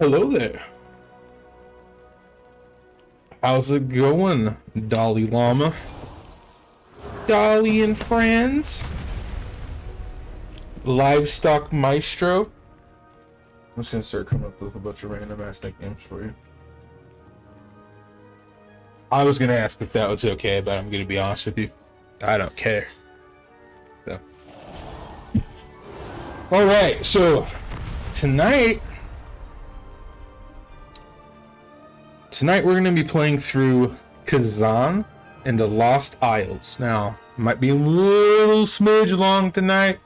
Hello there. How's it going, Dolly Llama? Dolly and friends? Livestock Maestro? I'm just gonna start coming up with a bunch of random ass nicknames for you. I was gonna ask if that was okay, but I'm gonna be honest with you. I don't care. So. Alright, so tonight we're going to be playing through Kezan and the Lost Isles. Now, it might be a little smidge long tonight.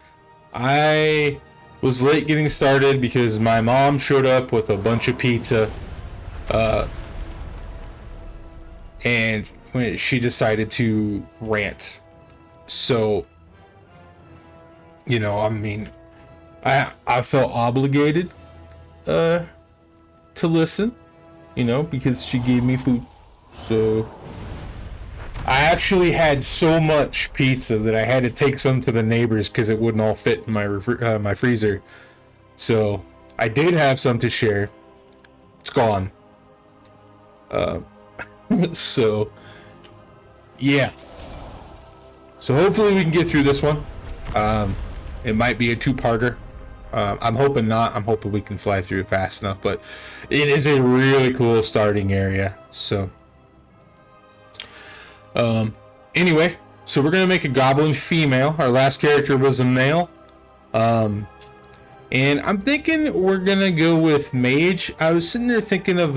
I was late getting started because my mom showed up with a bunch of pizza. And when she decided to rant. So, you know, I mean, I felt obligated to listen. You know, because she gave me food. So I actually had so much pizza that I had to take some to the neighbors because it wouldn't all fit in my my freezer. So I did have some to share. It's gone. So yeah. So hopefully we can get through this one. It might be a two-parter. I'm hoping not. I'm hoping we can fly through it fast enough, but it is a really cool starting area. So, anyway, so we're gonna make a goblin female. Our last character was a male, and I'm thinking we're gonna go with mage. I was sitting there thinking of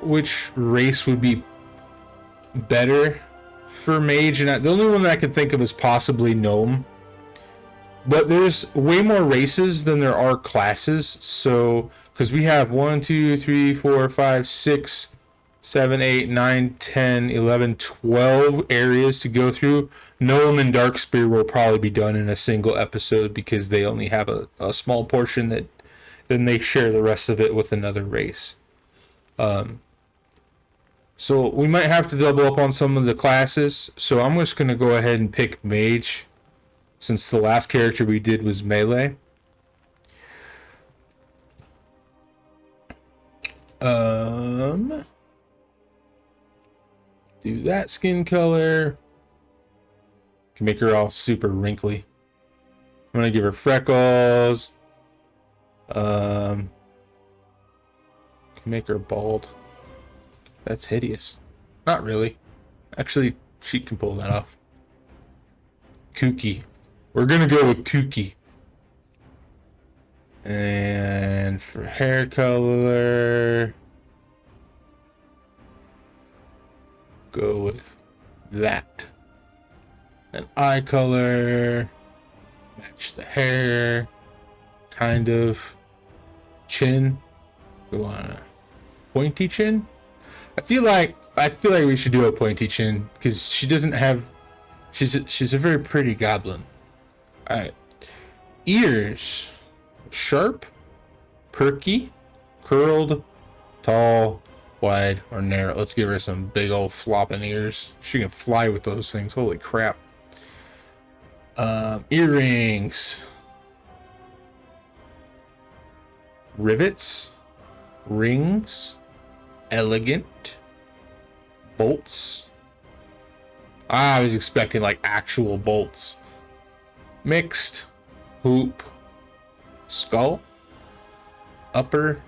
which race would be better for mage, and the only one that I could think of is possibly gnome. But there's way more races than there are classes. So, because we have 1, 2, 3, 4, 5, 6, 7, 8, 9, 10, 11, 12 areas to go through. Gnome and Darkspear will probably be done in a single episode because they only have a small portion that then they share the rest of it with another race. So we might have to double up on some of the classes. So I'm just going to go ahead and pick mage, since the last character we did was melee. Do that skin color. Can make her all super wrinkly. I'm gonna give her freckles. Can make her bald. That's hideous. Not really. Actually, she can pull that off. Kooky. We're gonna go with kooky. And for hair color, go with that. And eye color, match the hair, kind of. Chin, we want a pointy chin. I feel like we should do a pointy chin because she doesn't have. She's a very pretty goblin. Alright. Ears. Sharp, perky, curled, tall, wide, or narrow. Let's give her some big old flopping ears. She can fly with those things. Holy crap. Earrings. Rivets. Rings. Elegant. Bolts. I was expecting like actual bolts. Mixed. Hoop. Skull. Upper.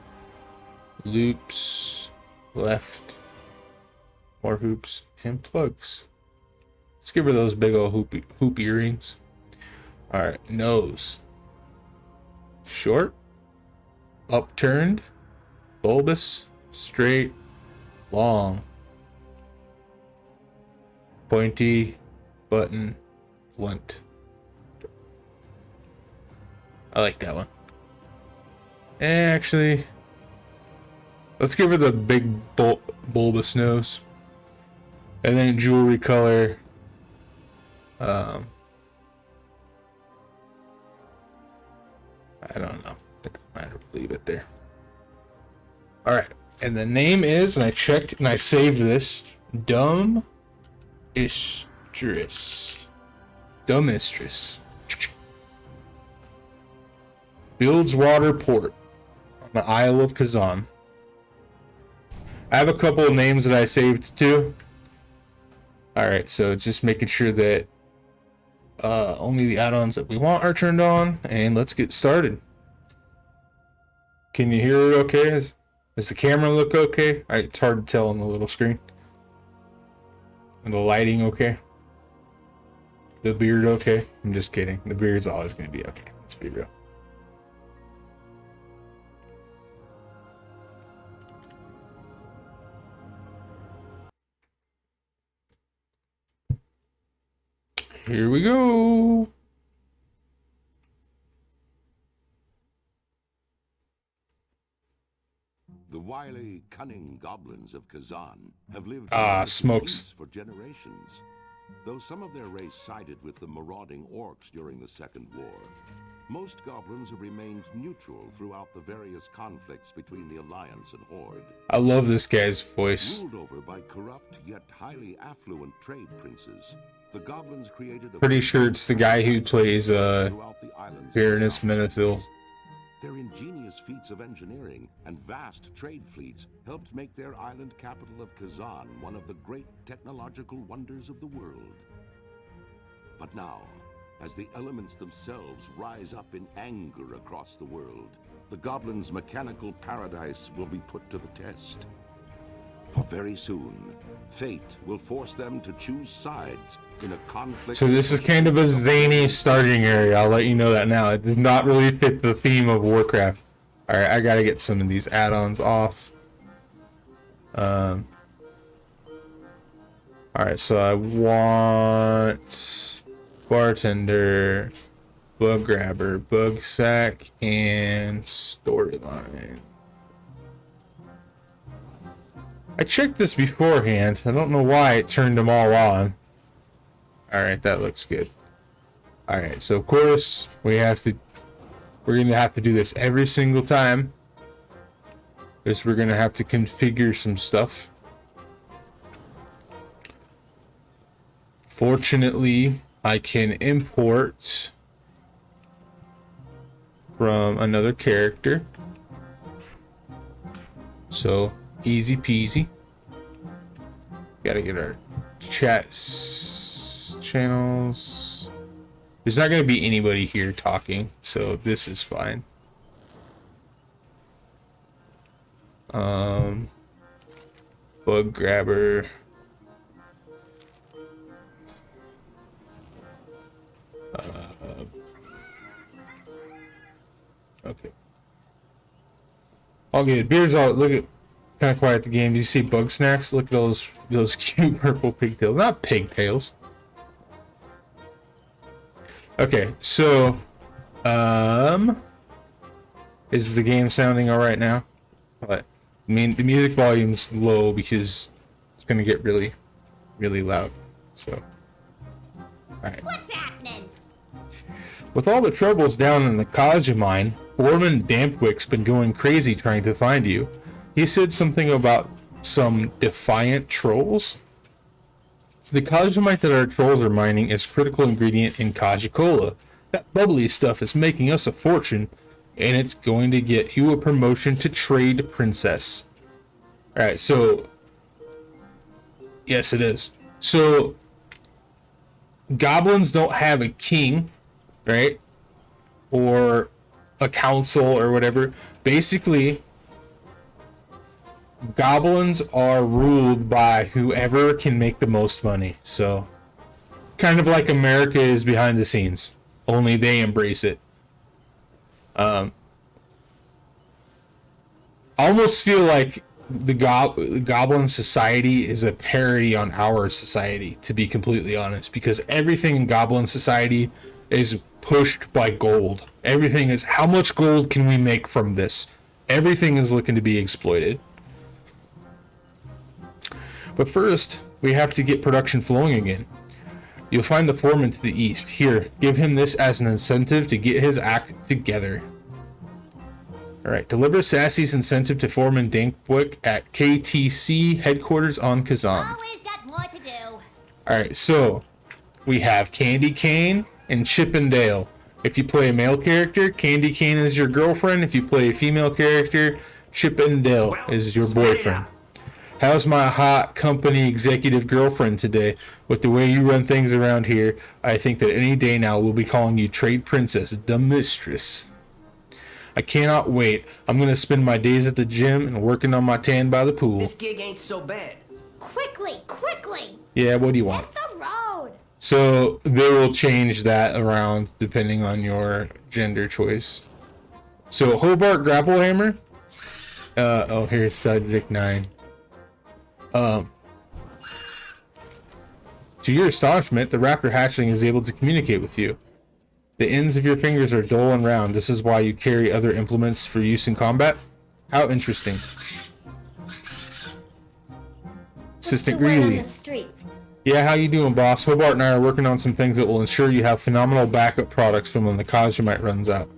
Loops. Left. More hoops. And plugs. Let's give her those big old hoop earrings. Alright. Nose. Short. Upturned. Bulbous. Straight. Long. Pointy. Button. Blunt. I like that one. Actually, let's give her the big bulbous nose. And then jewelry color. I don't know. It doesn't matter. Leave it there. Alright. And the name is, and I checked and I saved this, Dumb Mistress. Dumb Mistress. Builds water port. my Isle of Kezan. I have a couple of names that I saved too. Alright, so just making sure that only the add-ons that we want are turned on, and let's get started. Can you hear it okay? Does the camera look okay? It's hard to tell on the little screen. And the lighting okay? The beard okay? I'm just kidding. The beard's always going to be okay. Let's be real. Here we go. The wily, cunning goblins of Kezan have lived smokes for generations. Though some of their race sided with the marauding orcs during the Second War, most goblins have remained neutral throughout the various conflicts between the Alliance and Horde. I love this guy's voice. Ruled over by corrupt yet highly affluent trade princes, the goblins created a... Pretty sure it's the guy who plays Baroness Menethil. Their ingenious feats of engineering and vast trade fleets helped make their island capital of Kezan one of the great technological wonders of the world. But now, as the elements themselves rise up in anger across the world, the goblins' mechanical paradise will be put to the test. For very soon, fate will force them to choose sides in a conflict. So this is kind of a zany starting area, I'll let you know that now. It does not really fit the theme of Warcraft. Alright, I gotta get some of these add-ons off. Alright, so I want Bartender, Bug Grabber, Bug Sack, and Storyline. I checked this beforehand. I don't know why it turned them all on. Alright, that looks good. Alright, so of course we're gonna have to do this every single time. Because we're gonna have to configure some stuff. Fortunately, I can import from another character. So easy peasy. Gotta get our channels. There's not gonna be anybody here talking, so this is fine. Bug Grabber. Okay. All good. Beard's all look at. Kind of quiet at the game. Do you see bug snacks? Look at those cute purple pigtails. Not pigtails. Okay, so is the game sounding all right now? But I mean, the music volume's low because it's gonna get really, really loud. So, all right. What's happening? With all the troubles down in the Kaja mine, Foreman Dampwick's been going crazy trying to find you. He said something about some defiant trolls. The Kajamite that our trolls are mining is a critical ingredient in Kaja Cola. That bubbly stuff is making us a fortune, and it's going to get you a promotion to trade princess. Alright, so... Yes, it is. So... Goblins don't have a king, right? Or a council or whatever. Basically... Goblins are ruled by whoever can make the most money. So, kind of like America is behind the scenes. Only they embrace it. I almost feel like the Goblin society is a parody on our society, to be completely honest. Because everything in Goblin society is pushed by gold. Everything is, how much gold can we make from this? Everything is looking to be exploited. But first, we have to get production flowing again. You'll find the foreman to the east. Here, give him this as an incentive to get his act together. Alright, deliver Sassy's incentive to Foreman Dankwick at KTC headquarters on Kezan. Always got more to do. Alright, so we have Candy Cane and Chip and Dale. If you play a male character, Candy Cane is your girlfriend. If you play a female character, Chip and Dale is your boyfriend. How's my hot company executive girlfriend today? With the way you run things around here, I think that any day now we'll be calling you Trade Princess, the Mistress. I cannot wait. I'm going to spend my days at the gym and working on my tan by the pool. This gig ain't so bad. Quickly! Yeah, what do you want? Hit the road! So they will change that around depending on your gender choice. So Hobart Grapple Hammer. Oh, here's subject 9. To your astonishment, the raptor hatchling is able to communicate with you. The ends of your fingers are dull and round. This is why you carry other implements for use in combat. How interesting. Assistant Greeley. Yeah, how you doing, boss? Hobart and I are working on some things that will ensure you have phenomenal backup products from when the Kajamite runs out.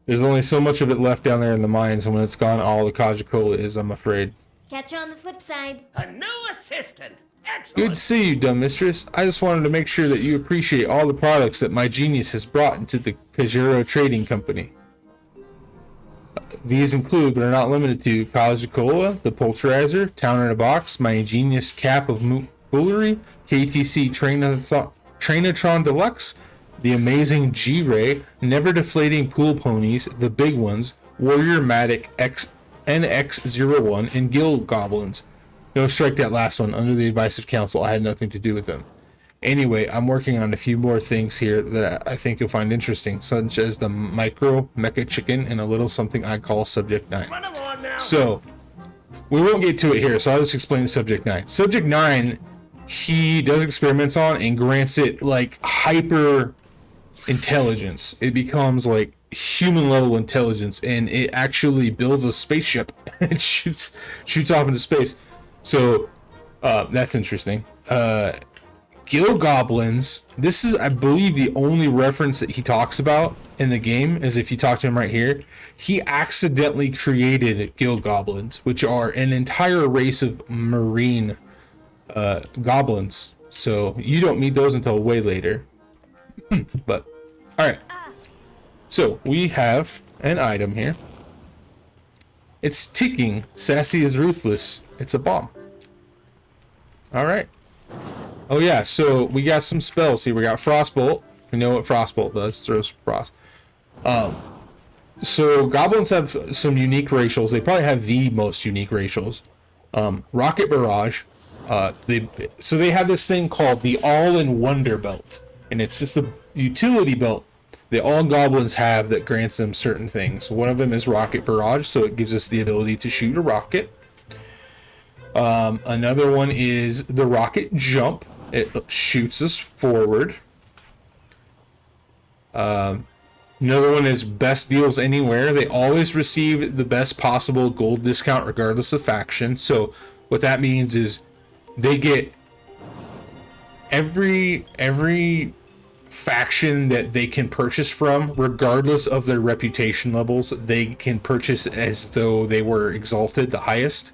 There's only so much of it left down there in the mines, and when it's gone, all the Kaja-Cola is, I'm afraid. Catch you on the flip side. A new assistant. Excellent. Good to see you, dumb mistress. I just wanted to make sure that you appreciate all the products that my genius has brought into the Kajiro Trading Company. These include, but are not limited to, Kaja-Cola, the Pulverizer, Town in a Box, my ingenious cap of foolery, KTC Trainatron Deluxe, the amazing G-Ray, never deflating pool ponies, the big ones, Warrior Matic NX01, and Guild Goblins. No, strike that last one. Under the advice of counsel, I had nothing to do with them. Anyway, I'm working on a few more things here that I think you'll find interesting, such as the Micro Mecha Chicken and a little something I call Subject 9. Run along now. So, we won't get to it here, so I'll just explain Subject 9. Subject 9, he does experiments on and grants it, like, hyper intelligence. It becomes, like, human level intelligence, and it actually builds a spaceship and shoots off into space. So, that's interesting. Guild Goblins, this is, I believe, the only reference that he talks about in the game, is if you talk to him right here, he accidentally created Guild Goblins, which are an entire race of marine goblins. So you don't meet those until way later. But, alright. So, we have an item here. It's ticking. Sassy is ruthless. It's a bomb. Alright. Oh yeah, so we got some spells here. We got Frostbolt. We know what Frostbolt does. Throws frost. So goblins have some unique racials. They probably have the most unique racials. Rocket Barrage. They have this thing called the All-in-Wonder Belt. And it's just a utility belt that all goblins have that grants them certain things. One of them is Rocket Barrage, so it gives us the ability to shoot a rocket. Another one is the Rocket Jump. It shoots us forward. Another one is Best Deals Anywhere. They always receive the best possible gold discount regardless of faction. So what that means is they get every faction that they can purchase from, regardless of their reputation levels, they can purchase as though they were exalted the highest.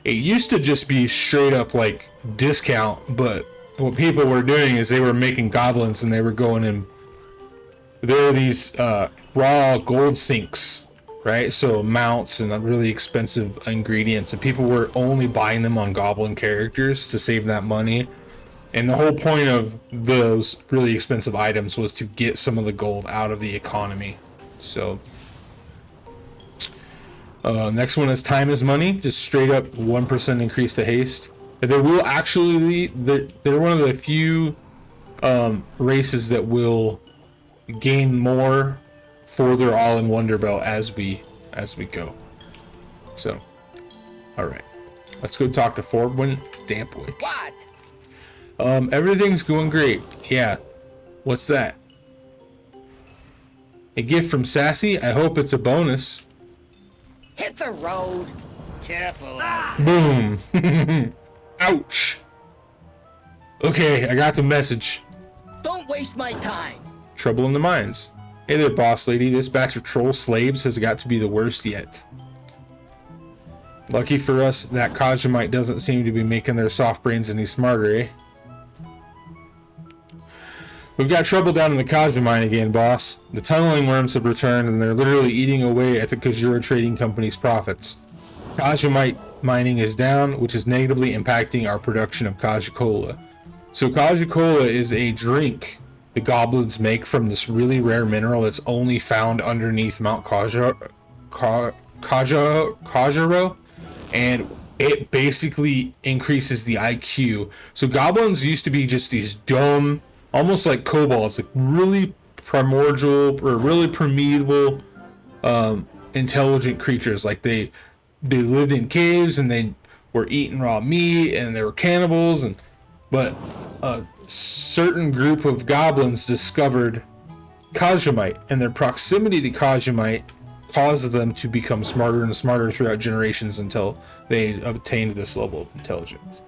It used to just be straight up like discount, but what people were doing is they were making goblins and they were going in. There are these raw gold sinks, right? So mounts and really expensive ingredients, and people were only buying them on goblin characters to save that money. And the whole point of those really expensive items was to get some of the gold out of the economy. So next one is Time is Money, just straight up 1% increase to haste. There will actually, they're one of the few races that will gain more for their All-in-Wonder Belt as we go. So, all right, let's go talk to Forbwin Dampwick. What? Everything's going great. Yeah. What's that? A gift from Sassy? I hope it's a bonus. Hit the road. Careful. Boom. Ouch. Okay, I got the message. Don't waste my time. Trouble in the mines. Hey there, boss lady. This batch of troll slaves has got to be the worst yet. Lucky for us, that Kajamite doesn't seem to be making their soft brains any smarter, eh? We've got trouble down in the Kaja mine again, boss. The tunneling worms have returned, and they're literally eating away at the Kajura Trading Company's profits. Kajamite mining is down, which is negatively impacting our production of Kaja Cola. So Kaja Cola is a drink the goblins make from this really rare mineral that's only found underneath Mount Kajaro, and it basically increases the IQ. So goblins used to be just these dumb, almost like kobolds, like really primordial or really primeval, intelligent creatures. Like they lived in caves and they were eating raw meat and they were cannibals. But a certain group of goblins discovered Kajamite, and their proximity to Kajamite caused them to become smarter and smarter throughout generations until they obtained this level of intelligence.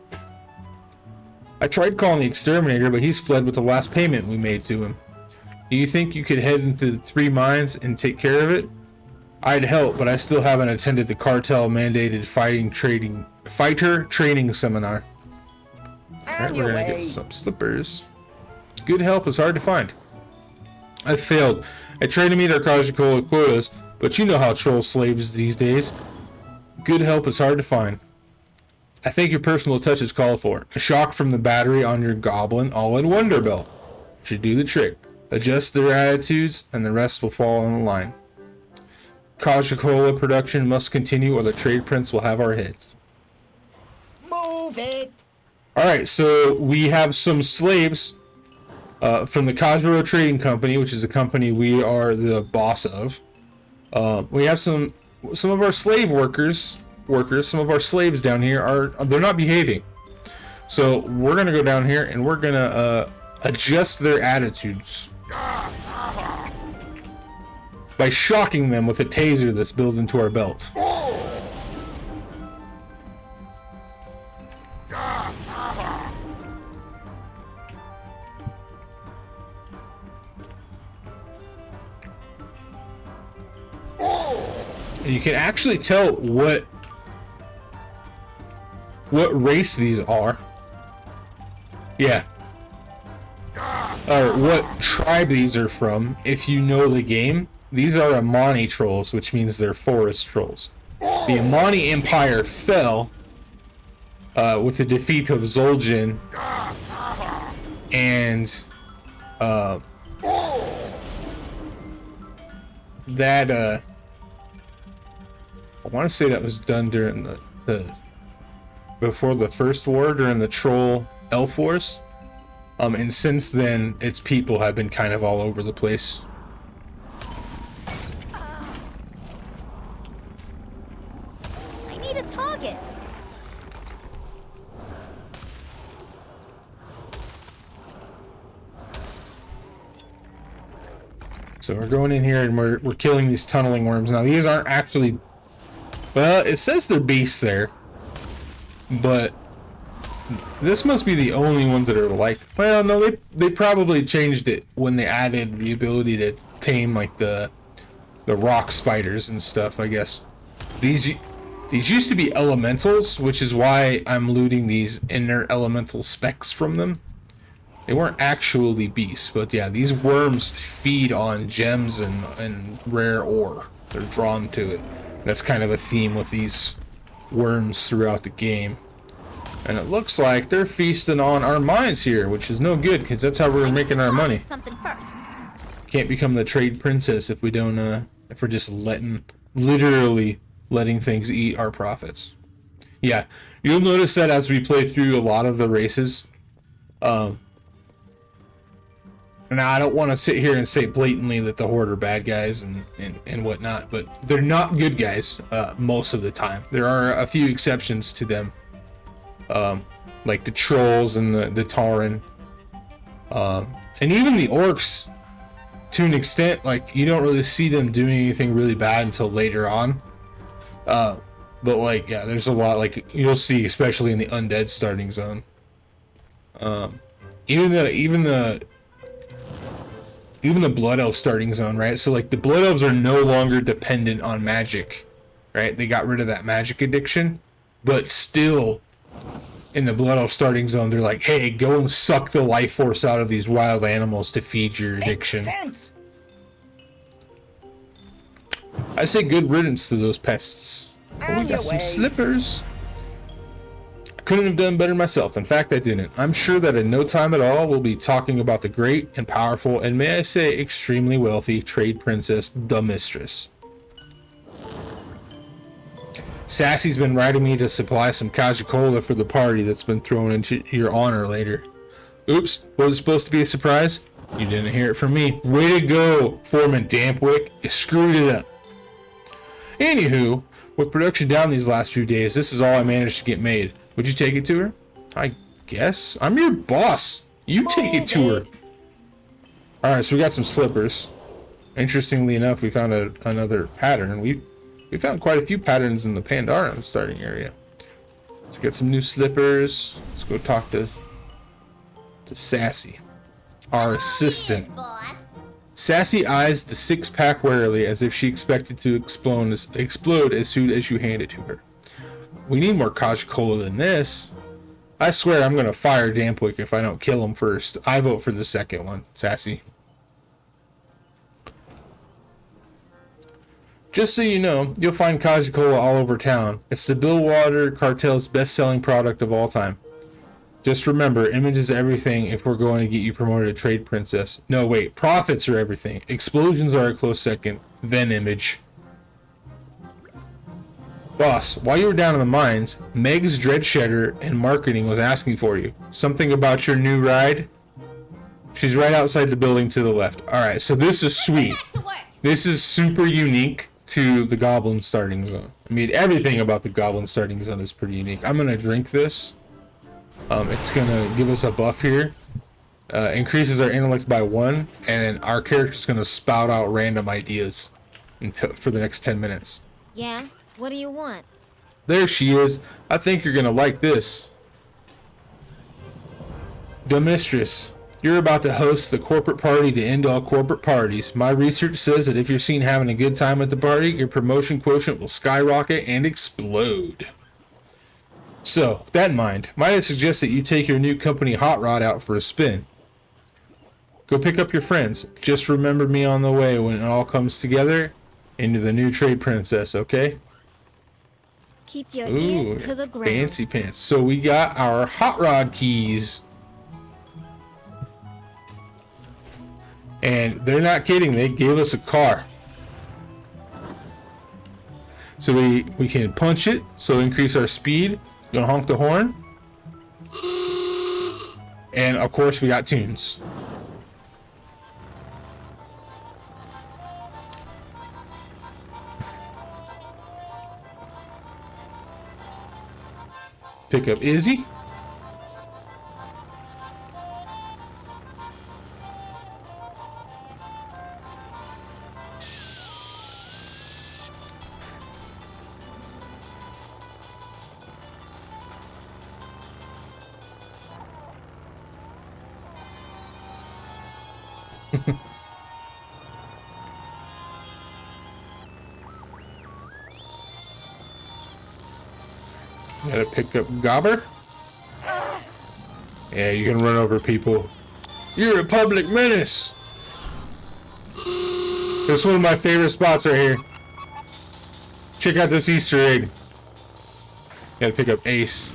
I tried calling the exterminator, but he's fled with the last payment we made to him. Do you think you could head into the 3 mines and take care of it? I'd help, but I still haven't attended the cartel-mandated fighter training seminar. Alright, we're gonna get some slippers. Good help is hard to find. I failed. I tried to meet our Kaja quotas, but you know how troll slaves these days. Good help is hard to find. I think your personal touch is called for. A shock from the battery on your Goblin all-in-wonder belt should do the trick. Adjust their attitudes, and the rest will fall in line. Kaja production must continue, or the trade prince will have our heads. Move it. Alright, so we have some slaves from the Kajaro Trading Company, which is a company we are the boss of. We have some of our slave workers, some of our slaves down here they're not behaving. So we're gonna go down here and we're gonna adjust their attitudes by shocking them with a taser that's built into our belt. And you can actually tell what race these are. Yeah. Or what tribe these are from, if you know the game. These are Amani trolls, which means they're forest trolls. The Amani Empire fell with the defeat of Zul'jin, and that I want to say that was done during the before the first war, during the Troll Elf Wars. And since then, its people have been kind of all over the place. I need a target. So we're going in here and we're killing these tunneling worms. Now these aren't actually, well, it says they're beasts there, but this must be the only ones that are like, well, no, they probably changed it when they added the ability to tame like the rock spiders and stuff, I guess. These used to be elementals, which is why I'm looting these inner elemental specs from them. They weren't actually beasts, but yeah, these worms feed on gems and rare ore. They're drawn to it. That's kind of a theme with these worms throughout the game. And it looks like they're feasting on our mines here, which is no good, because that's how we're making our money. Something first. Can't become the trade princess if we don't, if we're just literally letting things eat our profits. Yeah, you'll notice that as we play through a lot of the races. Now, I don't want to sit here and say blatantly that the Horde are bad guys and whatnot, but they're not good guys most of the time. There are a few exceptions to them. Like the trolls and the Tauren, and even the orcs, to an extent. Like, you don't really see them doing anything really bad until later on. But like, yeah, there's a lot, like you'll see, especially in the undead starting zone. Even the blood elf starting zone, right? So like the blood elves are no longer dependent on magic, right? They got rid of that magic addiction, but still in the Blood Elf starting zone, they're like, hey, go and suck the life force out of these wild animals to feed your addiction. Makes sense. I say good riddance to those pests. Oh, we On got your some way. slippers. I couldn't have done better myself. In fact, I didn't. I'm sure that in no time at all, we'll be talking about the great and powerful, and may I say, extremely wealthy trade princess, the Mistress. Sassy's been writing me to supply some Cajicola for the party that's been thrown into your honor later. Oops, was it supposed to be a surprise? You didn't hear it from me. Way to go, Foreman Dampwick. You screwed it up. Anywho, with production down these last few days, this is all I managed to get made. Would you take it to her? I guess. I'm your boss. You take it to her. Alright, so we got some slippers. Interestingly enough, we found another pattern. We found quite a few patterns in the Pandaren starting area. Let's get some new slippers. Let's go talk to Sassy, our assistant. Boss. Sassy eyes the six-pack warily as if she expected to explode as soon as you hand it to her. We need more Cajicola than this. I swear I'm gonna fire Dampwick if I don't kill him first. I vote for the second one, Sassy. Just so you know, you'll find Cajicola all over town. It's the Billwater cartel's best-selling product of all time. Just remember, image is everything if we're going to get you promoted to trade princess. No, wait, profits are everything. Explosions are a close second, then image. Boss, while you were down in the mines, Meg's Dreadshedder and marketing was asking for you. Something about your new ride? She's right outside the building to the left. Alright, so this is sweet. Back to work. This is super unique to the Goblin starting zone. I mean, everything about the Goblin starting zone is pretty unique. I'm gonna drink this. It's gonna give us a buff here. Increases our intellect by 1, and then our character's gonna spout out random ideas for the next 10 minutes. Yeah? What do you want? There she is. I think you're gonna like this. The Mistress. You're about to host the corporate party to end all corporate parties. My research says that if you're seen having a good time at the party, your promotion quotient will skyrocket and explode. So, with that in mind, might I suggest that you take your new company Hot Rod out for a spin. Go pick up your friends. Just remember me on the way when it all comes together into the new trade princess, okay? Keep your Ooh, ear to the ground. fancy pants. So we got our Hot Rod keys. And they're not kidding, they gave us a car. So we can punch it, so increase our speed. Gonna honk the horn. And of course we got tunes. Pick up Izzy. Gotta pick up Gobber. Yeah, you can run over people. You're a public menace. This is one of my favorite spots right here. Check out this Easter egg. Gotta pick up Ace.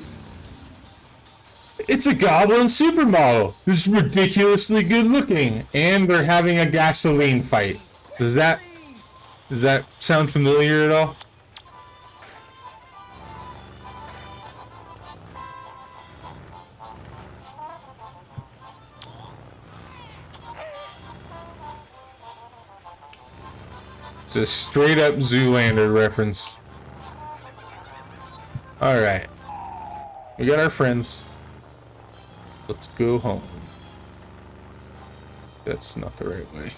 It's a Goblin supermodel who's ridiculously good looking, and they're having a gasoline fight. Does that sound familiar at all? It's a straight up Zoolander reference. Alright. We got our friends. Let's go home. That's not the right way.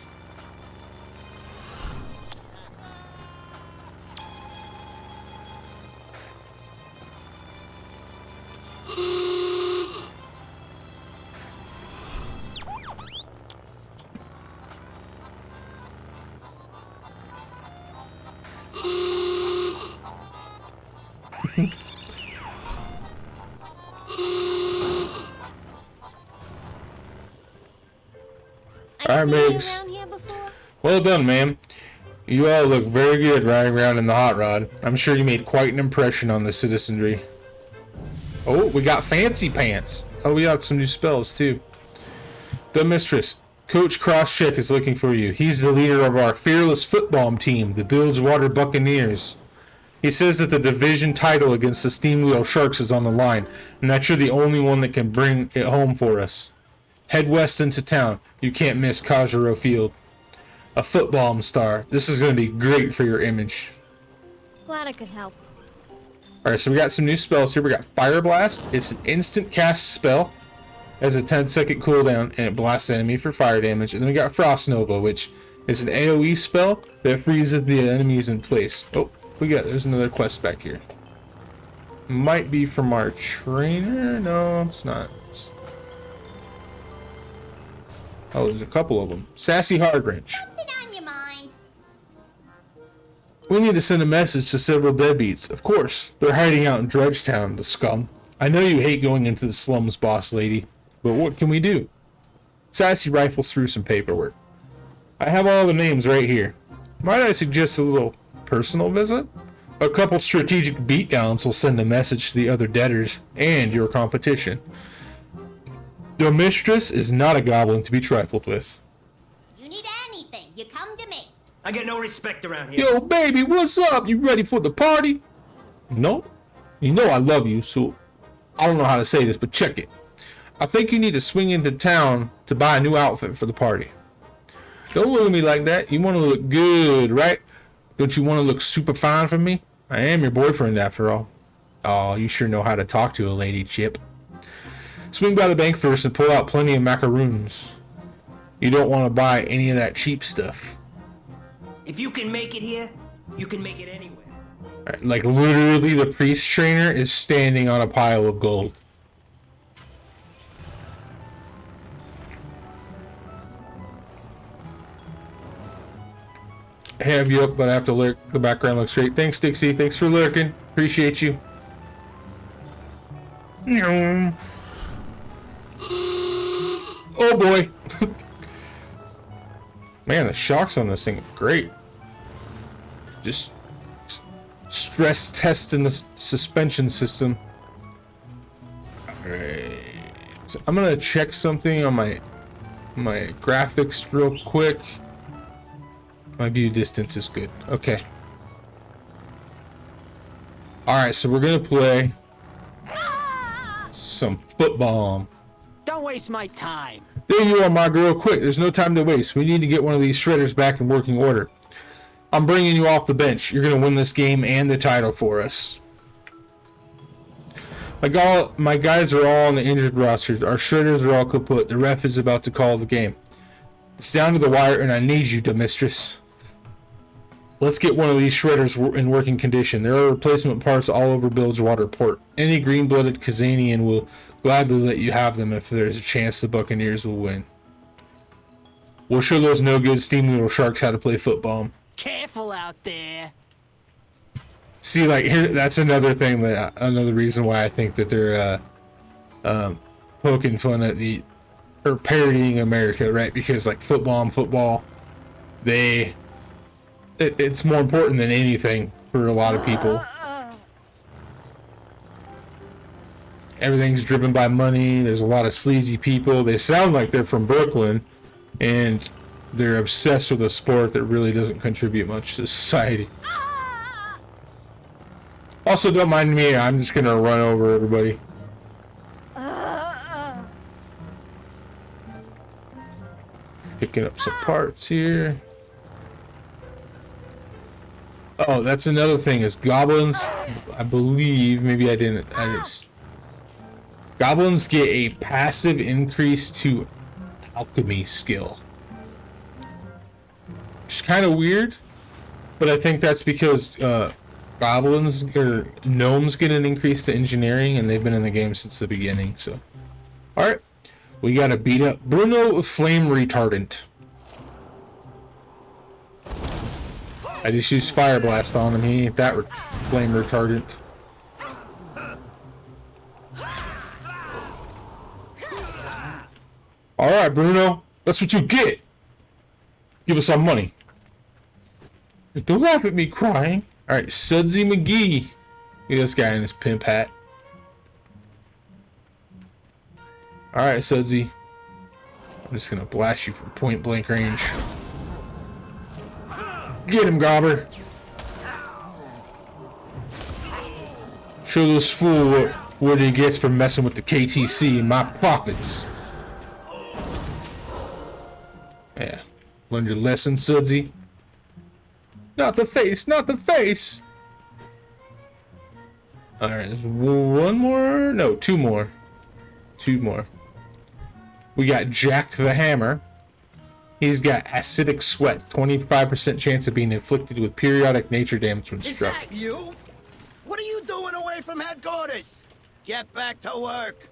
Alright, seen you Migs. around here before? Well done, ma'am. You all look very good riding around in the hot rod. I'm sure you made quite an impression on the citizenry. Oh, we got fancy pants. Oh, we got some new spells too. The mistress, Coach Crosscheck is looking for you. He's the leader of our fearless football team, the Bilgewater Buccaneers. He says that the division title against the Steamwheel Sharks is on the line, and that you're the only one that can bring it home for us. Head west into town. You can't miss Kajiro Field. A football star. This is going to be great for your image. Glad I could help. Alright, so we got some new spells here. We got Fire Blast. It's an instant cast spell. Has a 10-second cooldown, and it blasts enemy for fire damage. And then we got Frost Nova, which is an AoE spell that freezes the enemies in place. Oh, there's another quest back here. Might be from our trainer. No, it's not. Oh, there's a couple of them. Sassy Hard Wrench. Something on your mind. We need to send a message to several deadbeats. Of course, they're hiding out in Drudgetown, the scum. I know you hate going into the slums, boss lady, but what can we do? Sassy rifles through some paperwork. I have all the names right here. Might I suggest a little personal visit? A couple strategic beatdowns will send a message to the other debtors and your competition. The mistress is not a goblin to be trifled with. You need anything, you come to me. I get no respect around here. Yo, baby, what's up? You ready for the party? No? You know I love you, so I don't know how to say this, but check it. I think you need to swing into town to buy a new outfit for the party. Don't look at me like that. You want to look good, right? Don't you want to look super fine for me? I am your boyfriend, after all. Oh, you sure know how to talk to a lady, Chip. Swing by the bank first and pull out plenty of macaroons. You don't want to buy any of that cheap stuff. If you can make it here, you can make it anywhere. Right, like literally the priest trainer is standing on a pile of gold. I have you up, but I have to lurk. The background looks great. Thanks, Dixie. Thanks for lurking. Appreciate you. Oh boy. Man, the shocks on this thing are great. Just stress test in the suspension system. Alright. So I'm gonna check something on my graphics real quick. My view distance is good. Okay. Alright, so we're gonna play some football. Don't waste my time. There you are, my girl. Quick, there's no time to waste. We need to get one of these shredders back in working order. I'm bringing you off the bench. You're going to win this game and the title for us. My guys are all on the injured roster. Our shredders are all kaput. The ref is about to call the game. It's down to the wire, and I need you, mistress. Let's get one of these shredders in working condition. There are replacement parts all over Bilgewater Port. Any green-blooded Kezanian will gladly let you have them if there's a chance the Buccaneers will win. We'll show those no-good Steamwheel Sharks how to play football. Careful out there. See, like, here, that's another thing another reason why I think that they're poking fun at or parodying America, right? Because like football, it's more important than anything for a lot of people. Everything's driven by money. There's a lot of sleazy people. They sound like they're from Brooklyn, and they're obsessed with a sport that really doesn't contribute much to society. Also, don't mind me. I'm just gonna run over everybody. Picking up some parts here. Oh, that's another thing is goblins. I believe maybe I didn't. Goblins get a passive increase to alchemy skill. Which is kind of weird, but I think that's because goblins or gnomes get an increase to engineering, and they've been in the game since the beginning. So, all right, we gotta beat up Bruno Flame Retardant. I just used Fire Blast on him. He ain't that flame retardant. Alright, Bruno. That's what you get. Give us some money. Don't laugh at me crying. Alright, Sudsy McGee. Look at this guy in his pimp hat. Alright, Sudsy. I'm just gonna blast you from point blank range. Get him, Gobber. Show this fool what he gets for messing with the KTC and my profits. Yeah. Learn your lesson, Sudsy. Not the face, not the face! Alright, there's one more? No, two more. Two more. We got Jack the Hammer. He's got acidic sweat, 25% chance of being inflicted with periodic nature damage when struck. Is that you? What are you doing away from headquarters? Get back to work.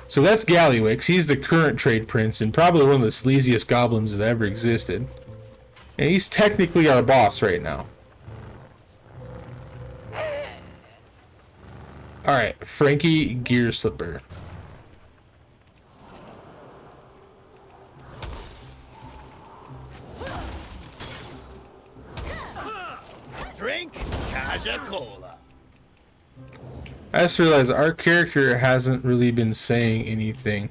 So that's Gallywix. He's the current trade prince and probably one of the sleaziest goblins that ever existed. And he's technically our boss right now. Alright, Frankie Gearslipper. Drink Caja-Cola. I just realized our character hasn't really been saying anything.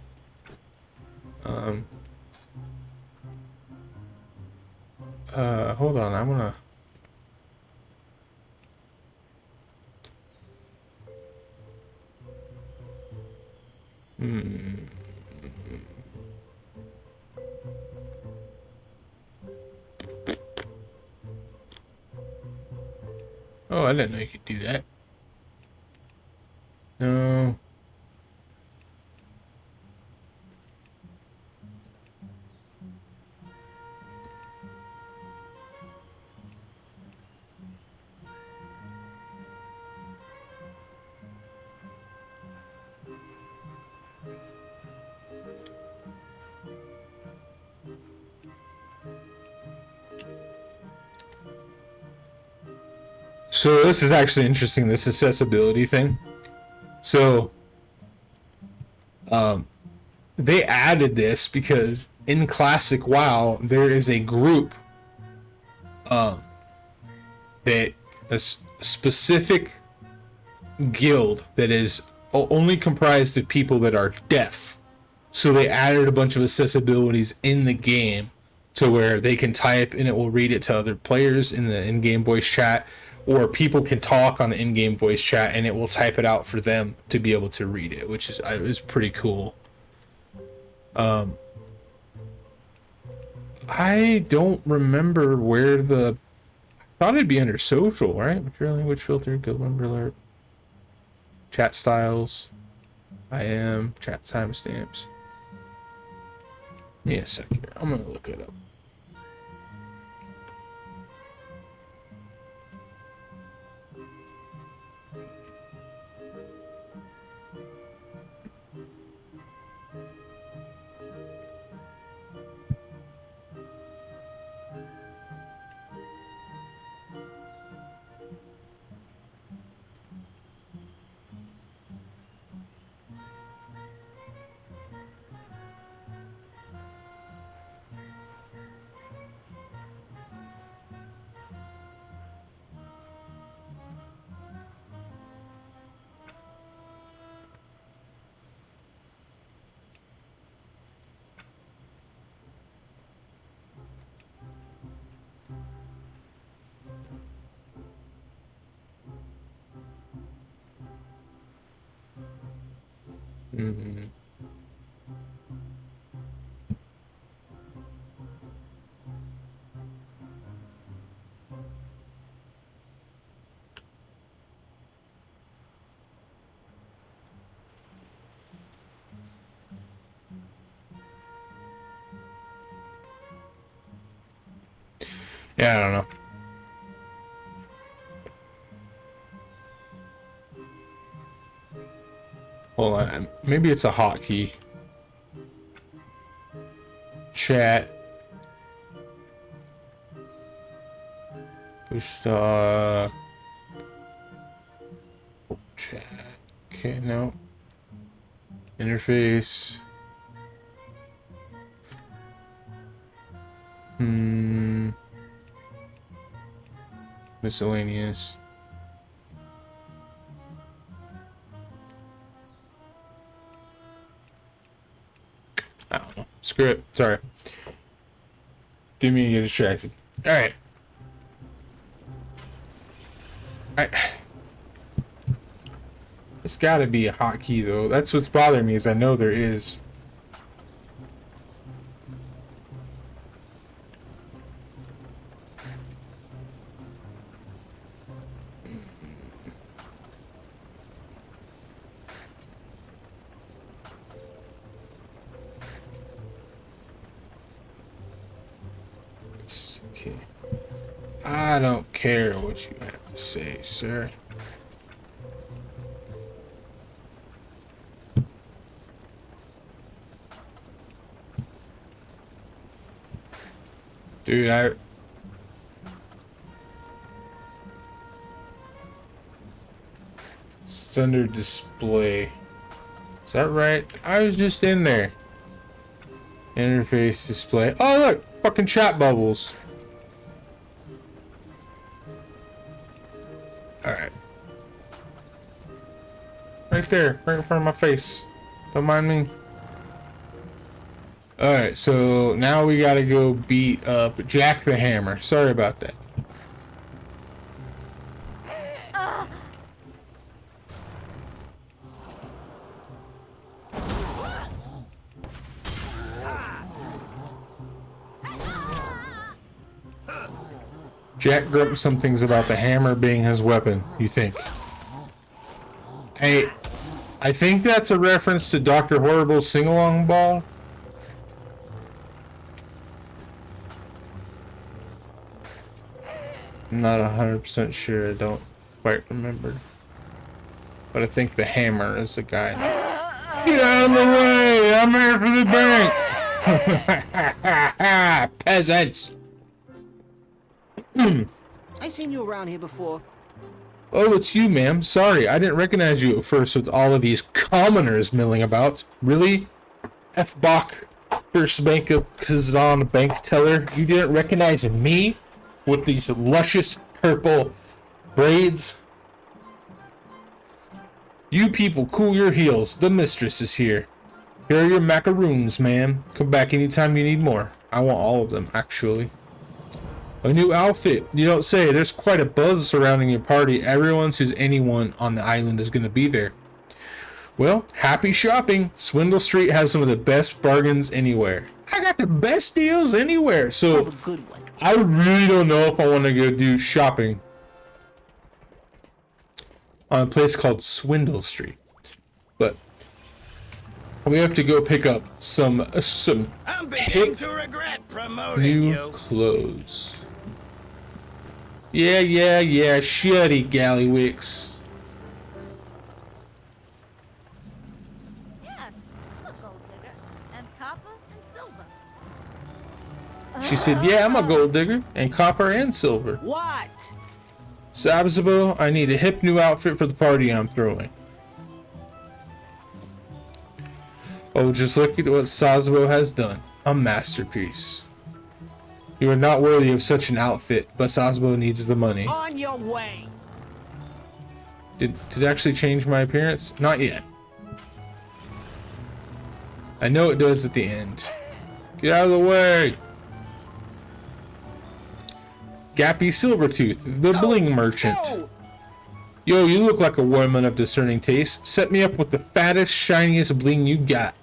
Hold on, I'm gonna... Oh, I didn't know you could do that. No. So this is actually interesting, this accessibility thing. So, they added this because in Classic WoW, there is a group, that a specific guild that is only comprised of people that are deaf. So they added a bunch of accessibilities in the game to where they can type and it will read it to other players in the in-game voice chat, or people can talk on the in-game voice chat and it will type it out for them to be able to read it, which is pretty cool. I don't remember where the... I thought it'd be under social, right? Material language filter, guild member alert, chat styles, IM, chat timestamps. Give me a sec here. I'm gonna look it up. Mm-hmm. Yeah, I don't know. Hold on, maybe it's a hotkey. Chat. Push the... chat. Okay, no. Interface. Miscellaneous. I don't know. Screw it. Sorry. Didn't mean to get distracted. Alright. It's gotta be a hotkey though. That's what's bothering me, is I know there is. Okay. I don't care what you have to say, sir. Dude, it's under display. Is that right? I was just in there. Interface display. Oh look! Fucking chat bubbles. Alright. Right there, right in front of my face. Don't mind me. Alright, so now we gotta go beat up Jack the Hammer. Sorry about that. Jack grumped some things about the hammer being his weapon, you think? Hey, I think that's a reference to Dr. Horrible's sing-along ball. I'm not 100% sure, I don't quite remember. But I think the hammer is the guy. Get out of the way! I'm here for the bank! Peasants! I seen you around here before. Oh, it's you, ma'am. Sorry, I didn't recognize you at first with all of these commoners milling about. Really? F. Bach, First Bank of Kezan bank teller. You didn't recognize me with these luscious purple braids? You people, cool your heels. The mistress is here. Here are your macaroons, ma'am. Come back anytime you need more. I want all of them, actually. A new outfit. You don't say. There's quite a buzz surrounding your party. Everyone who's anyone on the island is going to be there. Well, happy shopping. Swindle Street has some of the best bargains anywhere. I got the best deals anywhere. So, Have a good one. I really don't know if I want to go do shopping on a place called Swindle Street. But we have to go pick up some I'm beginning to regret promoting new you. clothes. Yeah, shitty Gallywicks. Yes, I'm a gold digger. And copper and silver. She said, yeah, I'm a gold digger, and copper and silver. What? Sabzabo, I need a hip new outfit for the party I'm throwing. Oh, just look at what Sazabo has done. A masterpiece. You are not worthy of such an outfit, but Sazabo needs the money. On your way. Did it actually change my appearance? Not yet. I know it does at the end. Get out of the way! Gappy Silvertooth, the bling merchant. Oh. Yo, you look like a woman of discerning taste. Set me up with the fattest, shiniest bling you got.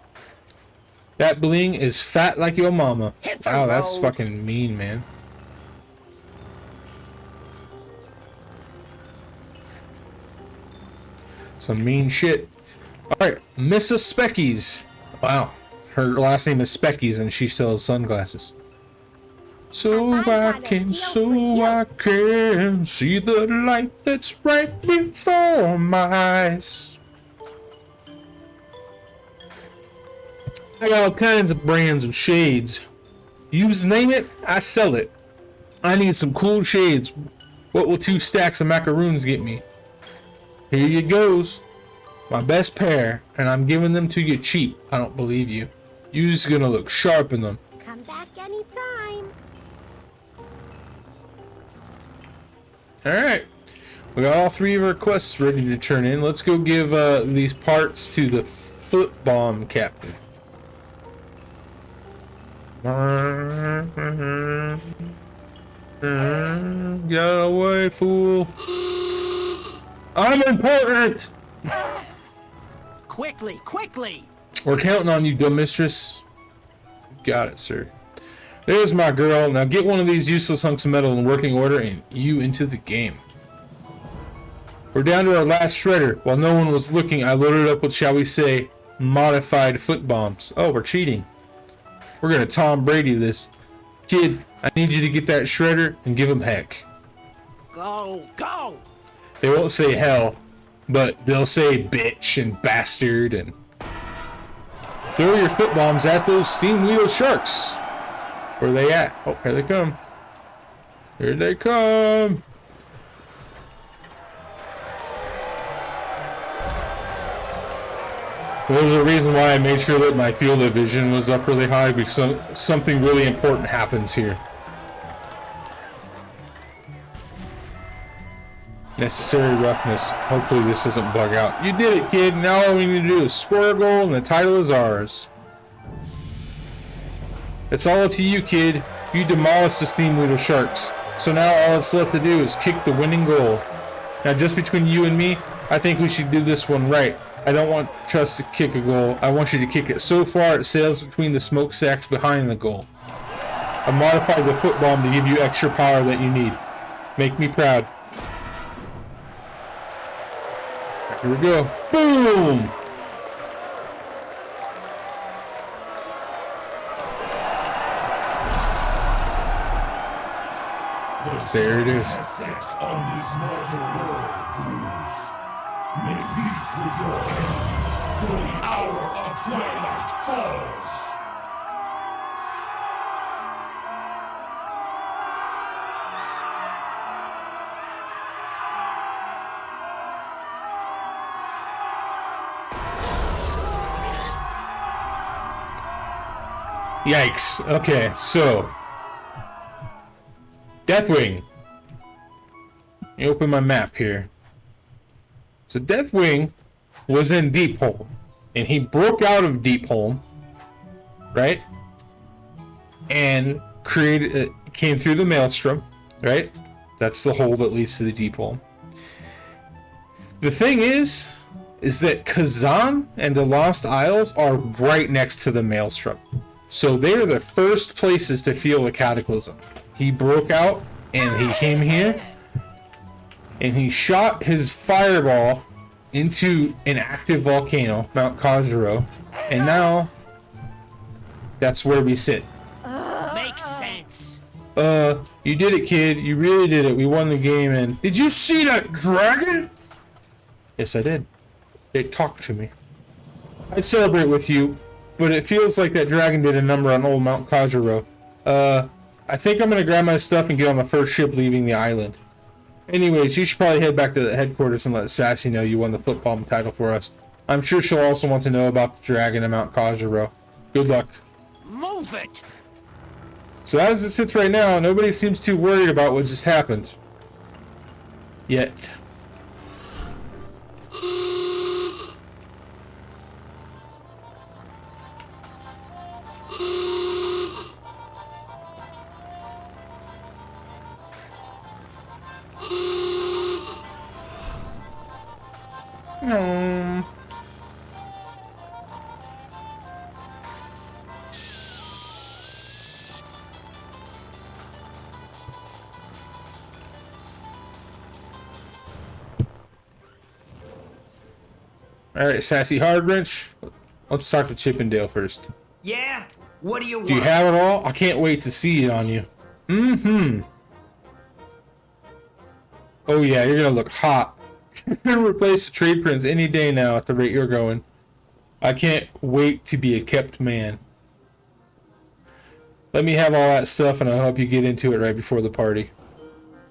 That bling is fat like your mama. Hit the Wow, that's road. fucking mean, man. Some mean shit. Alright, Mrs. Speckies. Wow, her last name is Speckies and she sells sunglasses. So I got a can, deal so for you. I can see the light that's right before my eyes. I got all kinds of brands of shades. You just name it, I sell it. I need some cool shades. What will 2 stacks of macaroons get me? Here you goes. My best pair, and I'm giving them to you cheap. I don't believe you. You just gonna look sharp in them. Come back anytime. Alright. We got all 3 of our quests ready to turn in. Let's go give these parts to the foot bomb captain. Get away, fool. I'm important! Quickly, quickly! We're counting on you, dumb mistress. Got it, sir. There's my girl. Now get one of these useless hunks of metal in working order and you into the game. We're down to our last shredder. While no one was looking, I loaded up with, shall we say, modified foot bombs. Oh, we're cheating. We're gonna Tom Brady this. Kid, I need you to get that shredder and give him heck. Go, go! They won't say hell, but they'll say bitch and bastard and... Throw your foot bombs at those steam-wheel sharks. Where are they at? Oh, here they come. Here they come. There's a reason why I made sure that my field of vision was up really high, because something really important happens here. Necessary roughness. Hopefully this doesn't bug out. You did it, kid. Now all we need to do is score a goal and the title is ours. It's all up to you, kid. You demolished the steam wheel sharks. So now all that's left to do is kick the winning goal. Now just between you and me, I think we should do this one right. I don't want Trust to kick a goal. I want you to kick it so far it sails between the smokestacks behind the goal. I modified the foot bomb to give you extra power that you need. Make me proud. Here we go. Boom! There it is. On this mortal world, fools. Make peace with your end, for the hour of twilight falls. Yikes. Okay, so Deathwing. Let me open my map here. So Deathwing was in Deepholm, and he broke out of Deepholm, right? And came through the Maelstrom, right? That's the hole that leads to the Deepholm. The thing is that Kezan and the Lost Isles are right next to the Maelstrom. So they're the first places to feel the cataclysm. He broke out and he came here and he shot his fireball into an active volcano, Mount Kajiro, and now that's where we sit. Makes sense. You did it, kid. You really did it. We won the game. And did you see that dragon? Yes, I did. It talked to me. I'd celebrate with you, but it feels like that dragon did a number on old Mount Kajiro. I think I'm gonna grab my stuff and get on the first ship leaving the island. Anyways, you should probably head back to the headquarters and let Sassy know you won the foot bomb title for us. I'm sure she'll also want to know about the dragon and Mount Kajiro. Good luck. Move it! So as it sits right now, nobody seems too worried about what just happened. Yet. Alright, Sassy Hardwrench. Let's talk to Chippendale first. Yeah? What do you want? Do you have it all? I can't wait to see it on you. Mm-hmm. Oh yeah, you're gonna look hot. You're gonna replace the trade prince any day now at the rate you're going. I can't wait to be a kept man. Let me have all that stuff and I'll help you get into it right before the party.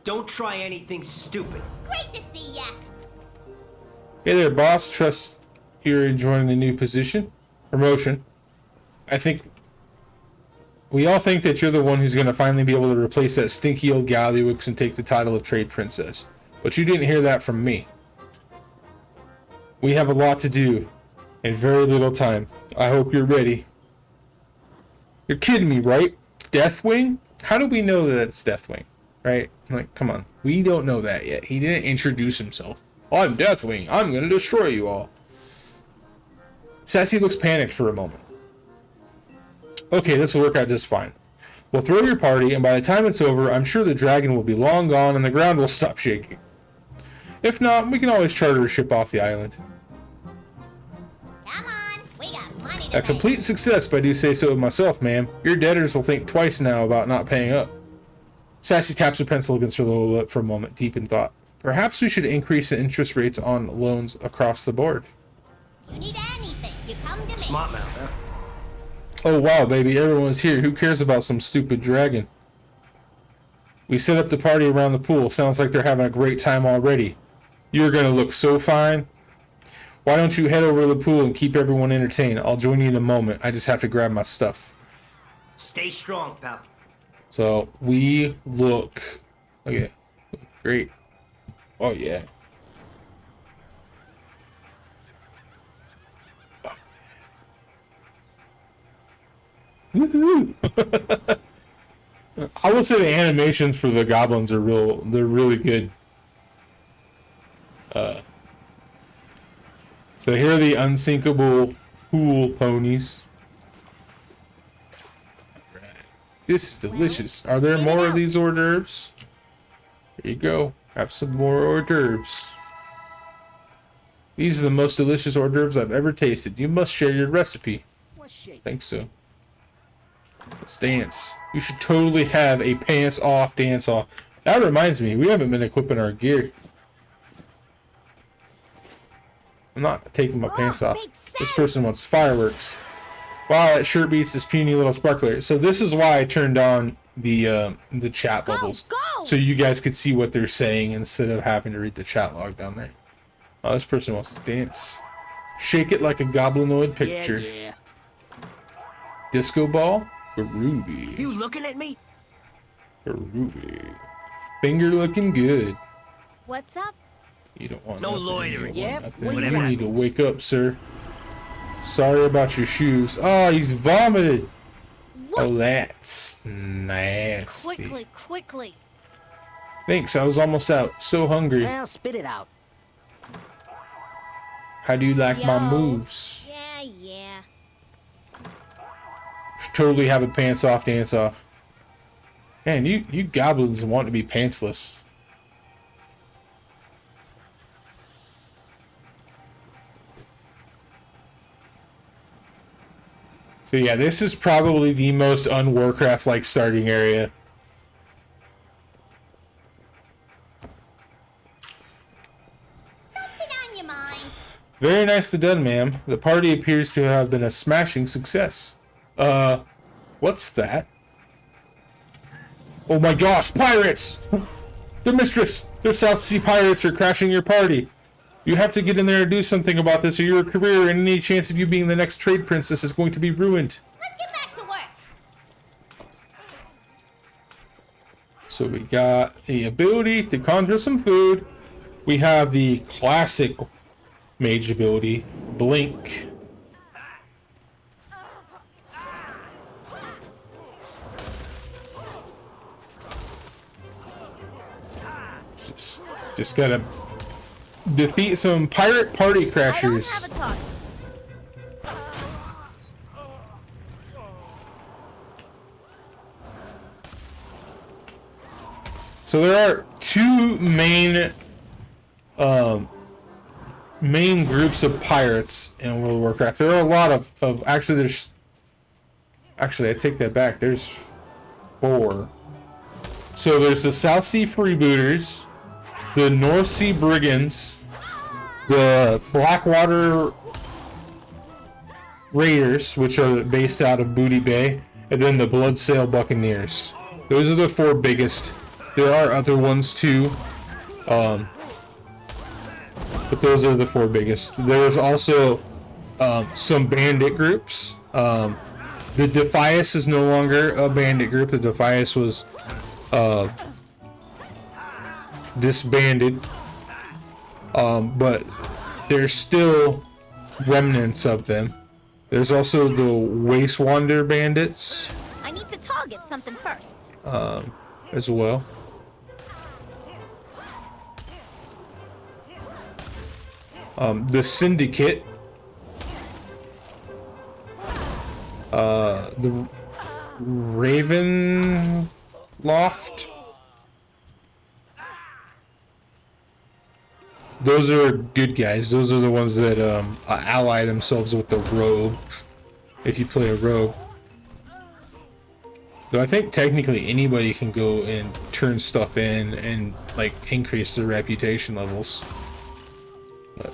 Don't try anything stupid. Great to see ya. Hey there, boss. Trust you're enjoying the new promotion. I think we all think that you're the one who's going to finally be able to replace that stinky old Gallywix and take the title of Trade Princess. But you didn't hear that from me. We have a lot to do and very little time. I hope you're ready. You're kidding me, right? Deathwing? How do we know that it's Deathwing? Right? Like, come on. We don't know that yet. He didn't introduce himself. I'm Deathwing. I'm going to destroy you all. Sassy looks panicked for a moment. Okay, this will work out just fine. We'll throw your party, and by the time it's over, I'm sure the dragon will be long gone and the ground will stop shaking. If not, we can always charter a ship off the island. Come on, we got money to A make. complete success, if I do say so myself, ma'am. Your debtors will think twice now about not paying up. Sassy taps her pencil against her lower lip for a moment, deep in thought. Perhaps we should increase the interest rates on loans across the board. You need anything, you come to me. Smart mouth, huh? Oh wow, baby, everyone's here. Who cares about some stupid dragon? We set up the party around the pool. Sounds like they're having a great time already. You're gonna look so fine. Why don't you head over to the pool and keep everyone entertained? I'll join you in a moment. I just have to grab my stuff. Stay strong, pal. So we look okay. Great. Oh yeah. Woohoo! I will say the animations for the goblins are they're really good. So here are the unsinkable pool ponies. This is delicious. Are there more of these hors d'oeuvres? Here you go. Have some more hors d'oeuvres. These are the most delicious hors d'oeuvres I've ever tasted. You must share your recipe. I think so. Let's dance. You should totally have a pants off dance off. That reminds me, we haven't been equipping our gear. I'm not taking my pants off. This person wants fireworks. Wow, that sure beats this puny little sparkler. So this is why I turned on the chat bubbles. So you guys could see what they're saying instead of having to read the chat log down there. Oh, this person wants to dance. Shake it like a goblinoid picture. Yeah. Disco ball? Ruby. You looking at me? Ruby. Finger looking good. What's up? You don't want No nothing. loitering. You don't Yep, want nothing. whatever. You need to wake up, sir. Sorry about your shoes. Oh, he's vomited. Oh, that's nasty. Quickly. Thanks, I was almost out. So hungry. Well, spit it out. How do you like my Yo. moves? Yeah. Should totally have a pants off dance off. Man, you goblins want to be pantsless. So yeah, this is probably the most un-Warcraft-like starting area. Something on your mind. Very nicely done, ma'am. The party appears to have been a smashing success. What's that? Oh my gosh, pirates! The mistress! The South Sea pirates are crashing your party. You have to get in there and do something about this, or your career and any chance of you being the next trade princess is going to be ruined. Let's get back to work. So we got the ability to conjure some food. We have the classic mage ability, Blink. Just gotta defeat some pirate party I don't crashers. have a talk. So there are two main groups of pirates in World of Warcraft. There are a lot of actually I take that back. There's 4. So there's the South Sea Freebooters, the North Sea Brigands, the Blackwater Raiders, which are based out of Booty Bay, and then the Bloodsail Buccaneers. Those are the 4 biggest. There are other ones too, but those are the 4 biggest. There's also some bandit groups. The Defias is no longer a bandit group. The Defias was disbanded. But there's still remnants of them. There's also the Waste Wander bandits. I need to target something first. As well. The Syndicate. The Raven Loft. Those are good guys. Those are the ones that ally themselves with the rogue. If you play a rogue. Though I think technically anybody can go and turn stuff in and like increase their reputation levels. But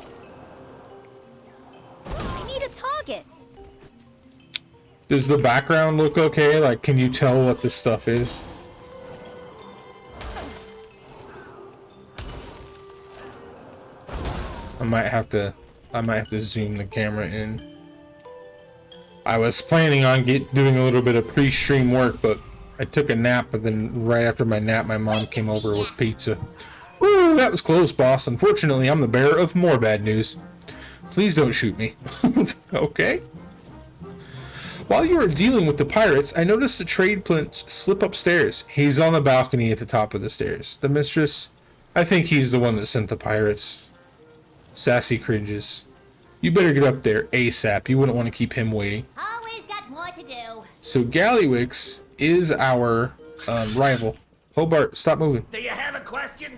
I need a target. does the background look okay? Like, can you tell what this stuff is? I might have to zoom the camera in. I was planning on doing a little bit of pre-stream work, but I took a nap, but then right after my nap, my mom came over with pizza. Ooh, that was close, boss. Unfortunately, I'm the bearer of more bad news. Please don't shoot me. Okay. While you were dealing with the pirates, I noticed the trade prince slip upstairs. He's on the balcony at the top of the stairs. The mistress, I think he's the one that sent the pirates. Sassy cringes. You better get up there ASAP. You wouldn't want to keep him waiting. Always got more to do. So Gallywix is our rival. Hobart, stop moving. Do you have a question?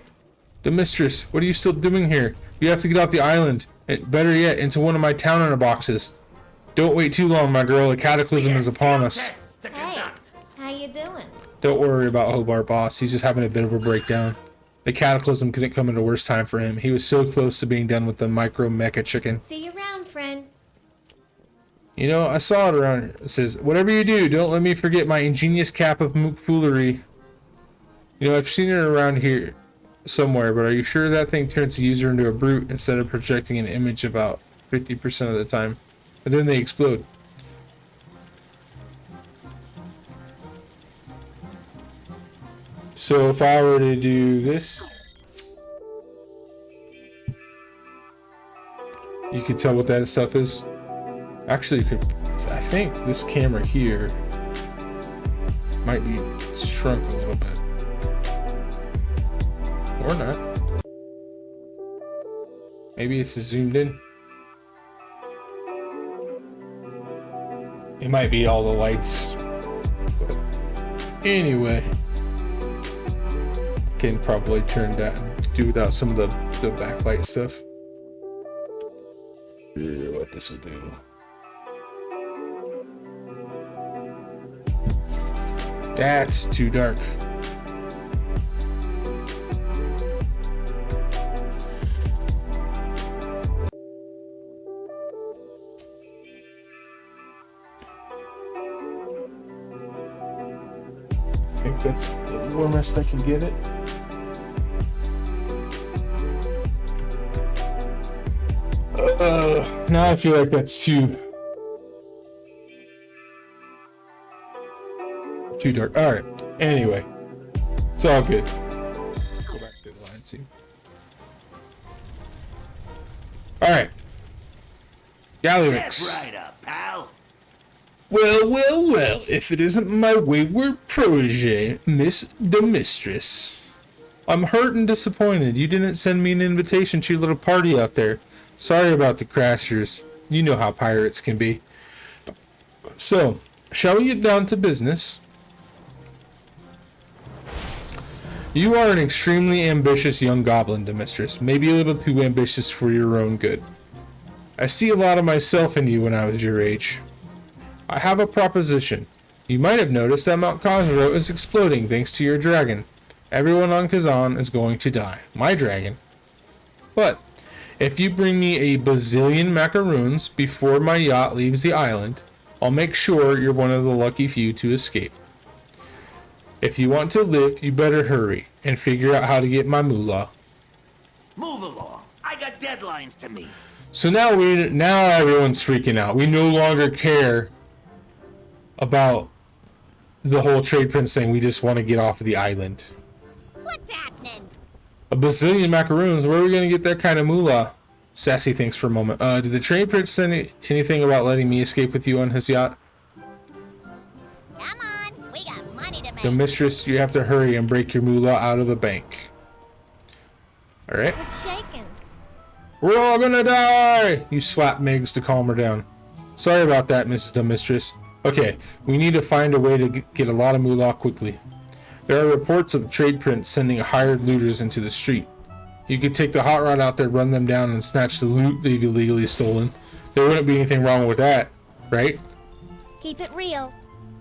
The mistress, what are you still doing here? You have to get off the island. And better yet, into one of my town owner boxes. Don't wait too long, my girl. The cataclysm is upon us. Tests to Hey, conduct. how you doing? Don't worry about Hobart, boss. He's just having a bit of a breakdown. The cataclysm couldn't come at a worse time for him. He was so close to being done with the micro mecha chicken. See you around, friend. You know, I saw it around here. It says, whatever you do, don't let me forget my ingenious cap of mook foolery. You know, I've seen it around here somewhere, but are you sure that thing turns the user into a brute instead of projecting an image about 50% of the time? And then they explode. So if I were to do this, you could tell what that stuff is. Actually, you could. I think this camera here might be shrunk a little bit, or not. Maybe it's zoomed in. It might be all the lights. But anyway, can probably turn that and do without some of the backlight stuff. What this will do. That's too dark. I think that's the warmest I can get it. Now I feel like that's too dark. All right. Anyway, it's all good. Go back to the line scene. All right. Step Gallywix. right up, pal. Well, well, well. If it isn't my wayward protege, Miss the Mistress. I'm hurt and disappointed. You didn't send me an invitation to your little party out there. Sorry about the crashers. You know how pirates can be. So, shall we get down to business? You are an extremely ambitious young goblin, Mistress. Maybe a little too ambitious for your own good. I see a lot of myself in you when I was your age. I have a proposition. You might have noticed that Mount Khosrow is exploding thanks to your dragon. Everyone on Kezan is going to die. My dragon. But if you bring me a bazillion macaroons before my yacht leaves the island, I'll make sure you're one of the lucky few to escape. If you want to live, you better hurry and figure out how to get my moolah. Move along. I got deadlines to meet. So now everyone's freaking out. We no longer care about the whole trade prince thing. We just want to get off of the island. What's happening? A bazillion macaroons. Where are we gonna get that kind of moolah? Sassy thinks for a moment. Did the trade prince say anything about letting me escape with you on his yacht? Come on, we got money to make. The mistress, you have to hurry and break your moolah out of the bank. All right. It's shaking. We're all gonna die! You slap Miggs to calm her down. Sorry about that, Mrs. the Mistress. Okay, we need to find a way to get a lot of moolah quickly. There are reports of trade prince sending hired looters into the street. You could take the hot rod out there, run them down, and snatch the loot they've illegally stolen. There wouldn't be anything wrong with that, right? Keep it real.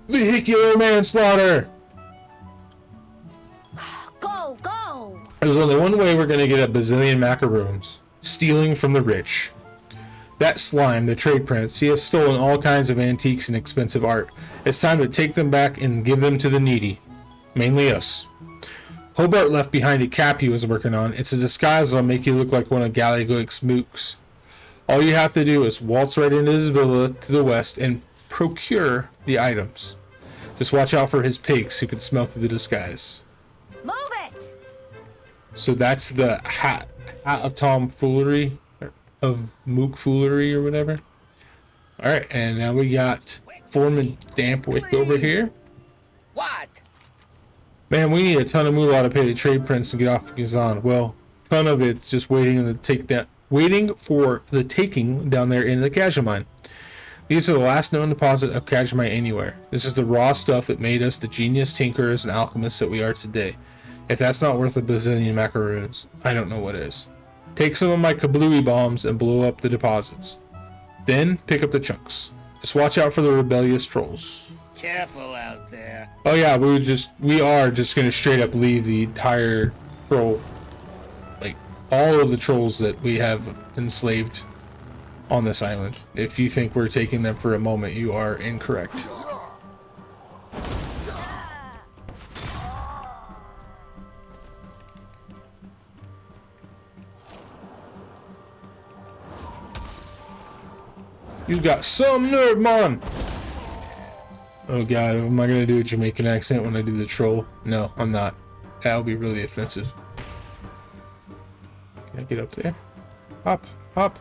Vehicular manslaughter! Go, go! There's only one way we're gonna get a bazillion macaroons. Stealing from the rich. That slime, the trade prince, he has stolen all kinds of antiques and expensive art. It's time to take them back and give them to the needy. Mainly us. Hobart left behind a cap he was working on. It's a disguise that'll make you look like one of Gallagher's mooks. All you have to do is waltz right into his villa to the west and procure the items. Just watch out for his pigs who can smell through the disguise. Move it! So that's the hat of tomfoolery, of mook foolery or whatever. Alright, and now we got Foreman Dampwick over here. What? Man, we need a ton of moolah to pay the trade prince and get off of Kezan. Well, ton of it's just waiting for the taking down there in the Kezan mine. These are the last known deposit of Kezan anywhere. This is the raw stuff that made us the genius tinkerers and alchemists that we are today. If that's not worth a bazillion macaroons, I don't know what is. Take some of my kablooey bombs and blow up the deposits. Then pick up the chunks. Just watch out for the rebellious trolls. Careful out there. Oh yeah, we are just gonna straight up leave the entire troll, like all of the trolls that we have enslaved on this island. If you think we're taking them for a moment, you are incorrect. You got some nerve, man! Oh god, am I gonna do a Jamaican accent when I do the troll? No, I'm not. That'll be really offensive. Can I get up there? Hop, hop.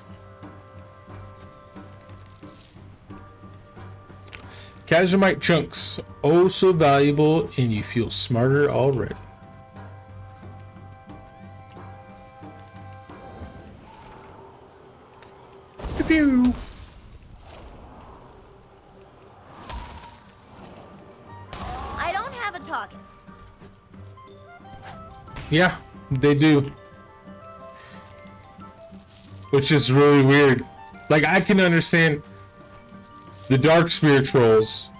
Kazumite chunks, oh so valuable, and you feel smarter already. Pew-pew. I don't have a target. Yeah, they do. Which is really weird. Like, I can understand the Dark Spear Trolls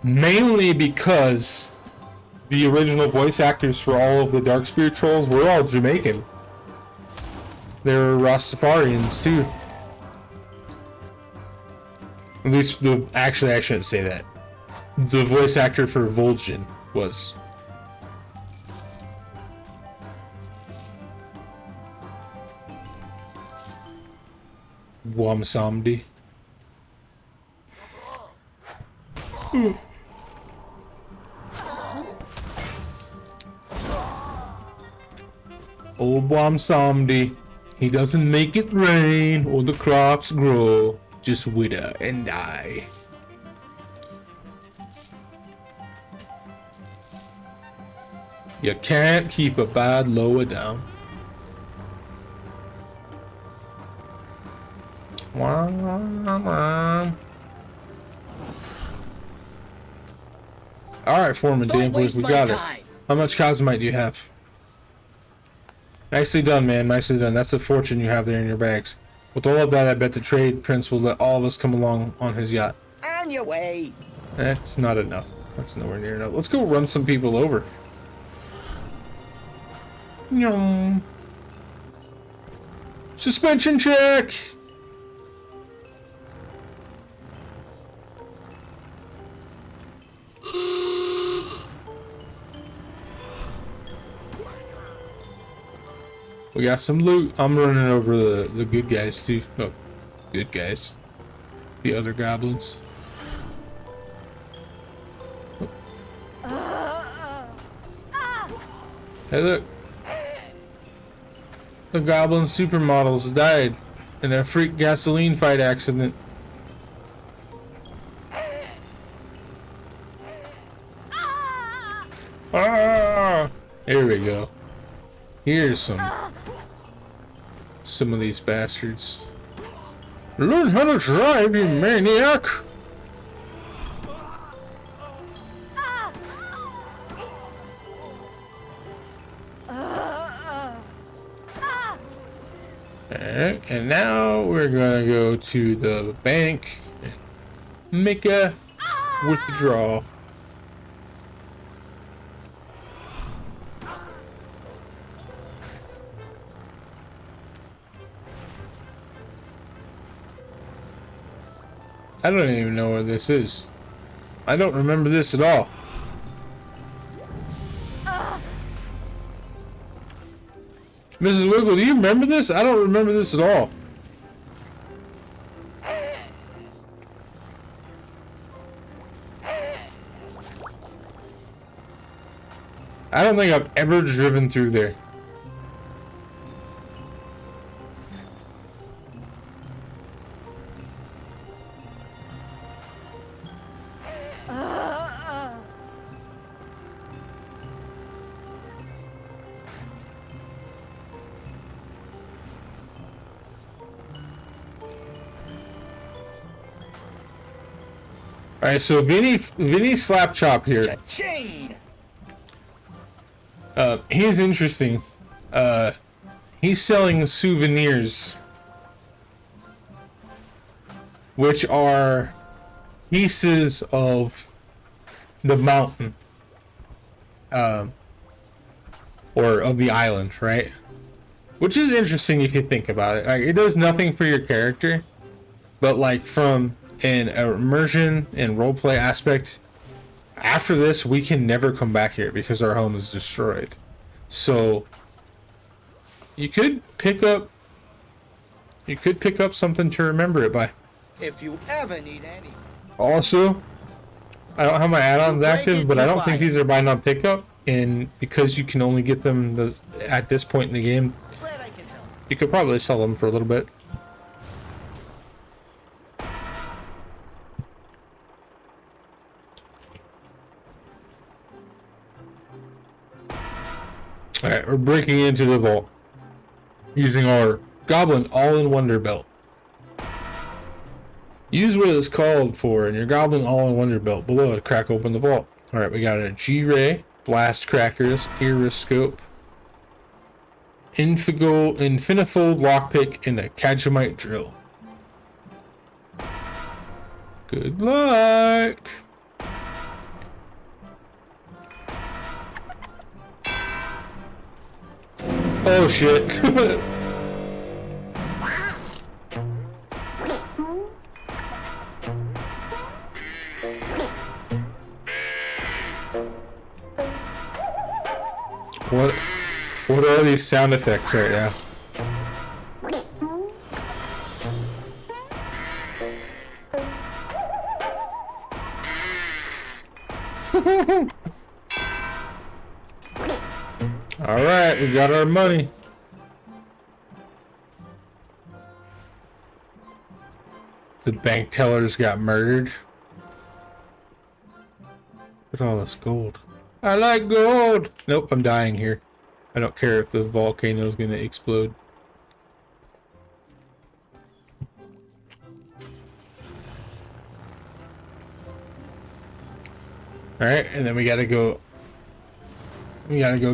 mainly because the original voice actors for all of the Dark Spear Trolls were all Jamaican. They're Rastafarians too. At least actually I shouldn't say that. The voice actor for Vol'jin was. Wamsamdi. Old Wamsamdi. He doesn't make it rain or the crops grow, just wither and die. You can't keep a bad lower down. Alright, Foreman Dampwick, we got it. How much Cosmite do you have? Nicely done, man. Nicely done. That's a fortune you have there in your bags. With all of that, I bet the trade prince will let all of us come along on his yacht. On your way. That's not enough. That's nowhere near enough. Let's go run some people over. Nyong. Suspension check! We got some loot. I'm running over the good guys too. Oh, good guys. The other goblins. Hey, look. The Goblin supermodels died in a freak gasoline fight accident. Ah! Here we go. Here's some of these bastards. Learn how to drive, you maniac! Alright, and now we're gonna go to the bank and make a withdrawal. I don't even know where this is. I don't remember this at all. Mrs. Wiggle, do you remember this? I don't remember this at all. I don't think I've ever driven through there. Alright, so Vinny Slapchop here. Ching! He's interesting. He's selling souvenirs, which are pieces of the mountain, or of the island, right? Which is interesting if you think about it. Like, it does nothing for your character, but like from an immersion and roleplay aspect, after this we can never come back here because our home is destroyed. So you could pick up something to remember it by. If you ever need any. Also, I don't have my add-ons active, but I don't think these are buy now pickup, and because you can only get them at this point in the game, Glad I can help. you could probably sell them for a little bit. Alright, we're breaking into the vault using our Goblin All-in-Wonder Belt. Use what it's called for in your Goblin All-in-Wonder Belt below to crack open the vault. Alright, we got a G-Ray, Blast Crackers, Iriscope, Infinifold Lockpick, and a Kajamite Drill. Good luck! Oh shit. What are these sound effects right now? Alright, we got our money. The bank tellers got murdered. Look at all this gold. I like gold! Nope, I'm dying here. I don't care if the volcano is going to explode. Alright, and then we gotta go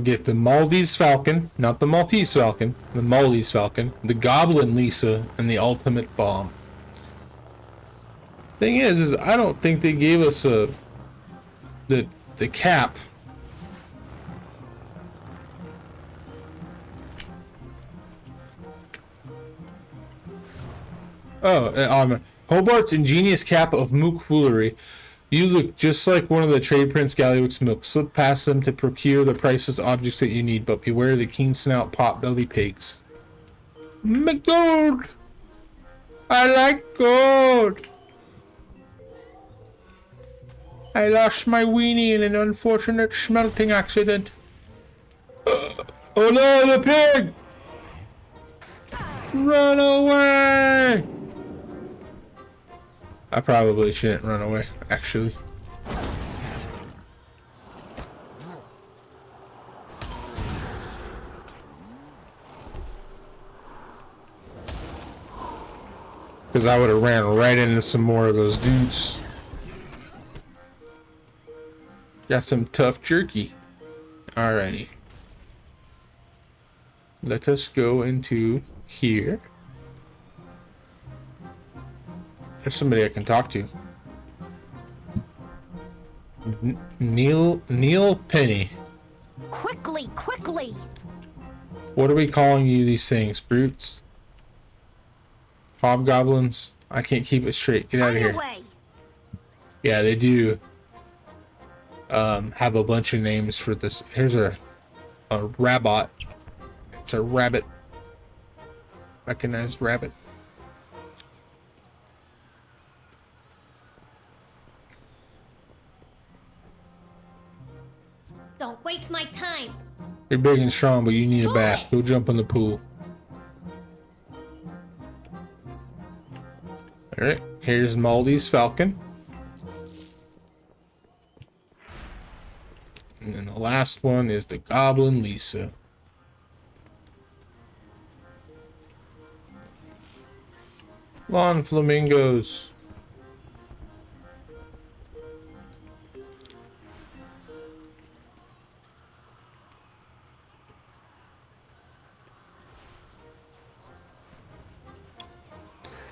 get the Maltese Falcon, not the Maltese Falcon, the Maltese Falcon, the Goblin Lisa, and the Ultimate Bomb. Thing is I don't think they gave us the cap. Oh, Hobart's ingenious cap of mook foolery. You look just like one of the trade prince Gallywix mook. Slip past them to procure the priceless objects that you need, but beware the keen snout pot-belly pigs. My gold! I like gold! I lost my weenie in an unfortunate smelting accident. Oh no, the pig! Run away! I probably shouldn't run away, actually. Because I would have ran right into some more of those dudes. Got some tough jerky. Alrighty. Let us go into here. There's somebody I can talk to. Neil Penny. Quickly, quickly! What are we calling you these things? Brutes? Hobgoblins? I can't keep it straight. Get out of here. Underway. Yeah, they do have a bunch of names for this. Here's a rabbit. It's a rabbit. Recognized rabbit. Don't waste my time. You're big and strong, but you need a bath. Go jump in the pool. Alright, here's Maldy's Falcon. And then the last one is the Goblin Lisa. Lawn flamingos.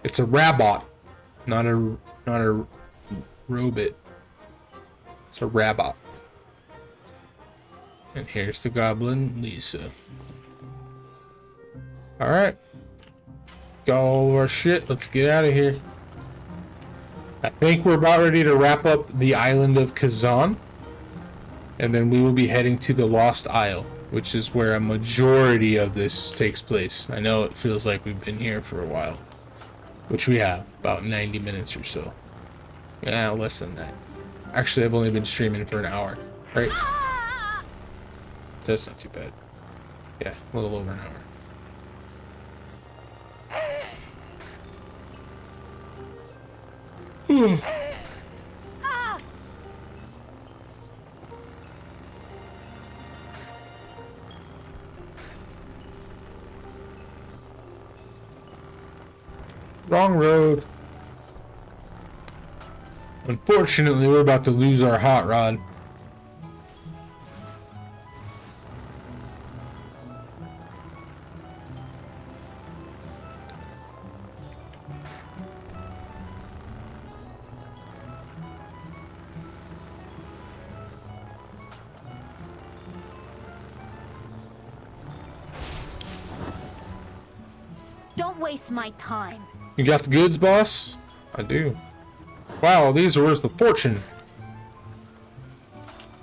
It's a rabbit, not a robot. It's a rabbit. And here's the Goblin Lisa. Alright. Got all of our shit. Let's get out of here. I think we're about ready to wrap up the island of Kezan. And then we will be heading to the Lost Isle, which is where a majority of this takes place. I know it feels like we've been here for a while. Which we have. About 90 minutes or so. Yeah, less than that. Actually, I've only been streaming for an hour. Right? That's not too bad. Yeah, a little over an hour. Wrong road. Unfortunately, we're about to lose our hot rod. Don't waste my time. You got the goods, boss? I do. Wow, these are worth a fortune.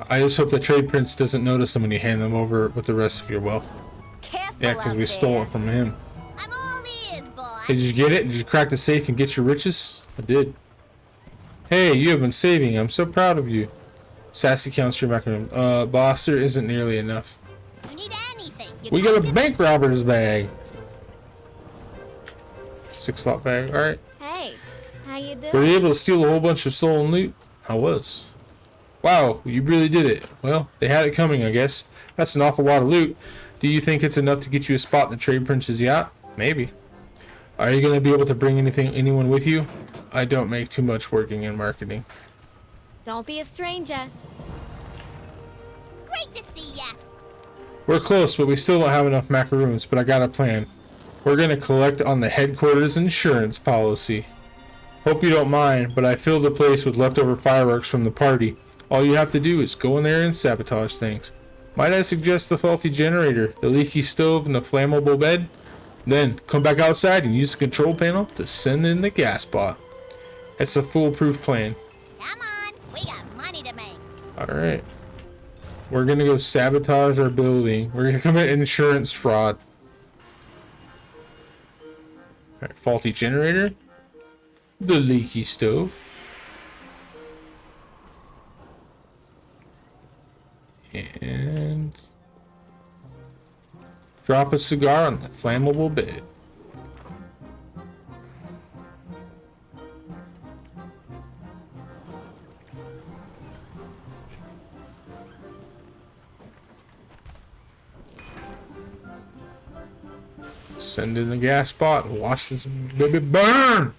I just hope the trade prince doesn't notice them when you hand them over with the rest of your wealth. Careful. Yeah, because we stole it from him. I'm all ears, boy. Did you get it? Did you crack the safe and get your riches? I did. Hey, you have been saving. I'm so proud of you. Sassy counts your macaroon. Boss, there isn't nearly enough. You need anything. We got a bank robber's bag. 6-slot bag. Alright. Hey, how you doing? Were you able to steal a whole bunch of stolen loot? I was. Wow, you really did it. Well, they had it coming, I guess. That's an awful lot of loot. Do you think it's enough to get you a spot in the trade prince's yacht? Maybe. Are you going to be able to bring anyone with you? I don't make too much working in marketing. Don't be a stranger. Great to see ya. We're close, but we still don't have enough macaroons, but I got a plan. We're going to collect on the headquarters insurance policy. Hope you don't mind, but I filled the place with leftover fireworks from the party. All you have to do is go in there and sabotage things. Might I suggest the faulty generator, the leaky stove, and the flammable bed? Then, come back outside and use the control panel to send in the gas bot. It's a foolproof plan. Come on, we got money to make. Alright. We're going to go sabotage our building. We're going to commit insurance fraud. Alright, faulty generator. The leaky stove. And Drop a cigar on the flammable bed. Send in the gas pot and watch this baby burn.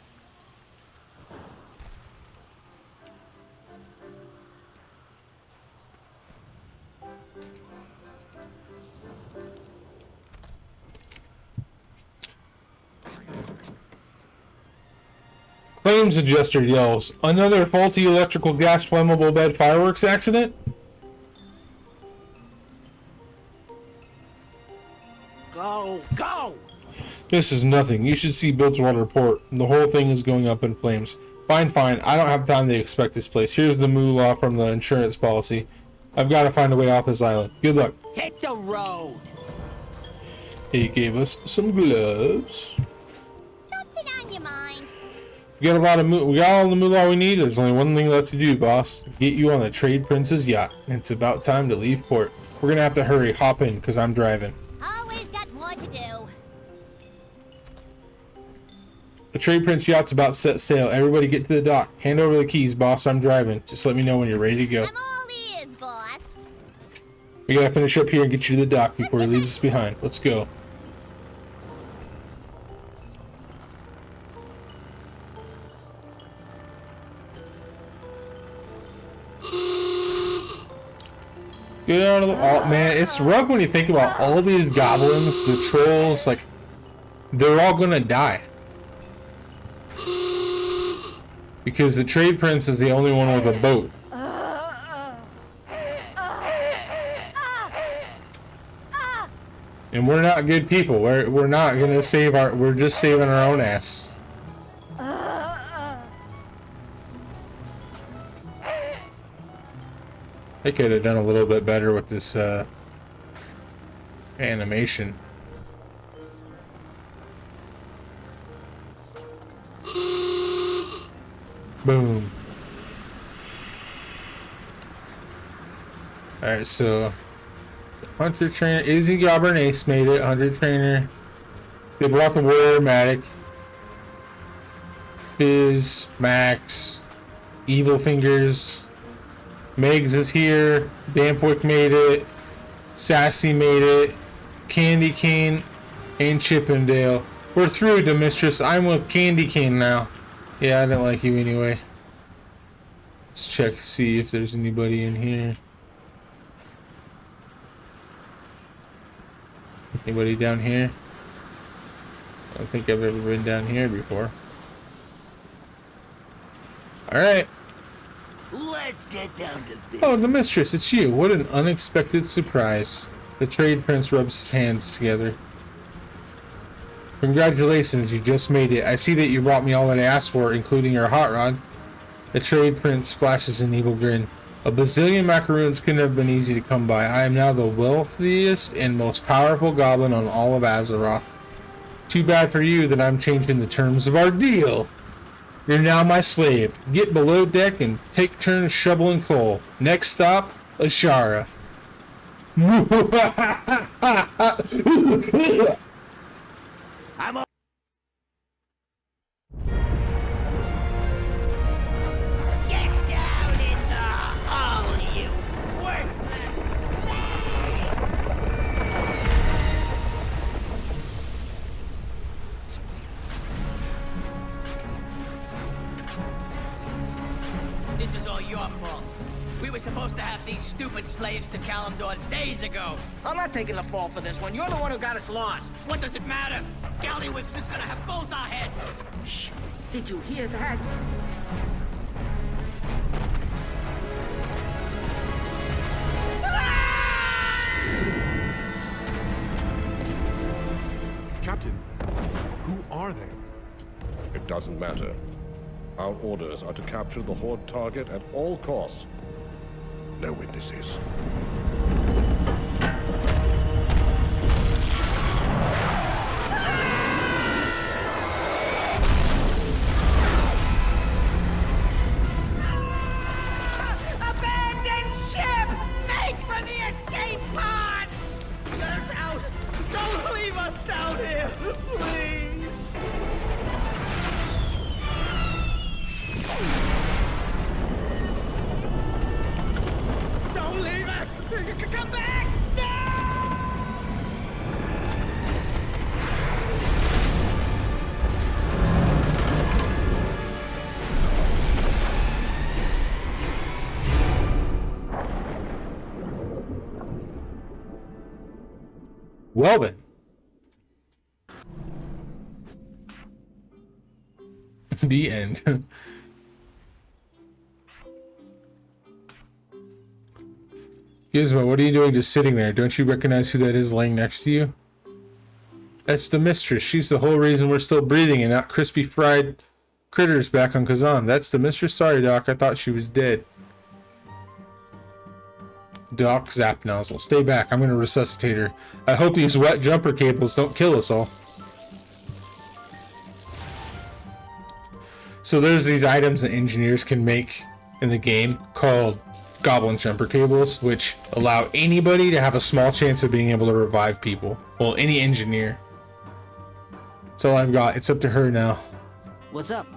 Claims adjuster yells, another faulty electrical gas flammable bed fireworks accident? Go, go! This is nothing. You should see Bilgewater report. The whole thing is going up in flames. Fine. I don't have time to inspect this place. Here's the moolah from the insurance policy. I've got to find a way off this island. Good luck. Take the road! He gave us some gloves. Something on your mind. We got a lot of we got all the moolah we need. There's only one thing left to do, boss. Get you on the Trade Prince's yacht. It's about time to leave port. We're gonna have to hurry. Hop in, because I'm driving. Always got more to do. The Trade Prince yacht's about to set sail. Everybody get to the dock. Hand over the keys, boss. I'm driving. Just let me know when you're ready to go. I'm all ears, boss. We gotta finish up here and get you to the dock before he leaves us behind. Let's go. Get out of the... Oh, man, it's rough when you think about all these goblins, the trolls, like, they're all gonna die. Because the Trade Prince is the only one with a boat. And we're not good people. We're not gonna save our... We're just saving our own ass. They could have done a little bit better with this animation. Boom. Alright, so Hunter Trainer, Izzy Goblin Ace made it. Hunter Trainer. They brought the Warrior-Matic. Fizz, Max, Evil Fingers. Megs is here. Dampwick made it. Sassy made it. Candy Cane and Chippendale. We're through, Demistress. I'm with Candy Cane now. Yeah, I didn't like you anyway. Let's check, see if there's anybody in here. Anybody down here? I don't think I've ever been down here before. Alright. Let's get down to business. Oh, Demistress, it's you. What an unexpected surprise. The Trade Prince rubs his hands together. Congratulations, you just made it. I see that you brought me all that I asked for, including your hot rod. The Trade Prince flashes an evil grin. A bazillion macaroons couldn't have been easy to come by. I am now the wealthiest and most powerful goblin on all of Azeroth. Too bad for you that I'm changing the terms of our deal. You're now my slave. Get below deck and take turns shoveling coal. Next stop, Ashara. I'm a... Get down in the hole, you This is all your fault. We were supposed to have these stupid slaves to Kalimdor days ago. I'm not taking the fall for this one. You're the one who got us lost. What does it matter? Gallywix is gonna have both our heads. Shh. Did you hear that? Captain, who are they? It doesn't matter. Our orders are to capture the Horde target at all costs. No witnesses. Abandon ship! Make for the escape pod! Get us out! Don't Come back! Well then. The end. Gizmo, what are you doing just sitting there? Don't you recognize who that is laying next to you? That's the mistress. She's the whole reason we're still breathing and not crispy fried critters back on Kezan. That's the mistress? Sorry, Doc. I thought she was dead. Doc, zap nozzle. Stay back. I'm going to resuscitate her. I hope these wet jumper cables don't kill us all. So there's these items that engineers can make in the game called Goblin jumper cables, which allow anybody to have a small chance of being able to revive people. Well, any engineer. That's all I've got. It's up to her now. What's up?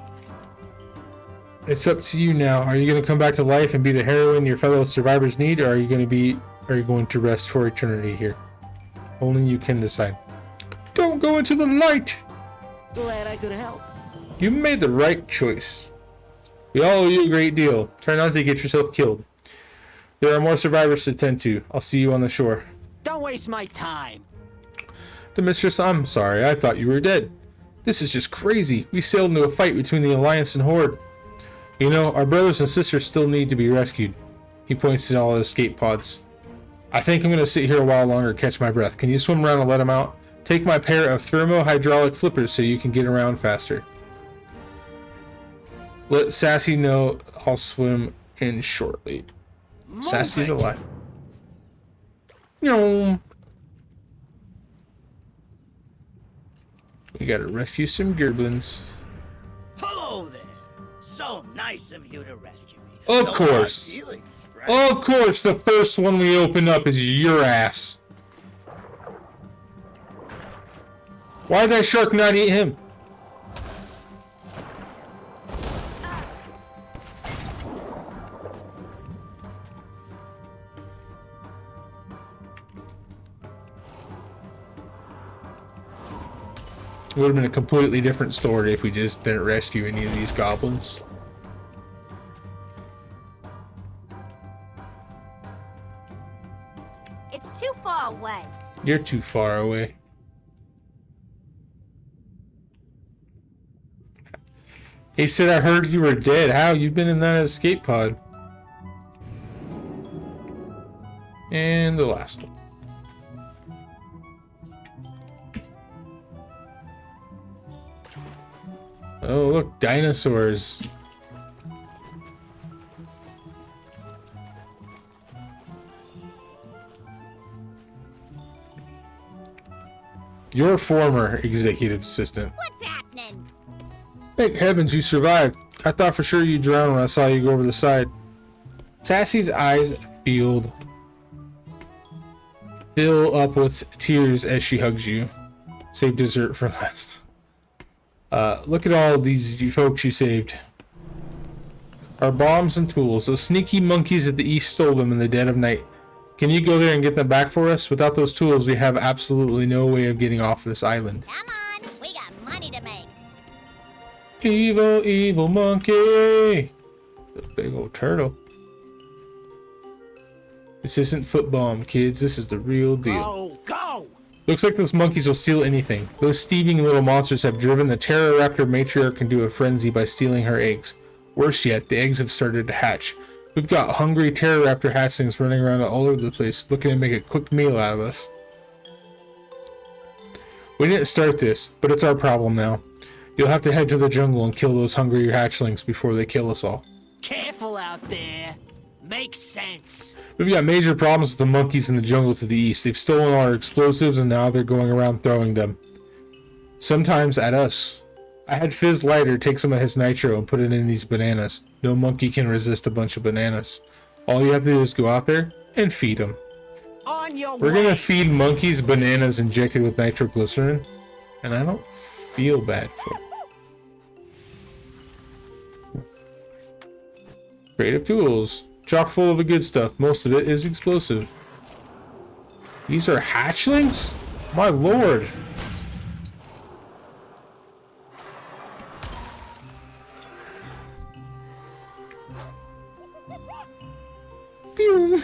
It's up to you now. Are you going to come back to life and be the heroine your fellow survivors need, or are you going to rest for eternity here? Only you can decide. Don't go into the light! Glad I could help. You made the right choice. We all owe you a great deal. Try not to get yourself killed. There are more survivors to tend to. I'll see you on the shore. Don't waste my time. The mistress, I'm sorry. I thought you were dead. This is just crazy. We sailed into a fight between the Alliance and Horde. You know, our brothers and sisters still need to be rescued. He points to all the escape pods. I think I'm going to sit here a while longer and catch my breath. Can you swim around and let him out? Take my pair of thermo-hydraulic flippers so you can get around faster. Let Sassy know I'll swim in shortly. Sassy's alive. No. We gotta rescue some goblins. Hello there. So nice of you to rescue me. Of No course. hard feelings, right? Of course, the first one we open up is your ass. Why did that shark not eat him? It would have been a completely different story if we just didn't rescue any of these goblins. It's too far away. You're too far away. He said, I heard you were dead. How? You've been in that escape pod. And the last one. Oh, look, dinosaurs. Your former executive assistant. What's happening? Thank heavens you survived. I thought for sure you'd drown when I saw you go over the side. Sassy's eyes fill up with tears as she hugs you. Save dessert for last. Look at all these folks you saved. Our bombs and tools. Those sneaky monkeys at the east stole them in the dead of night. Can you go there and get them back for us? Without those tools, we have absolutely no way of getting off this island. Come on, we got money to make. Evil, evil monkey! The big old turtle. This isn't foot bomb, kids. This is the real deal. Go! Looks like those monkeys will steal anything. Those thieving little monsters have driven the Pterodactyl matriarch into a frenzy by stealing her eggs. Worse yet, the eggs have started to hatch. We've got hungry Pterodactyl hatchlings running around all over the place, looking to make a quick meal out of us. We didn't start this, but it's our problem now. You'll have to head to the jungle and kill those hungry hatchlings before they kill us all. Careful out there. Makes sense. We've got major problems with the monkeys in the jungle to the east. They've stolen our explosives and now they're going around throwing them. Sometimes at us. I had Fizz Lighter take some of his nitro and put it in these bananas. No monkey can resist a bunch of bananas. All you have to do is go out there and feed them. On your We're way. gonna feed monkeys bananas injected with nitroglycerin, and I don't feel bad for it. Creative tools. Chock full of the good stuff. Most of it is explosive. These are hatchlings? My lord. Pew.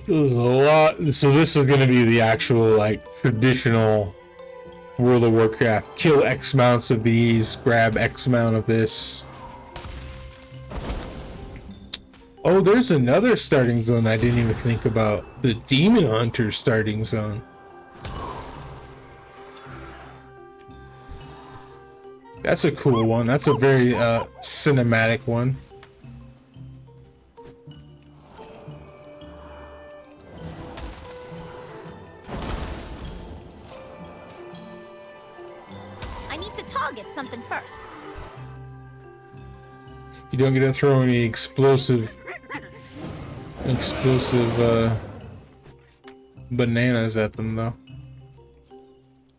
There's a lot. So this is going to be the actual, like, traditional World of Warcraft. Kill X amounts of these, grab X amount of this. Oh, there's another starting zone I didn't even think about. The Demon Hunter starting zone. That's a cool one. That's a very cinematic one. I need to target something first. You don't get to throw any explosive bananas at them, though.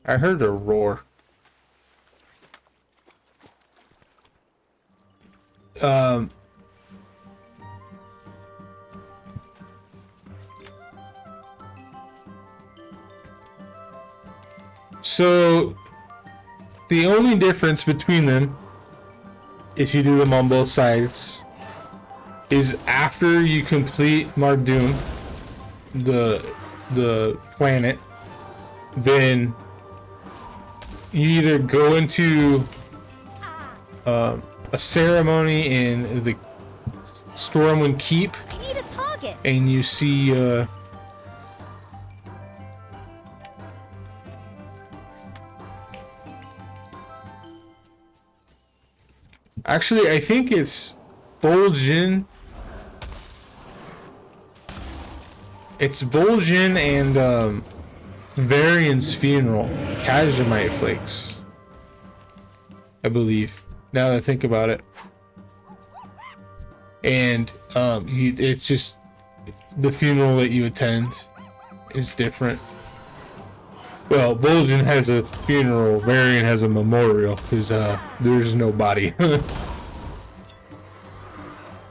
I heard a roar. So the only difference between them, if you do them on both sides, is after you complete Mardoon, the planet, then you either go into a ceremony in the Stormwind Keep, I need a target. and you see actually, I think it's Vol'jin. It's Vol'jin and Varian's funeral. Kazamite flakes, I believe. Now that I think about it, and it's just the funeral that you attend is different. Well, Vol'jin has a funeral, Varian has a memorial, because there's no body.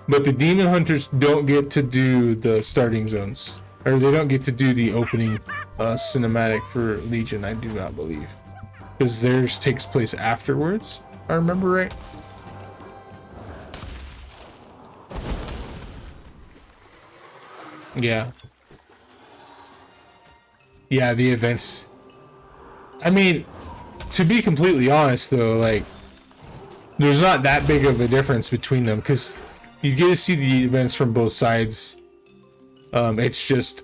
But the Demon Hunters don't get to do the starting zones. Or they don't get to do the opening cinematic for Legion, I do not believe. Because theirs takes place afterwards, if I remember right. Yeah. Yeah, the events. I mean, to be completely honest though, like, there's not that big of a difference between them, because you get to see the events from both sides. It's just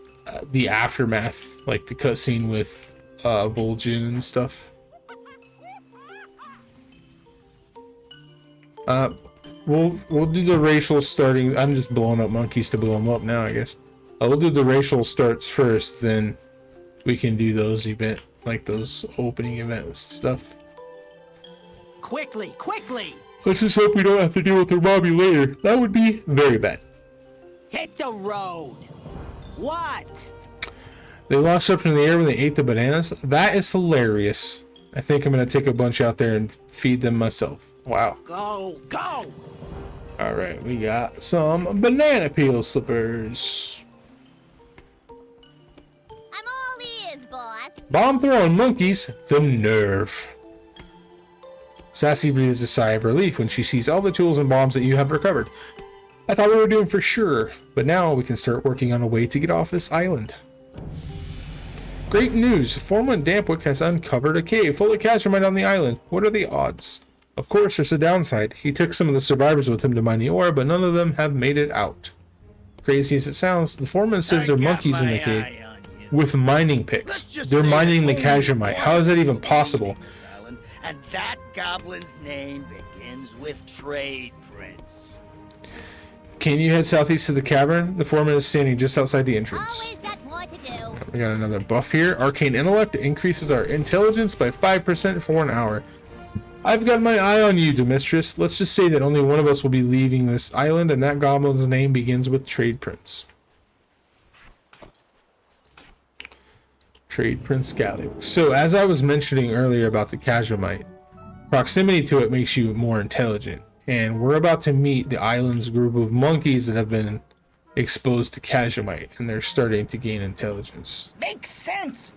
the aftermath, like the cutscene with Vol'jin and stuff. We'll do the racial starting. I'm just blowing up monkeys to blow them up now, I guess. We'll do the racial starts first, then we can do those those opening events stuff. Quickly, quickly! Let's just hope we don't have to deal with their Bobby later. That would be very bad. Hit the road! What? They launched up in the air when they ate the bananas. That is hilarious. I think I'm gonna take a bunch out there and feed them myself. Wow. Go, go! Alright, we got some banana peel slippers. I'm all ears, boss. Bomb throwing monkeys, the nerve. Sassy breathes a sigh of relief when she sees all the tools and bombs that you have recovered. I thought we were doing for sure, but now we can start working on a way to get off this island. Great news! Foreman Dampwick has uncovered a cave full of Kazamite on the island. What are the odds? Of course, there's a downside. He took some of the survivors with him to mine the ore, but none of them have made it out. Crazy as it sounds, the foreman says there are monkeys in the cave with mining picks. They're mining the Kazamite. How is that even possible? And that goblin's name begins with trade, Prince. Can you head southeast to the cavern? The foreman is standing just outside the entrance. Always got more to do. We got another buff here. Arcane Intellect increases our intelligence by 5% for an hour. I've got my eye on you, Demetrius. Let's just say that only one of us will be leaving this island, and that goblin's name begins with Trade Prince. Trade Prince Gallic. So, as I was mentioning earlier about the Casualmite, proximity to it makes you more intelligent. And we're about to meet the island's group of monkeys that have been exposed to Casualmite, and they're starting to gain intelligence. Makes sense.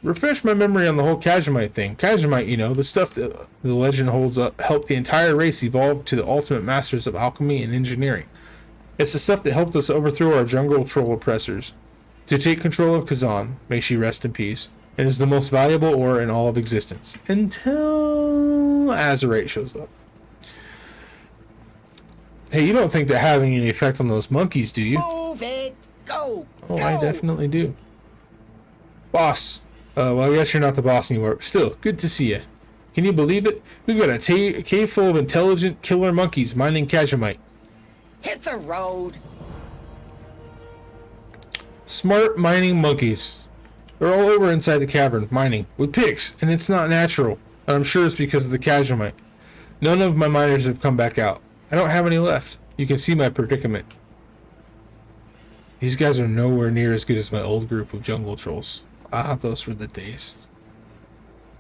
Refresh my memory on the whole Casualmite thing. Casualmite, you know, the stuff that the legend holds up, helped the entire race evolve to the ultimate masters of alchemy and engineering. It's the stuff that helped us overthrow our jungle troll oppressors, to take control of Kezan, may she rest in peace, and is the most valuable ore in all of existence. Until Azerite shows up. Hey, you don't think they're having any effect on those monkeys, do you? Move it. Go. Oh, go. I definitely do. Boss. Well, I guess you're not the boss anymore. Still, good to see you. Can you believe it? We've got a cave full of intelligent killer monkeys mining Casualmite. Hit the road. Smart mining monkeys. They're all over inside the cavern, mining, with picks, and it's not natural. And I'm sure it's because of the Casualmite. None of my miners have come back out. I don't have any left. You can see my predicament. These guys are nowhere near as good as my old group of jungle trolls. Ah, those were the days.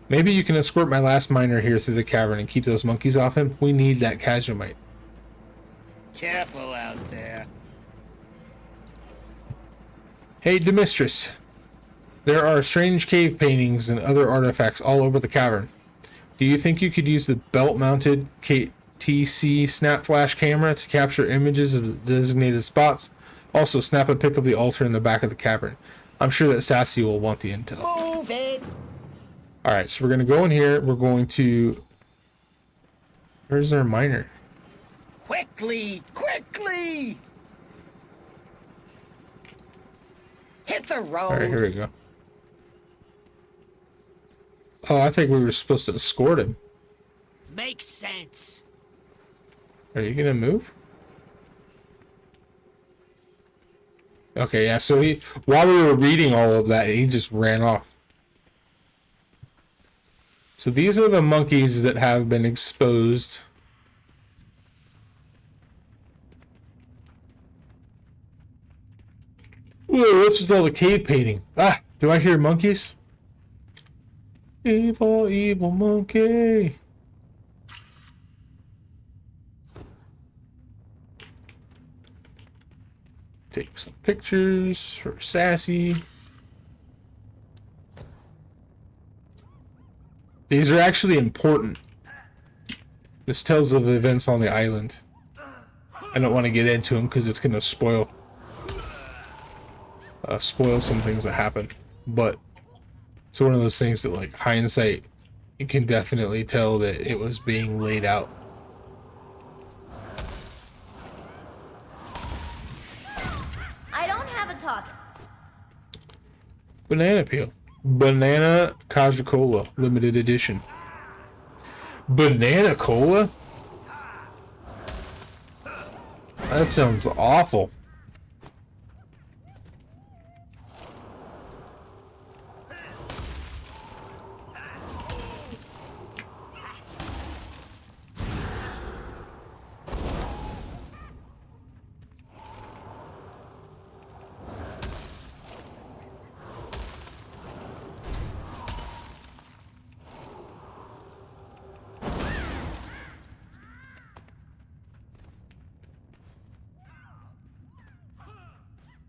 Maybe you can escort my last miner here through the cavern and keep those monkeys off him. We need that Casualmite. Careful out there. Hey, Demetrius. There are strange cave paintings and other artifacts all over the cavern. Do you think you could use the belt-mounted KTC snap flash camera to capture images of the designated spots? Also, snap a pic of the altar in the back of the cavern. I'm sure that Sassy will want the intel. Move it. Alright, so we're going to go in here. We're going to... Where's our miner? Quickly, quickly. Hit the road. Alright, here we go. Oh, I think we were supposed to escort him. Makes sense. Are you going to move? Okay, yeah, so while we were reading all of that, he just ran off. So these are the monkeys that have been exposed. Whoa, what's with all the cave painting? Ah, do I hear monkeys? Evil, evil monkey. Take some pictures for Sassy. These are actually important. This tells of events on the island. I don't want to get into them because it's going to spoil some things that happen. But it's one of those things that, like, hindsight, you can definitely tell that it was being laid out. I don't have a talking. Banana peel. Banana Caja-Cola. Limited edition. Banana cola? That sounds awful.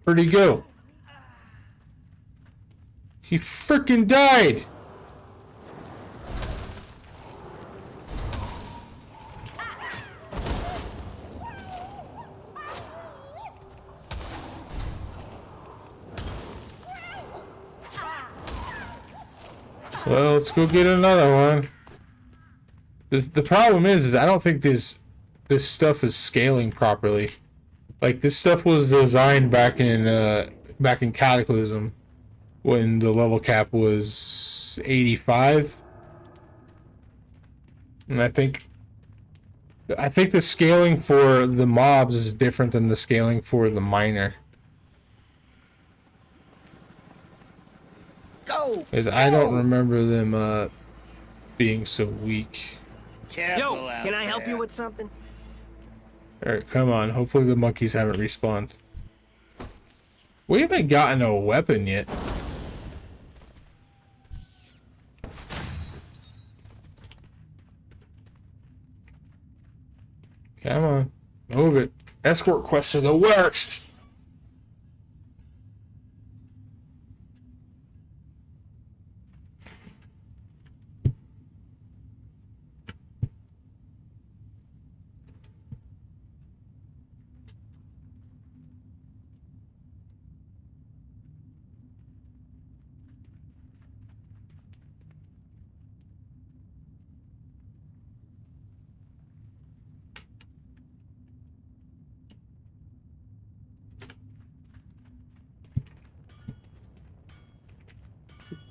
Where'd he go? He frickin' died! Well, let's go get another one. The problem is I don't think this stuff is scaling properly. Like, this stuff was designed back in Cataclysm when the level cap was 85. And I think the scaling for the mobs is different than the scaling for the miner. Go! Because I don't Go! remember them being so weak. Careful Yo, out can I help there. you with something? Alright, come on. Hopefully the monkeys haven't respawned. We haven't gotten a weapon yet. Come on. Move it. Escort quests are the worst!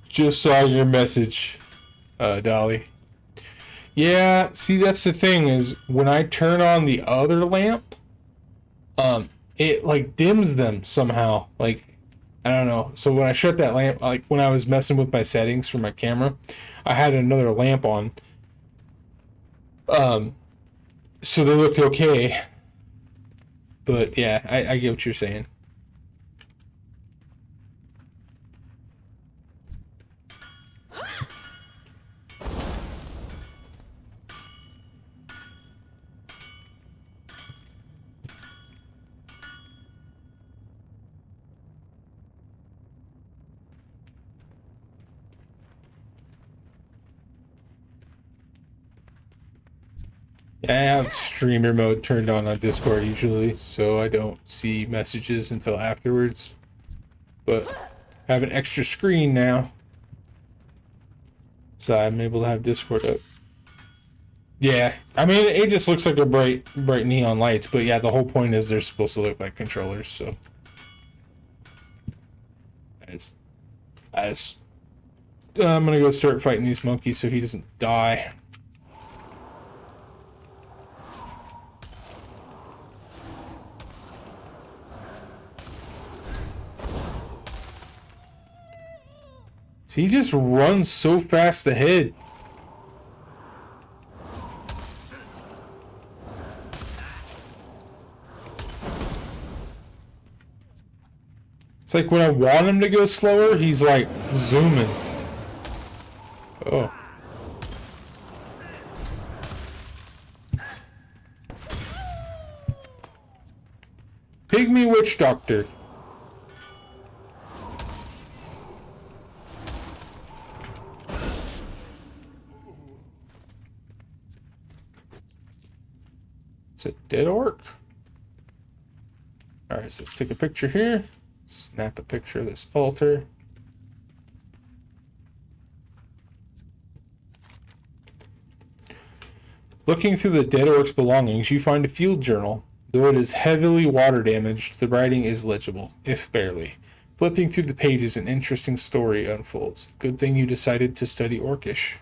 Just saw your message, Dolly. Yeah, see, that's the thing is when I turn on the other lamp, it like dims them somehow. Like, I don't know. So when I shut that lamp, like when I was messing with my settings for my camera, I had another lamp on. So they looked okay. But yeah, I get what you're saying. I have streamer mode turned on Discord usually, so I don't see messages until afterwards. But I have an extra screen now, so I'm able to have Discord up. Yeah, I mean, it just looks like a bright neon lights, but yeah, the whole point is they're supposed to look like controllers, so. I'm gonna go start fighting these monkeys so he doesn't die. He just runs so fast ahead. It's like when I want him to go slower, he's like zooming. Oh. Pygmy Witch Doctor. It's a dead orc. Alright, so let's take a picture here. Snap a picture of this altar. Looking through the dead orc's belongings, you find a field journal. Though it is heavily water damaged, the writing is legible, if barely. Flipping through the pages, an interesting story unfolds. Good thing you decided to study Orcish.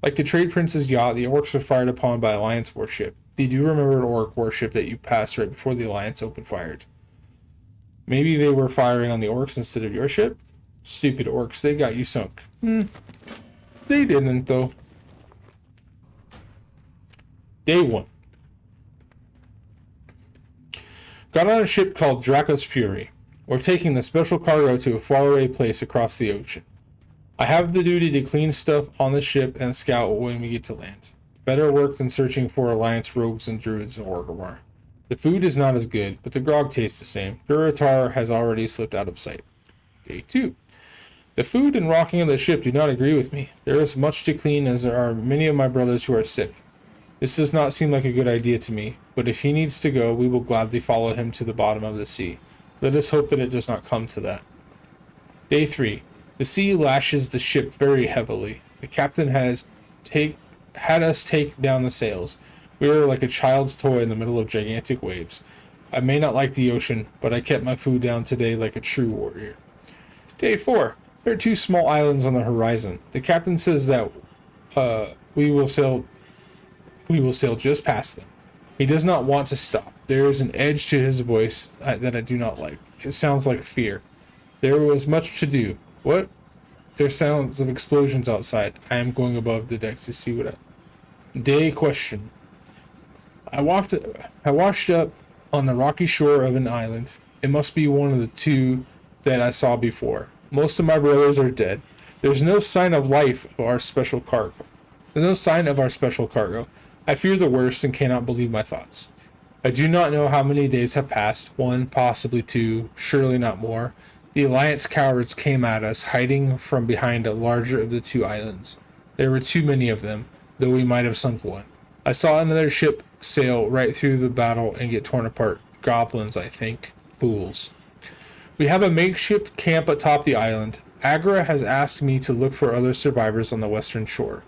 Like the Trade Prince's yacht, the orcs were fired upon by Alliance warship. You do remember an orc warship that you passed right before the Alliance opened fire. Maybe they were firing on the orcs instead of your ship? Stupid orcs, they got you sunk. They didn't, though. Day 1. Got on a ship called Draco's Fury. We're taking the special cargo to a faraway place across the ocean. I have the duty to clean stuff on the ship and scout when we get to land. Better work than searching for Alliance rogues and druids in Orgrimmar. The food is not as good, but the grog tastes the same. Duratar has already slipped out of sight. Day 2. The food and rocking of the ship do not agree with me. There is much to clean as there are many of my brothers who are sick. This does not seem like a good idea to me, but if he needs to go, we will gladly follow him to the bottom of the sea. Let us hope that it does not come to that. Day 3. The sea lashes the ship very heavily. The captain had us take down the sails. We were like a child's toy in the middle of gigantic waves. I may not like the ocean, but I kept my food down today like a true warrior. Day 4. There are 2 small islands on the horizon. The captain says that we will sail just past them. He does not want to stop. There is an edge to his voice that I do not like. It sounds like fear. There was much to do. What? There's sounds of explosions outside. I am going above the decks to see what Day question. I washed up on the rocky shore of an island. It must be one of the two that I saw before. Most of my brothers are dead. There's no sign of life of our special cargo. There's no sign of our special cargo. I fear the worst and cannot believe my thoughts. I do not know how many days have passed. 1, possibly 2, surely not more. The Alliance cowards came at us, hiding from behind a larger of the 2 islands. There were too many of them, though we might have sunk one. I saw another ship sail right through the battle and get torn apart. Goblins, I think. Fools. We have a makeshift camp atop the island. Agra has asked me to look for other survivors on the western shore.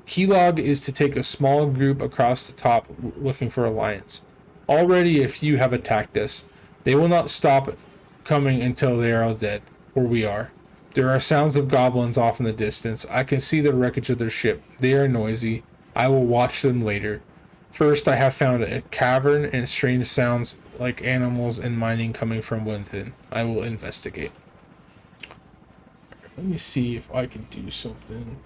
Keylog is to take a small group across the top looking for Alliance. Already a few have attacked us. They will not stop coming until they are all dead, or we are. There are sounds of goblins off in the distance. I can see the wreckage of their ship. They are noisy. I will watch them later. First, I have found a cavern and strange sounds like animals and mining coming from within. I will investigate. Let me see if I can do something.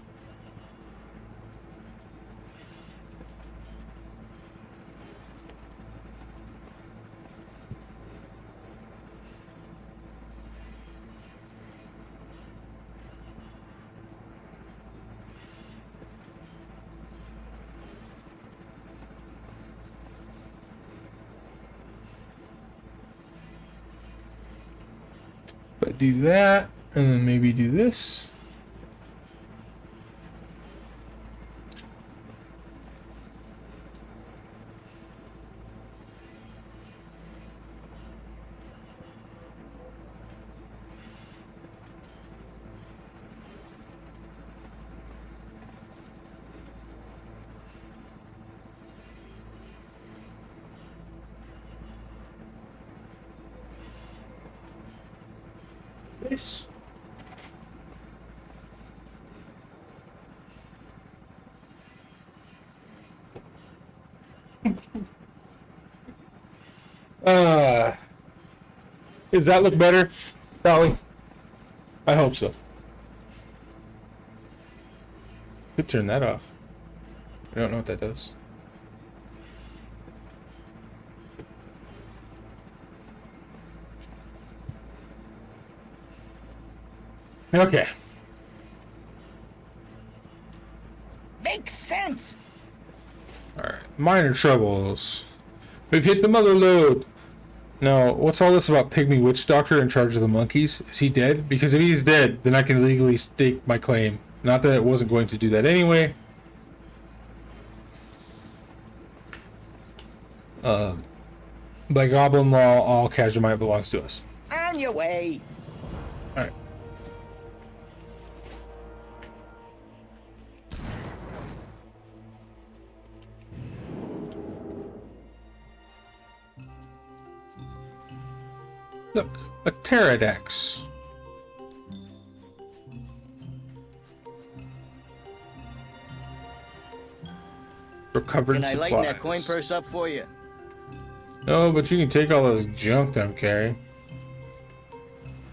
But do that, and then maybe do this. This. Does that look better, Dolly? I hope so. Could turn that off. I don't know what that does. Okay. Makes sense. Alright. Minor troubles. We've hit the mother lode. Now, what's all this about Pygmy Witch Doctor in charge of the monkeys? Is he dead? Because if he's dead, then I can legally stake my claim. Not that it wasn't going to do that anyway. By Goblin law, all Kazumite belongs to us. On your way. Alright. Look, a pterodax. Recovered Can I supplies. lighten that coin purse up for you? No, but you can take all this junk I'm carrying.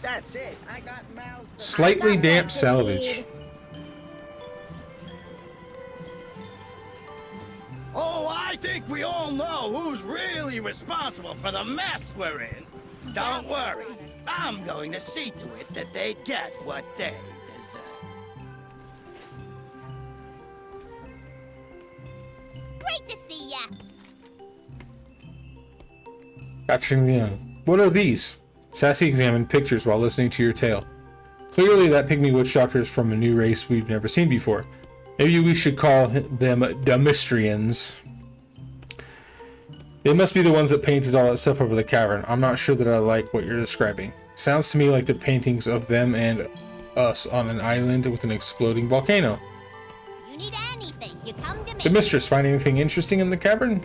That's it. I got mouths to Slightly damp salvage. Oh, I think we all know who's really responsible for the mess we're in. Don't worry. I'm going to see to it that they get what they deserve. Great to see ya. Capturing the young. What are these? Sassy examined pictures while listening to your tale. Clearly that Pygmy Witch Doctor is from a new race we've never seen before. Maybe we should call them Domistrians. They must be the ones that painted all that stuff over the cavern. I'm not sure that I like what you're describing. Sounds to me like the paintings of them and us on an island with an exploding volcano. You need anything, you come to me. The mistress, find anything interesting in the cavern?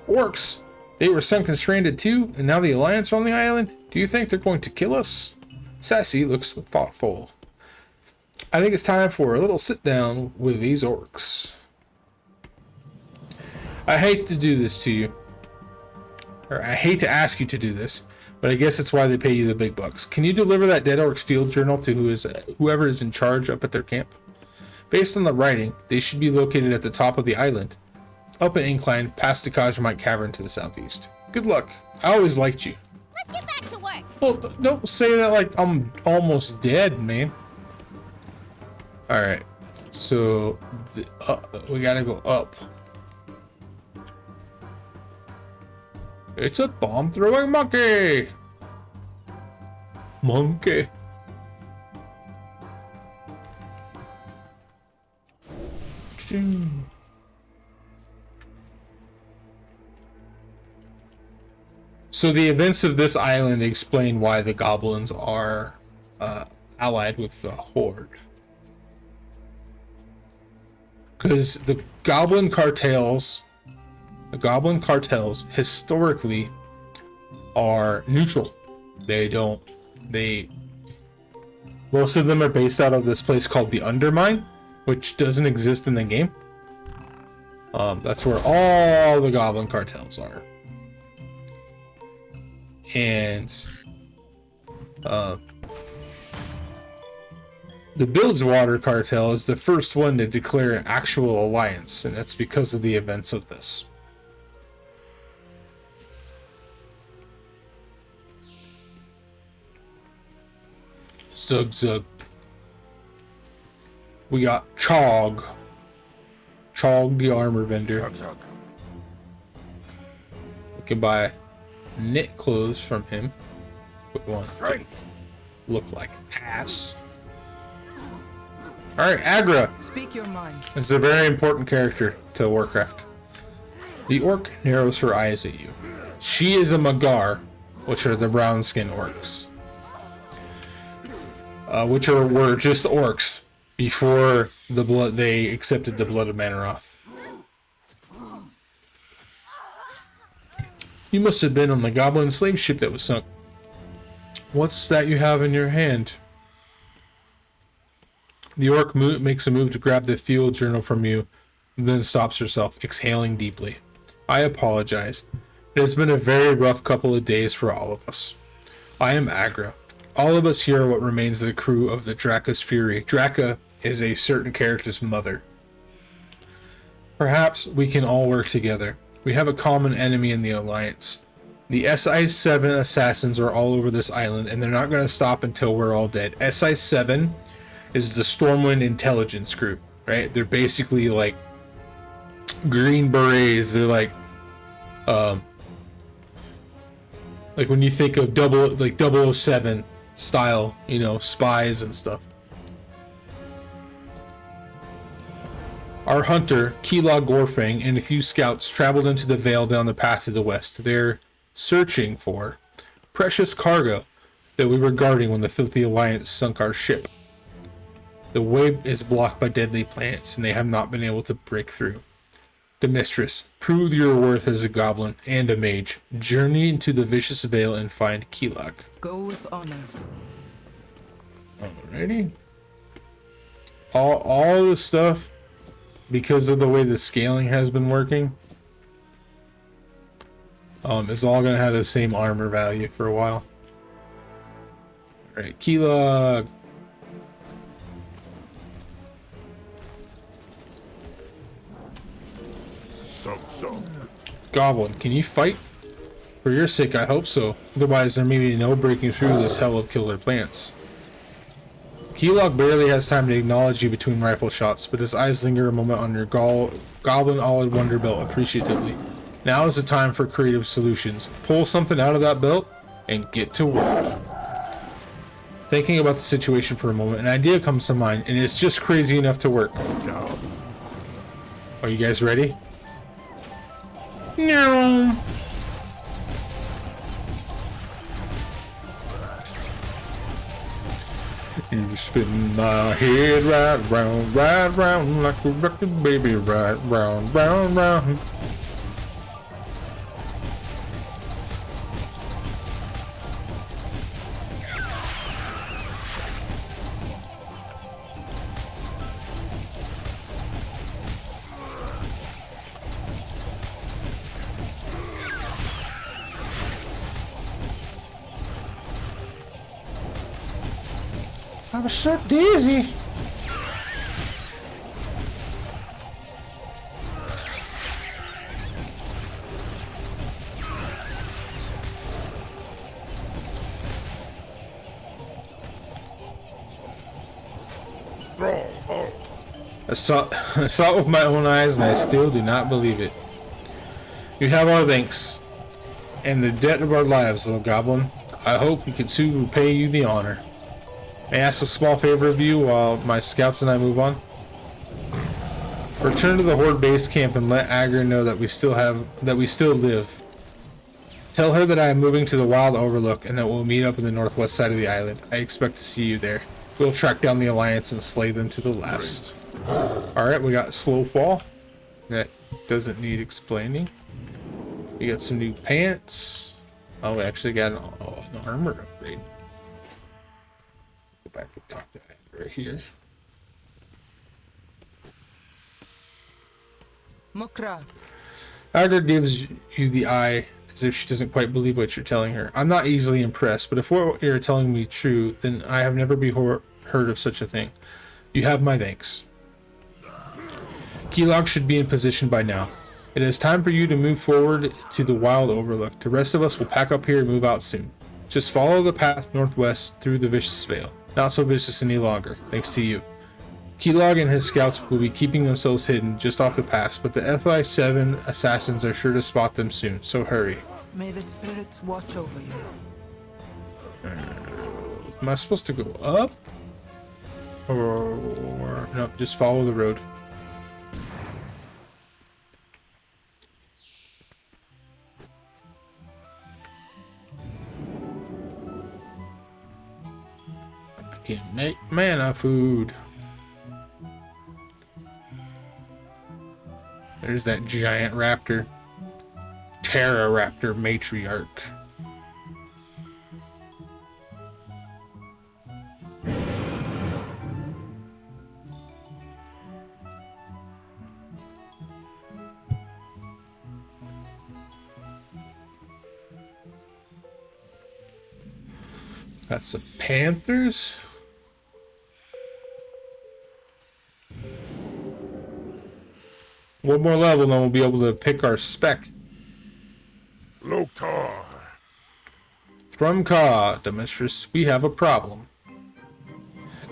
Orcs. They were sunk and stranded too, and now the Alliance are on the island? Do you think they're going to kill us? Sassy looks thoughtful. I think it's time for a little sit down with these orcs. I hate to do this to you. Or I hate to ask you to do this, but I guess it's why they pay you the big bucks. Can you deliver that Dead Orcs field journal to whoever is in charge up at their camp? Based on the writing, they should be located at the top of the island, up an incline past the Kajamite Cavern to the southeast. Good luck. I always liked you. Let's get back to work. Well, don't say that like I'm almost dead, man. Alright, so we gotta go up. It's a bomb-throwing monkey! Monkey. So the events of this island explain why the goblins are allied with the Horde. Because the goblin cartels historically are neutral. Most of them are based out of this place called the Undermine, which doesn't exist in the game. That's where all the goblin cartels are. And the Bilgewater cartel is the first one to declare an actual alliance, and that's because of the events of this. Zug Zug. We got Chog the armor vendor. We can buy knit clothes from him. Put one. Look like ass. Alright, Agra. Speak your mind. This is a very important character to Warcraft. The orc narrows her eyes at you. She is a Magar, which are the brown skin orcs. Were just orcs before they accepted the blood of Manaroth. You must have been on the goblin slave ship that was sunk. What's that you have in your hand? The orc makes a move to grab the field journal from you, then stops herself, exhaling deeply. I apologize. It has been a very rough couple of days for all of us. I am Agra. All of us here are what remains of the crew of the Draka's Fury. Draka is a certain character's mother. Perhaps we can all work together. We have a common enemy in the Alliance. The SI-7 assassins are all over this island, and they're not going to stop until we're all dead. SI-7 is the Stormwind intelligence group, right? They're basically like Green Berets. They're like when you think of 007 style, spies and stuff. Our hunter, Keela Gorfang, and a few scouts traveled into the Vale down the path to the west. They're searching for precious cargo that we were guarding when the Filthy Alliance sunk our ship. The way is blocked by deadly plants, and they have not been able to break through. The Mistress, prove your worth as a goblin and a mage. Journey into the Vicious Vale and find Keelock. Go with honor. Alrighty. All the stuff, because of the way the scaling has been working, is all gonna have the same armor value for a while. Alright, Keelock. Goblin, can you fight? For your sake, I hope so. Otherwise, there may be no breaking through this hell of killer plants. Keelock barely has time to acknowledge you between rifle shots, but his eyes linger a moment on your Goblin Olive Wonder Belt appreciatively. Now is the time for creative solutions. Pull something out of that belt and get to work. Thinking about the situation for a moment, an idea comes to mind, and it's just crazy enough to work. Are you guys ready? No. You spin my head right round like a record baby, right round, round, round. I'm so dizzy. I saw it with my own eyes, and I still do not believe it. You have our thanks, and the debt of our lives, little goblin. I hope we can soon repay you the honor. May I ask a small favor of you while my scouts and I move on? Return to the Horde base camp and let Agar know that we still live. Tell her that I am moving to the Wild Overlook and that we'll meet up in the northwest side of the island. I expect to see you there. We'll track down the Alliance and slay them to the last. Alright, we got Slow Fall. That doesn't need explaining. We got some new pants. Oh, we actually got an armor upgrade. Go back and talk to that right here. Mukra. Agar gives you the eye as if she doesn't quite believe what you're telling her. I'm not easily impressed, but if what you're telling me is true, then I have never before heard of such a thing. You have my thanks. Keylog should be in position by now. It is time for you to move forward to the Wild Overlook. The rest of us will pack up here and move out soon. Just follow the path northwest through the Vicious Vale. Not so vicious any longer, thanks to you. Keylog and his scouts will be keeping themselves hidden just off the pass, but the FI-7 assassins are sure to spot them soon, so hurry. May the spirits watch over you. Am I supposed to go up? Or no, just follow the road. I can make mana food. There's that giant raptor. Terra Raptor matriarch. Got some panthers. One more level and then we'll be able to pick our spec. Loktar. Thrumka, Demetrius, we have a problem.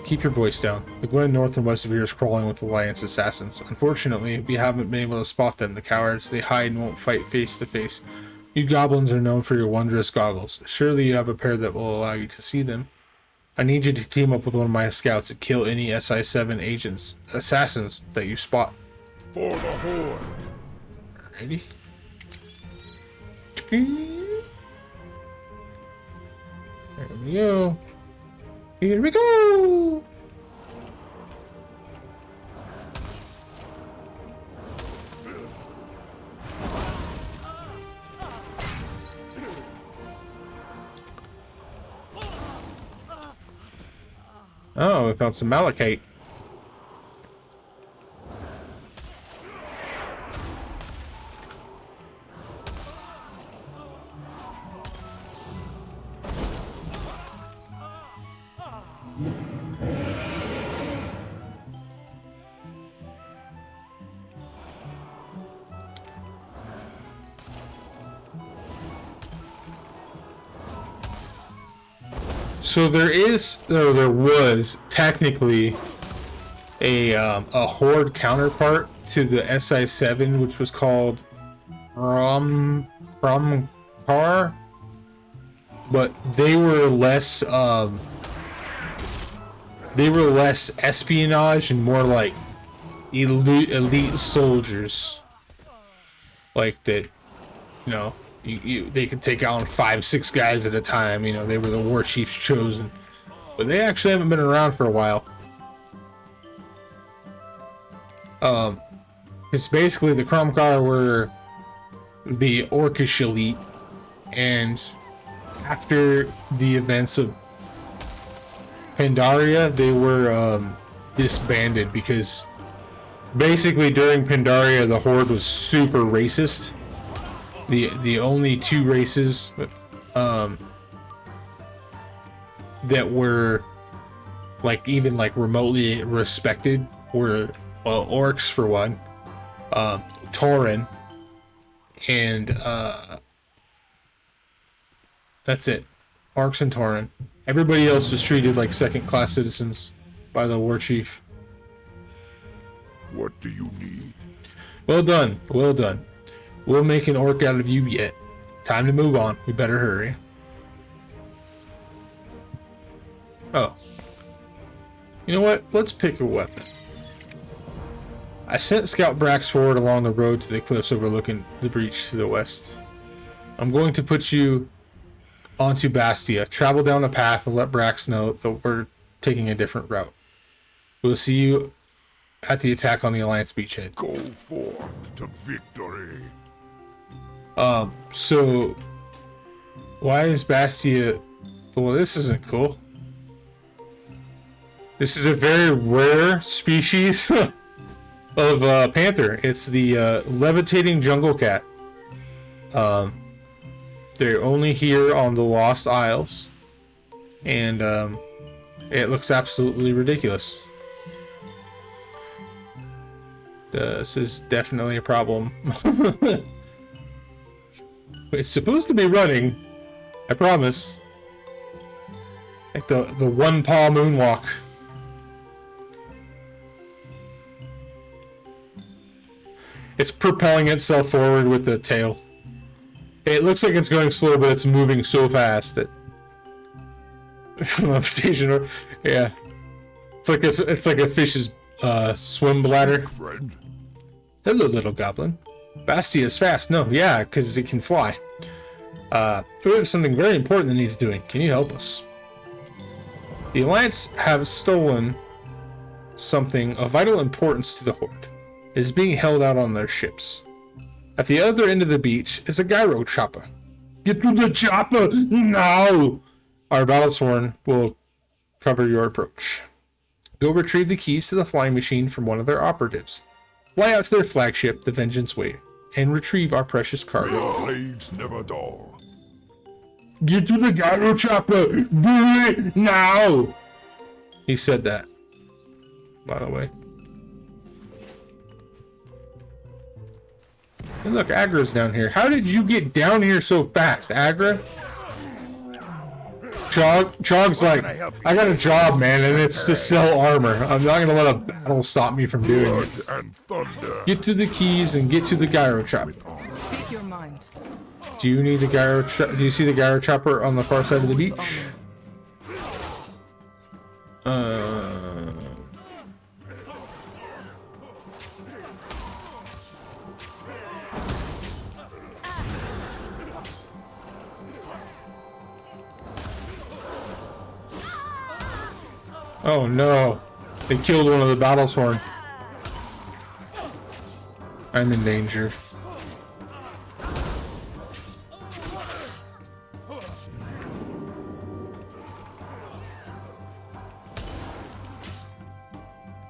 Keep your voice down. The glen north and west of here is crawling with Alliance assassins. Unfortunately, we haven't been able to spot them. The cowards, they hide and won't fight face to face. You goblins are known for your wondrous goggles. Surely you have a pair that will allow you to see them. I need you to team up with one of my scouts and kill any SI-7 assassins that you spot. For the Horde. Ready? There we go. Here we go. Oh, we found some malachite. So there was technically a Horde counterpart to the SI-7, which was called Ramkar, but they were less espionage and more like elite soldiers, like that, you know. They could take on 5-6 guys at a time. You know, they were the war chiefs chosen, but they actually haven't been around for a while. It's basically the Kromkar were the Orcish elite, and after the events of Pandaria, they were disbanded because basically during Pandaria, the Horde was super racist. The only two races that were like even like remotely respected were, well, orcs for one, Tauren, and that's it. Orcs and Tauren. Everybody else was treated like second-class citizens by the war chief. What do you need? Well done, well done. We'll make an orc out of you yet. Time to move on. We better hurry. Oh. You know what? Let's pick a weapon. I sent Scout Brax forward along the road to the cliffs overlooking the breach to the west. I'm going to put you onto Bastia. Travel down the path and let Brax know that we're taking a different route. We'll see you at the attack on the Alliance beachhead. Go forth to victory. So why is Bastia... Well, this isn't cool. This is a very rare species of panther. It's the levitating jungle cat. They're only here on the Lost Isles, and it looks absolutely ridiculous. This is definitely a problem. It's supposed to be running, I promise. Like the one paw moonwalk. It's propelling itself forward with the tail. It looks like it's going slow, but it's moving so fast that levitation. Yeah, it's like a fish's swim bladder. Friend. Hello, little goblin. Bastia is fast. No, yeah, because it can fly. We have something very important that needs doing. Can you help us? The Alliance have stolen something of vital importance to the Horde. It is being held out on their ships. At the other end of the beach is a gyro chopper. Get to the chopper now! Our battlesworn will cover your approach. Go retrieve the keys to the flying machine from one of their operatives. Fly out to their flagship, the Vengeance Wave, and retrieve our precious cargo. Your blades never dull. Get to the gyro chopper! Do it now! He said that, by the way. And look, Agra's down here. How did you get down here so fast, Agra? Chog's like, I got a job, man, and it's to sell armor. I'm not gonna let a battle stop me from doing it. And thunder. Get to the keys and get to the gyro chopper. Speak your mind. Do you need the gyro? Do you see the gyro chopper on the far side of the beach? Oh no, they killed one of the battlesworn. I'm in danger.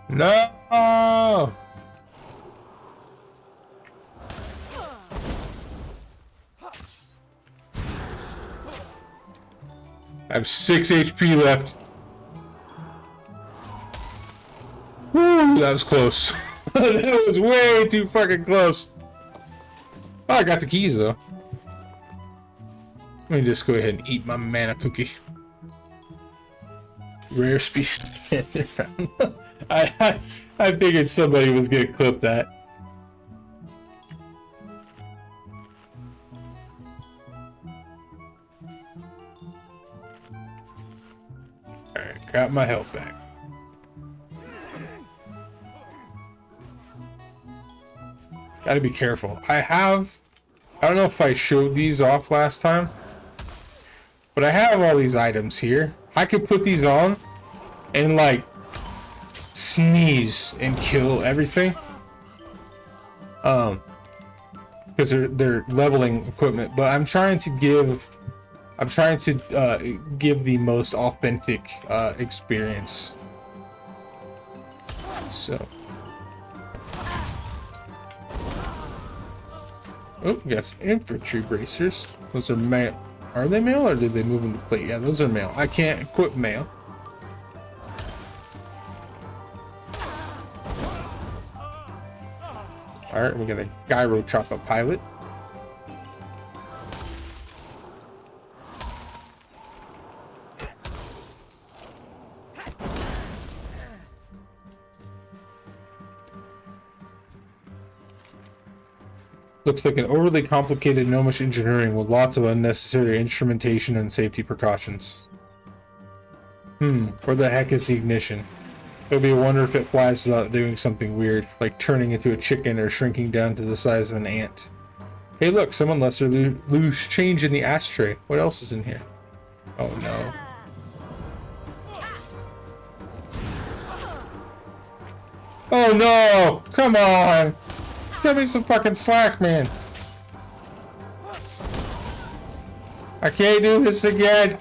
No! I have 6 HP left. Woo, that was close. That was way too fucking close. Oh, I got the keys though. Let me just go ahead and eat my mana cookie. Rare species found. I figured somebody was gonna clip that. Alright, got my health back. Gotta be careful. I don't know if I showed these off last time, but I have all these items here. I could put these on and like sneeze and kill everything. Because they're leveling equipment, but I'm trying to give the most authentic experience. So. Oh, we got some infantry bracers. Those are mail. Are they mail or did they move them to plate? Yeah, those are mail. I can't equip mail. Alright, we got a gyro chopper pilot. Looks like an overly complicated gnomish engineering with lots of unnecessary instrumentation and safety precautions. Where the heck is the ignition? It'll be a wonder if it flies without doing something weird, like turning into a chicken or shrinking down to the size of an ant. Hey look, someone left their loose change in the ashtray. What else is in here? Oh no. Oh no! Come on! Give me some fucking slack, man. I can't do this again.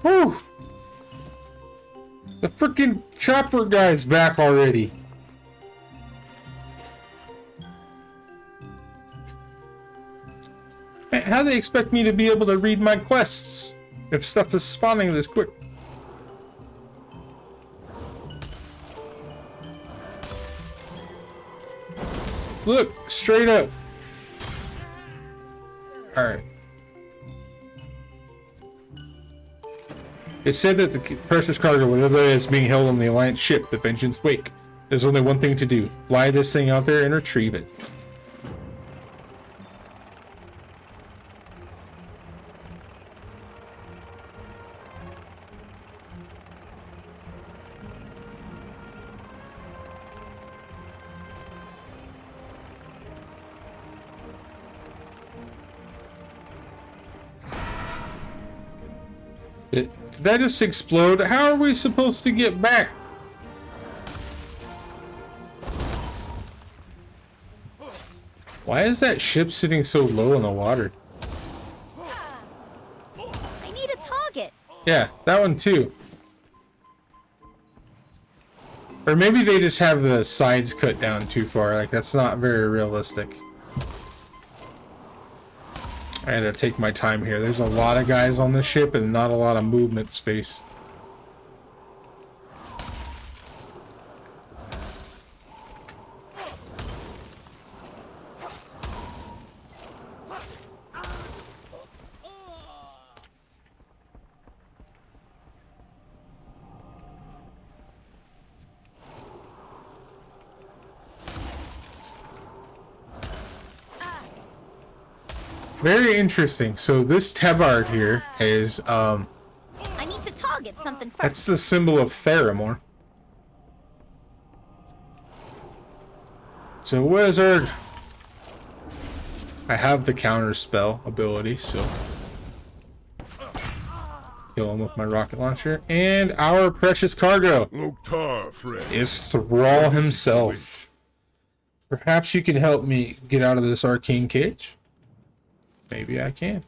Whew. The freaking chopper guy's back already. Man, how do they expect me to be able to read my quests if stuff is spawning this quick? Look, straight up. Alright. It said that the precious cargo, whatever it is, being held on the Alliance ship, the Vengeance Wake. There's only one thing to do. Fly this thing out there and retrieve it. Did that just explode? How are we supposed to get back? Why is that ship sitting so low in the water? I need a target. Yeah, that one too. Or maybe they just have the sides cut down too far. Like, that's not very realistic. I had to take my time here. There's a lot of guys on the ship and not a lot of movement space. Very interesting. So this tabard here is I need to target something first. that's the symbol of Theramore. It's a wizard. I have the counter spell ability, so kill him with my rocket launcher. And our precious cargo is Thrall himself. Perhaps you can help me get out of this arcane cage. Maybe I can.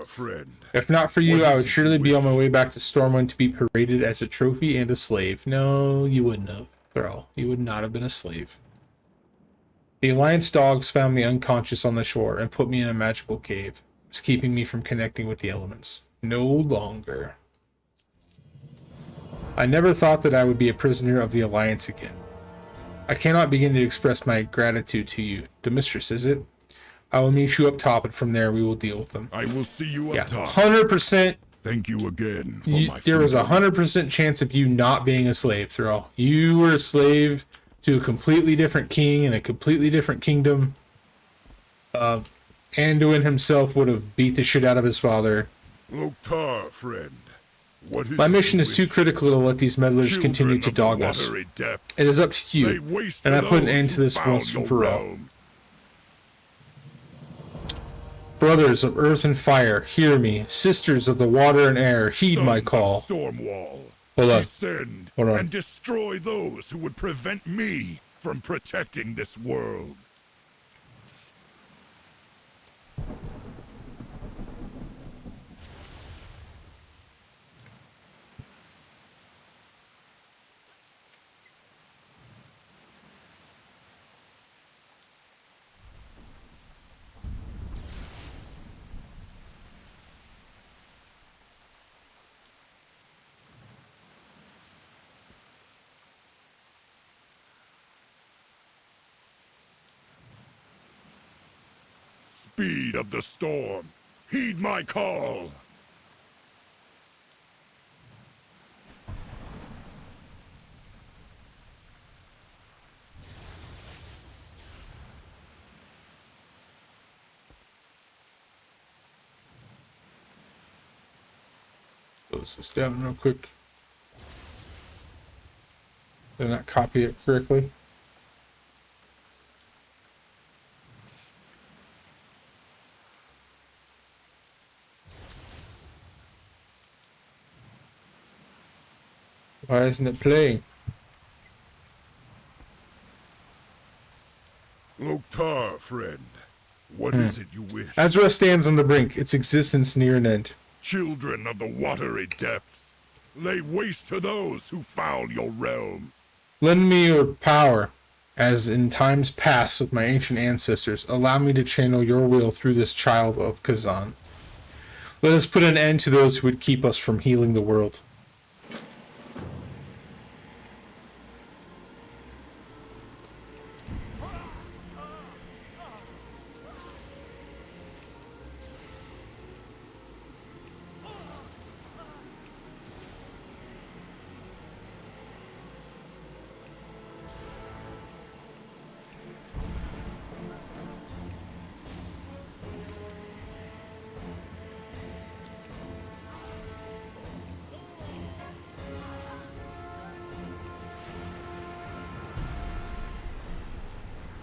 friend. If not for you, I would surely be on my way back to Stormwind to be paraded as a trophy and a slave. No, you wouldn't have, Thrall. You would not have been a slave. The Alliance dogs found me unconscious on the shore and put me in a magical cave. It's keeping me from connecting with the elements. No longer. I never thought that I would be a prisoner of the Alliance again. I cannot begin to express my gratitude to you. The mistress, is it? I will meet you up top, and from there we will deal with them. I will see you up top. 100%. Thank you again for my There was a freedom. 100% chance of you not being a slave, Thrall. You were a slave to a completely different king in a completely different kingdom. Anduin himself would have beat the shit out of his father. Loktar, friend. What is My mission is too wish? critical to let these meddlers Children continue to of dog the us. watery depths. It is up to They you, waste and I for put an those end to who this found once and your for all. realm. Brothers of earth and fire, hear me. Sisters of the water and air, heed my Sons of call. Stormwall. Hold on. Descend Hold on. and destroy those who would prevent me from protecting this world. speed of the storm. Heed my call. Close this down real quick. Did I not copy it correctly? Why isn't it playing? Loktar, friend. What is it you wish? Azra stands on the brink, its existence near an end. Children of the watery depths, lay waste to those who foul your realm. Lend me your power, as in times past with my ancient ancestors. Allow me to channel your will through this child of Kezan. Let us put an end to those who would keep us from healing the world.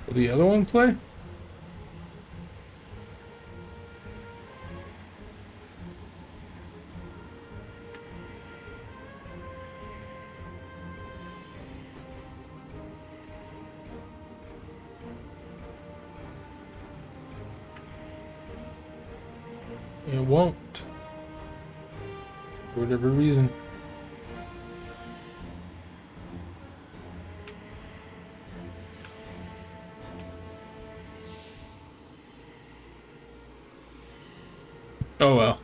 Will the other one play? It won't. For whatever reason. Oh well.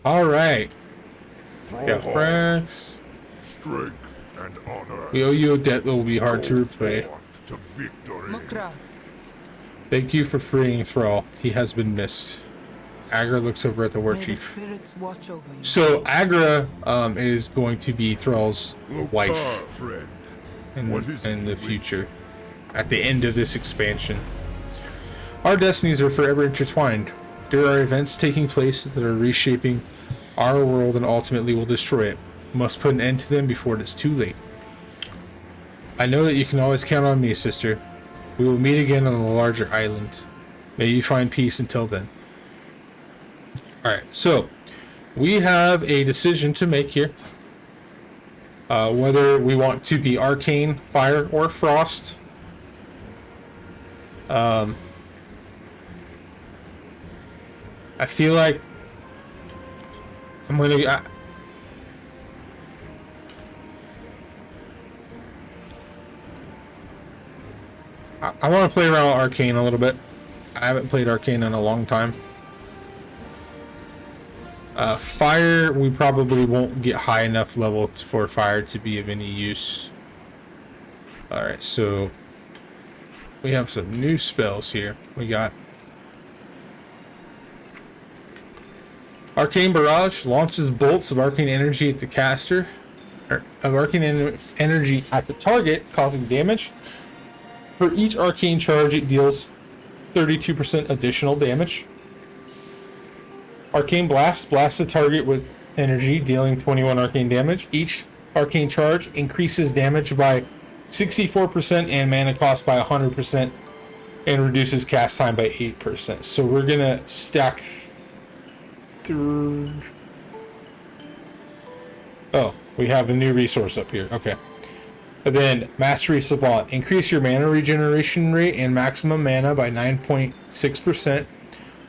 Alright. Got Frax. Strength and honor. We owe you a debt that will be hard to repay. Forth to victory. Mukra. Thank you for freeing Thrall. He has been missed. Agra looks over at the war May the chief. spirits watch over you. So Agra is going to be Thrall's Loktar, wife friend. in What is the it you future. At the end of this expansion. Our destinies are forever intertwined. There are events taking place that are reshaping our world and ultimately will destroy it. We must put an end to them before it is too late. I know that you can always count on me, sister. We will meet again on a larger island. May you find peace until then. Alright, so we have a decision to make here. Whether we want to be arcane, fire, or frost. I feel like I'm gonna. I want to play around with arcane a little bit. I haven't played arcane in a long time. Fire, we probably won't get high enough level for fire to be of any use. Alright, so we have some new spells here. We got Arcane Barrage launches bolts of arcane energy at the caster, or of arcane energy at the target, causing damage. For each arcane charge, it deals 32% additional damage. Arcane Blast blasts the target with energy, dealing 21 arcane damage. Each arcane charge increases damage by 64% and mana cost by 100%, and reduces cast time by 8%. So we're gonna stack through. Oh, we have a new resource up here. Okay. And then Mastery Savant. Increase your mana regeneration rate and maximum mana by 9.6%.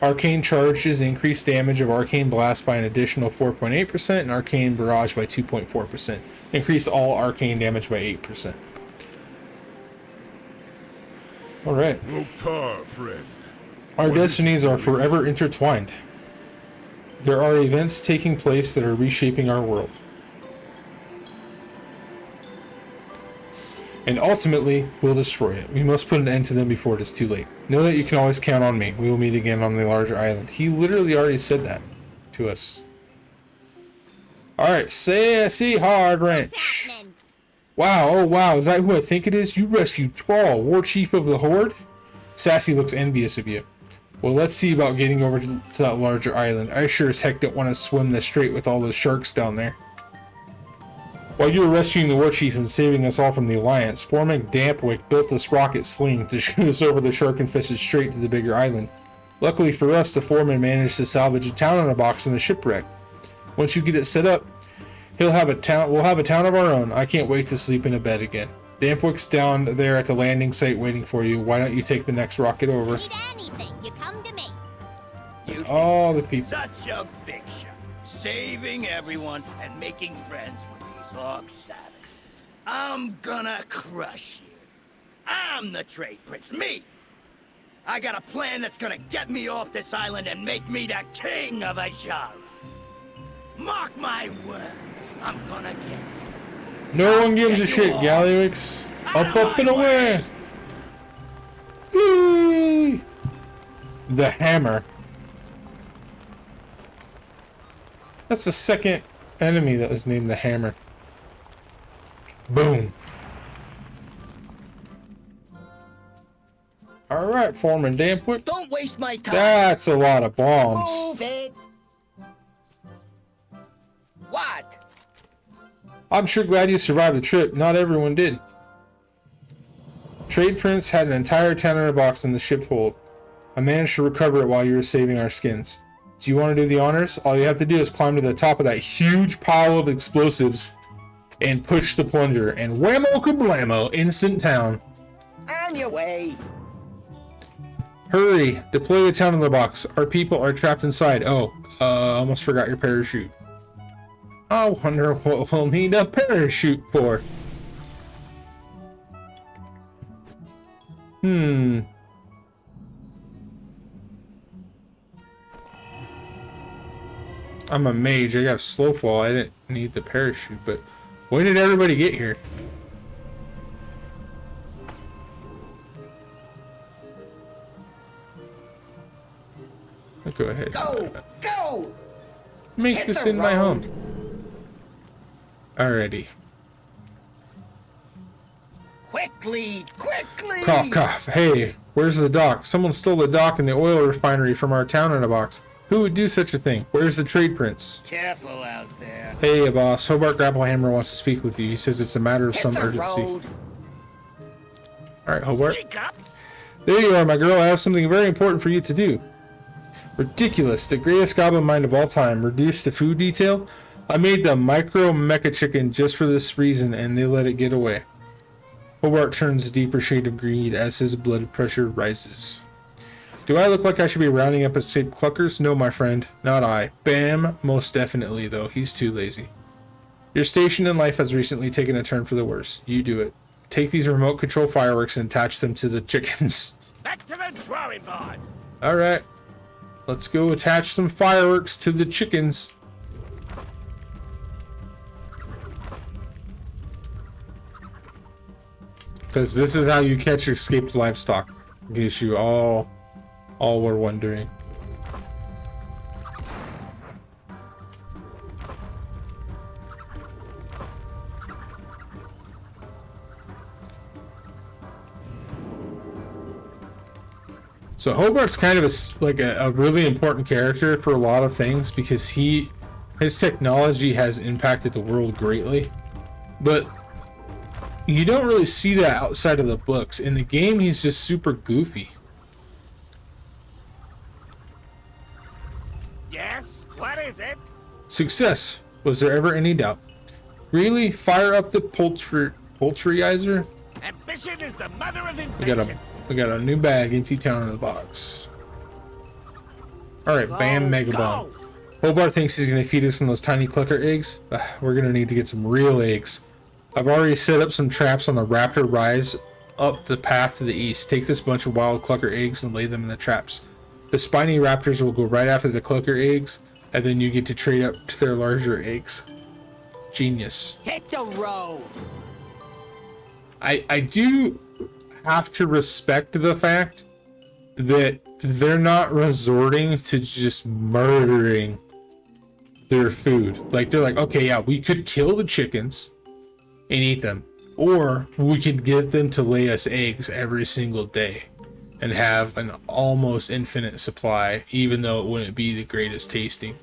Arcane Charges increase damage of Arcane Blast by an additional 4.8%, and Arcane Barrage by 2.4%. Increase all arcane damage by 8%. Alright. Loktar, friend. Our What is destinies it are you forever intertwined. There are events taking place that are reshaping our world. and ultimately we'll destroy it. We must put an end to them before it is too late. Know that you can always count on me. We will meet again on the larger island. He literally already said that to us. Alright, sassy hard wrench. Wow, oh wow, is that who I think it is? You rescued Thrall, war chief of the Horde? Sassy looks envious of you. Well, let's see about getting over to that larger island. I sure as heck don't want to swim the strait with all those sharks down there. While you were rescuing the war chief and saving us all from the Alliance, Foreman Dampwick built this rocket sling to shoot us over the shark-infested strait to the bigger island. Luckily for us, the foreman managed to salvage a town in a box from the shipwreck. Once you get it set up, we'll have a town of our own. I can't wait to sleep in a bed again. Dampwick's down there at the landing site waiting for you. Why don't you take the next rocket over? Need anything, you come to me. You all the people. Such a big shot. Saving everyone and making friends with these orc savages. I'm gonna crush you. I'm the trade prince, me. I got a plan that's gonna get me off this island and make me the king of Ajara. Mark my words, I'm gonna get you. No one gives a shit, Gallywix. Up and away! Whee! The hammer. That's the second enemy that was named the hammer. Boom. Alright, Foreman Dampwick. Don't waste my time. That's a lot of bombs. Move it. What? I'm sure glad you survived the trip. Not everyone did. Trade Prince had an entire town in a box in the ship hold. I managed to recover it while you were saving our skins. Do you want to do the honors? All you have to do is climb to the top of that huge pile of explosives and push the plunger, and whammo kablamo, instant town. On your way. Hurry! Deploy the town in the box. Our people are trapped inside. Oh, almost forgot your parachute. I wonder what we'll need a parachute for. I'm a mage. I got slow fall. I didn't need the parachute, but when did everybody get here? Let's go ahead. Go! Make Hit this the in my road. home. Alrighty. Quickly! Cough, cough. Hey, where's the dock? Someone stole the dock and the oil refinery from our town in a box. Who would do such a thing? Where's the trade prince? Careful out there. Hey, boss. Hobart Grapplehammer wants to speak with you. He says it's a matter of Hit some the urgency. road. Alright, Hobart. Speak up. There you are, my girl. I have something very important for you to do. Ridiculous. The greatest goblin mind of all time. Reduced to food detail? I made the micro mecha chicken just for this reason, and they let it get away. Hobart turns a deeper shade of greed as his blood pressure rises. Do I look like I should be rounding up escaped cluckers? No, my friend. Not I. Bam. Most definitely, though. He's too lazy. Your station in life has recently taken a turn for the worse. You do it. Take these remote control fireworks and attach them to the chickens. Back to the drawing board. Alright. Let's go attach some fireworks to the chickens. Because this is how you catch escaped livestock. In case you all were wondering. So Hobart's kind of a really important character for a lot of things because his technology has impacted the world greatly, but you don't really see that outside of the books. In the game, he's just super goofy. Yes? What is it? Success. Was there ever any doubt? Really? Fire up the poultryizer? Ambition is the mother of invention. We got a new bag, empty town in the box. Alright, bam, mega bomb. Hobart thinks he's gonna feed us on those tiny clucker eggs. We're gonna need to get some real eggs. I've already set up some traps on the raptor rise up the path to the east. Take this bunch of wild clucker eggs and lay them in the traps. The spiny raptors will go right after the clucker eggs, and then you get to trade up to their larger eggs. Genius. Hit the road. I do have to respect the fact that they're not resorting to just murdering their food. Like, they're like, okay, yeah, we could kill the chickens and eat them, or we could get them to lay us eggs every single day and have an almost infinite supply, even though it wouldn't be the greatest tasting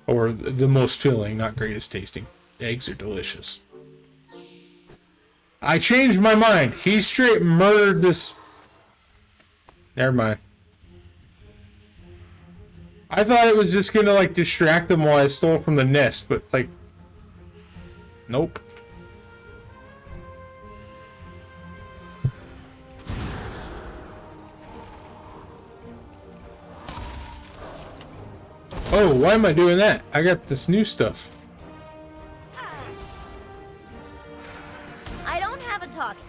or the most filling. Not greatest tasting. Eggs are delicious. I changed my mind. He straight murdered this. Never mind. I thought it was just gonna like distract them while I stole from the nest, but like, nope. Oh, why am I doing that? I got this new stuff. I don't have a target.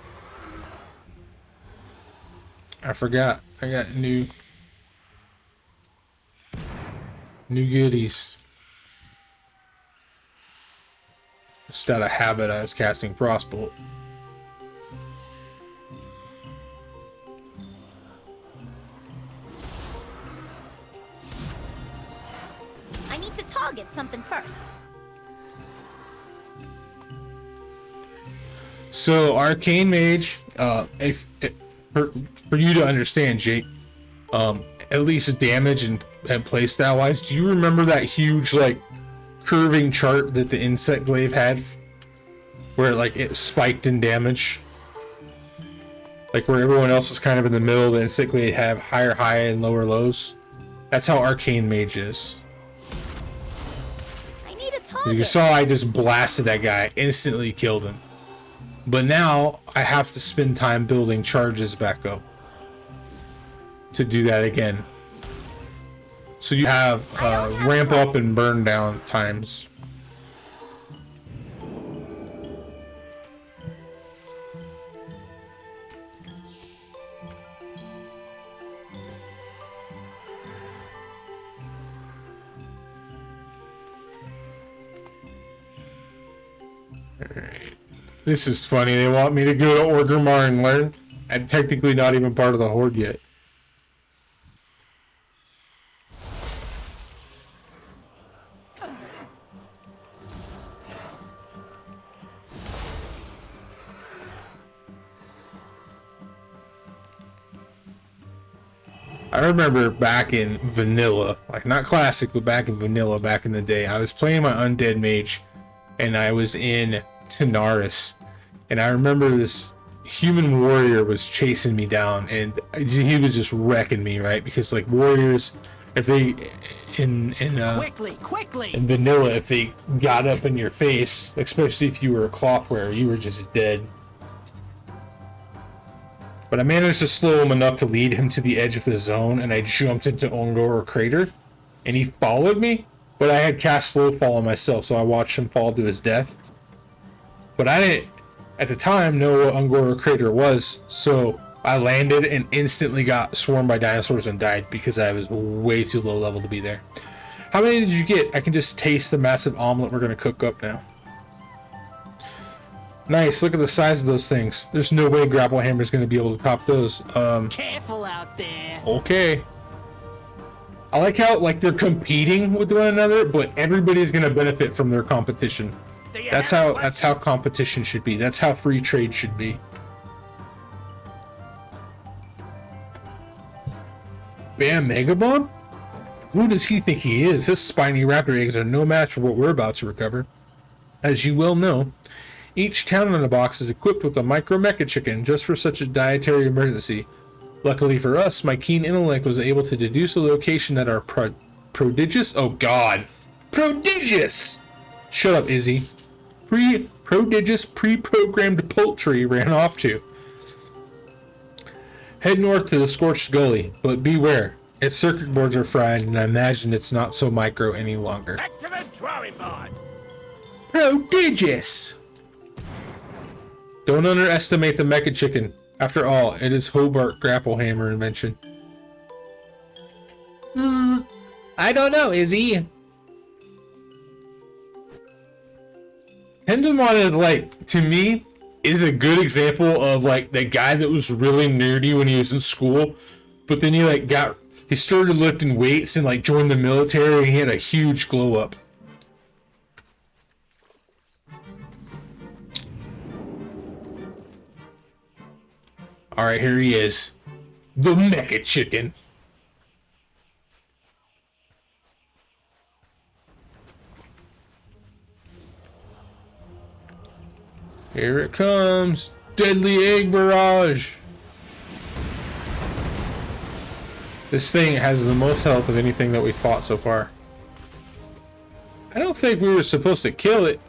I forgot. I got new goodies. Just out of habit, I was casting Frostbolt. I need to target something first. So, Arcane Mage, for you to understand, Jake, at least damage and playstyle wise, do you remember that huge like curving chart that the Insect Glaive had, where like it spiked in damage, like where everyone else was kind of in the middle, the Insect Glaive have higher high and lower lows? That's how Arcane Mage is. I need a As target. you saw, I just blasted that guy, instantly killed him. But now I have to spend time building charges back up to do that again. So you have ramp up and burn down times. Alright. This is funny. They want me to go to Orgrimmar and learn. I'm technically not even part of the Horde yet. I remember back in vanilla, like not classic, but back in vanilla, back in the day, I was playing my undead mage, and I was in Tanaris, and I remember this human warrior was chasing me down, and he was just wrecking me, right? Because like warriors, if they in vanilla, if they got up in your face, especially if you were a cloth wearer, you were just dead. But I managed to slow him enough to lead him to the edge of the zone, and I jumped into Ungor Crater, and he followed me, but I had cast Slow Fall on myself, so I watched him fall to his death. But I didn't, at the time, know what Ungor Crater was, so I landed and instantly got swarmed by dinosaurs and died because I was way too low level to be there. How many did you get? I can just taste the massive omelet we're going to cook up now. Nice, look at the size of those things. There's no way Grapple Hammer's going to be able to top those. Careful out there. Okay. I like how like they're competing with one another, but everybody's going to benefit from their competition. That's how competition should be. That's how free trade should be. Bam Megabomb? Who does he think he is? His spiny raptor eggs are no match for what we're about to recover. As you well know, each town in the box is equipped with a micro mecha chicken just for such a dietary emergency. Luckily for us, my keen intellect was able to deduce a location that our prodigious... Oh god. Prodigious! Shut up, Izzy. Prodigious pre-programmed poultry ran off to. Head north to the Scorched Gully, but beware. Its circuit boards are fried, and I imagine it's not so micro any longer. Back to the drawing board. Prodigious! Don't underestimate the mecha chicken. After all, it is Hobart Grapplehammer invention. I don't know, Izzy. Tendamon is like, to me, is a good example of like that guy that was really nerdy when he was in school, but then he started lifting weights and like joined the military and he had a huge glow up. All right, here he is, the Mecha Chicken. Here it comes, deadly egg barrage. This thing has the most health of anything that we fought so far. I don't think we were supposed to kill it.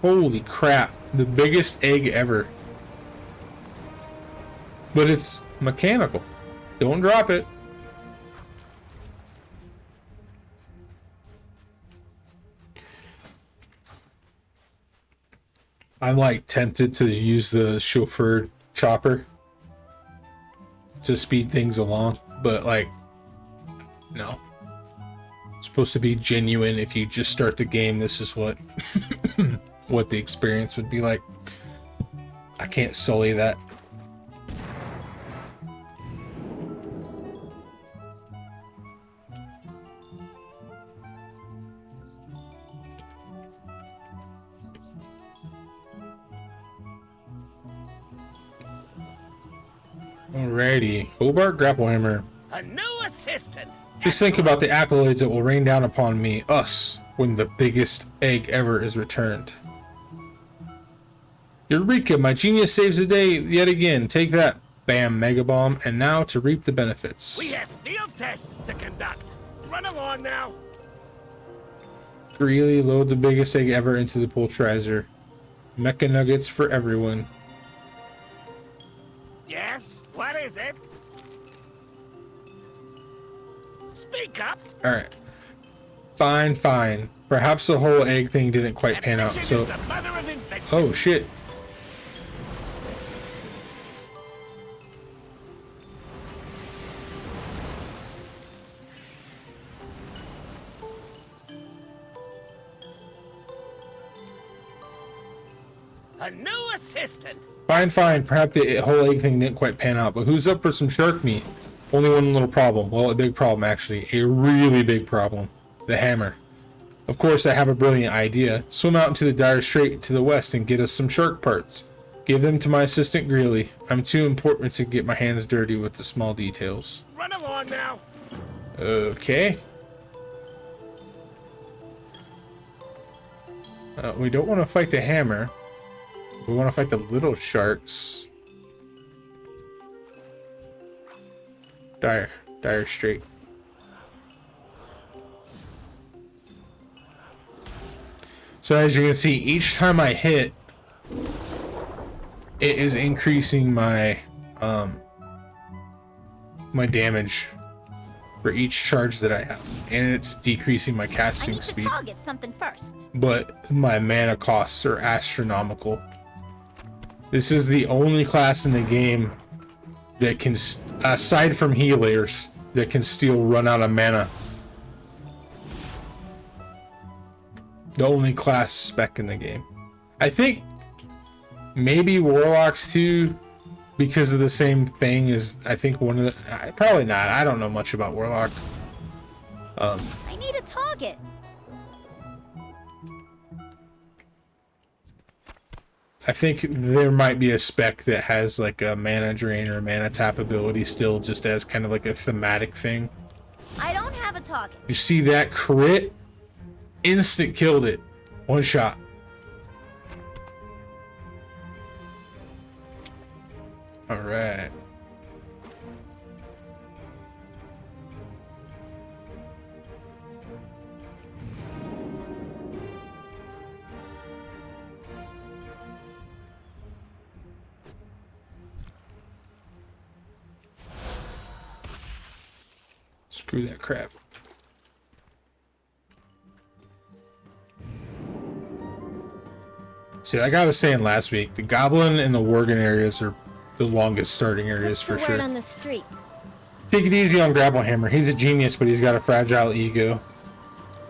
Holy crap, the biggest egg ever. But it's mechanical. Don't drop it. I'm like tempted to use the chauffeur chopper to speed things along, but like, no. It's supposed to be genuine. If you just start the game, this is what what the experience would be like. I can't sully that. Alrighty, Hobart Grapple Hammer. A new assistant. Just think about the accolades that will rain down upon me, us, when the biggest egg ever is returned. Eureka, my genius saves the day yet again. Take that, bam, Mega Bomb, and now to reap the benefits. We have field tests to conduct. Run along now. Greeley, load the biggest egg ever into the pulverizer. Mecha nuggets for everyone. Yes? What is it? Speak up. Alright. Fine. Perhaps the whole egg thing didn't quite pan out, so... The mother of invention. Oh, shit. A new assistant. Fine. Perhaps the whole egg thing didn't quite pan out, but who's up for some shark meat? Only one little problem. Well, a big problem, actually. A really big problem. The hammer. Of course, I have a brilliant idea. Swim out into the dire strait to the west and get us some shark parts. Give them to my assistant Greeley. I'm too important to get my hands dirty with the small details. Run along now. Okay. We don't want to fight the hammer. We want to fight the little sharks. Dire strait. So as you can see, each time I hit, it is increasing my my damage for each charge that I have, and it's decreasing my casting speed. I need to target something first. But my mana costs are astronomical. This is the only class in the game that can, aside from healers, that can still run out of mana. The only class spec in the game. I think maybe Warlocks too, because of the same thing as I think one of the... Probably not. I don't know much about Warlock. I need a target. I think there might be a spec that has like a mana drain or mana tap ability still, just as kind of like a thematic thing. I don't have a target. You see that crit? Instant killed it. One shot. Alright. Screw that crap. See, like I was saying last week, the Goblin and the Worgen areas are the longest starting areas for sure. Word on the street. Take it easy on Grapple Hammer. He's a genius, but he's got a fragile ego.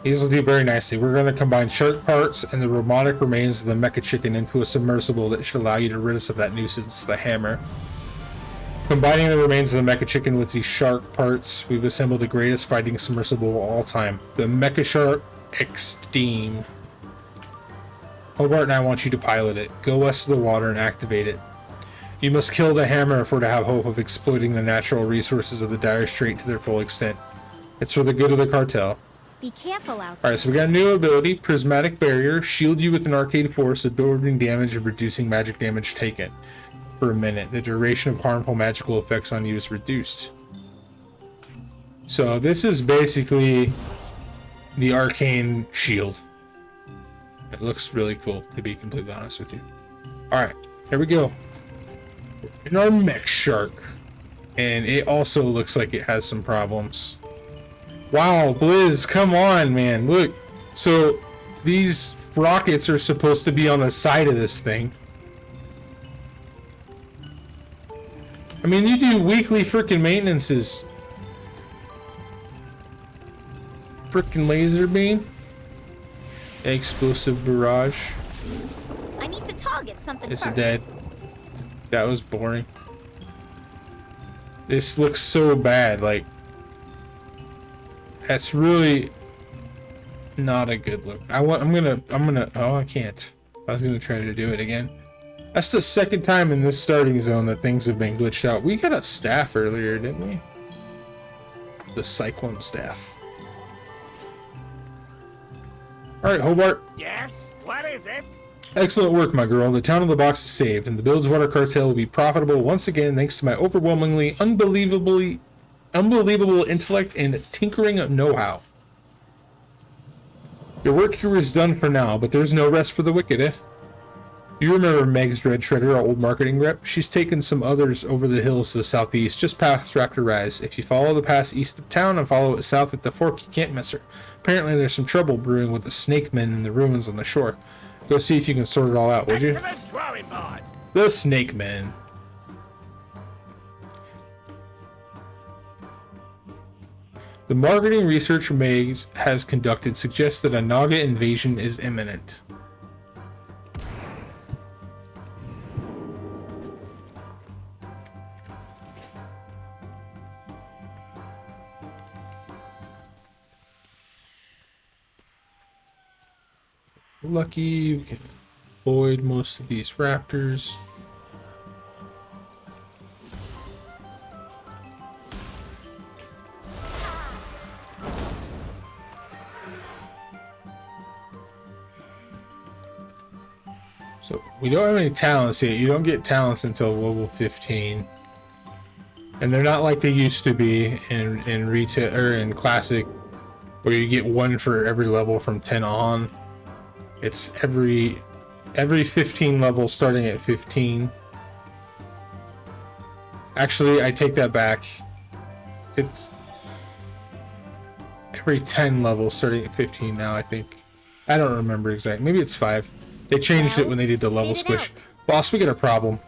These will do very nicely. We're going to combine shark parts and the robotic remains of the mecha chicken into a submersible that should allow you to rid us of that nuisance, the hammer. Combining the remains of the mecha chicken with these shark parts, we've assembled the greatest fighting submersible of all time, the Mecha Shark Extreme. Hobart and I want you to pilot it. Go west of the water and activate it. You must kill the hammer if we're to have hope of exploiting the natural resources of the Dire Strait to their full extent. It's for the good of the cartel. Be careful out Alright, so we got a new ability, Prismatic Barrier. Shield you with an arcade force, absorbing damage and reducing magic damage taken. For a minute, the duration of harmful magical effects on you is reduced. So this is basically the arcane shield. It looks really cool, to be completely honest with you. Alright, here we go. In our mech shark. And it also looks like it has some problems. Wow, Blizz, come on, man. Look. So these rockets are supposed to be on the side of this thing. I mean, you do weekly frickin' maintenances. Frickin' laser beam. Explosive barrage. I need to target something It's first. dead. That was boring. This looks so bad, like that's really not a good look. I'm gonna oh, I can't. I was gonna try to do it again. That's the second time in this starting zone that things have been glitched out. We got a staff earlier, didn't we? The Cyclone staff. Alright, Hobart. Yes? What is it? Excellent work, my girl. The town of the box is saved, and the Bilgewater cartel will be profitable once again thanks to my overwhelmingly, unbelievable intellect and tinkering know-how. Your work here is done for now, but there's no rest for the wicked, eh? You remember Meg's Red Shredder, our old marketing rep? She's taken some others over the hills to the southeast, just past Raptor Rise. If you follow the pass east of town and follow it south at the fork, you can't miss her. Apparently there's some trouble brewing with the snake men in the ruins on the shore. Go see if you can sort it all out, would you? The snake men. The marketing research Megs has conducted suggests that a Naga invasion is imminent. Lucky, we can avoid most of these raptors. So we don't have any talents yet. You don't get talents until level 15. And they're not like they used to be in retail or in classic, where you get one for every level from 10 on. It's every 15 levels starting at 15. Actually, I take that back. It's every 10 levels starting at 15 now, I think. I don't remember exactly. Maybe it's 5. They changed it when they did the level squish. Boss, we got a problem.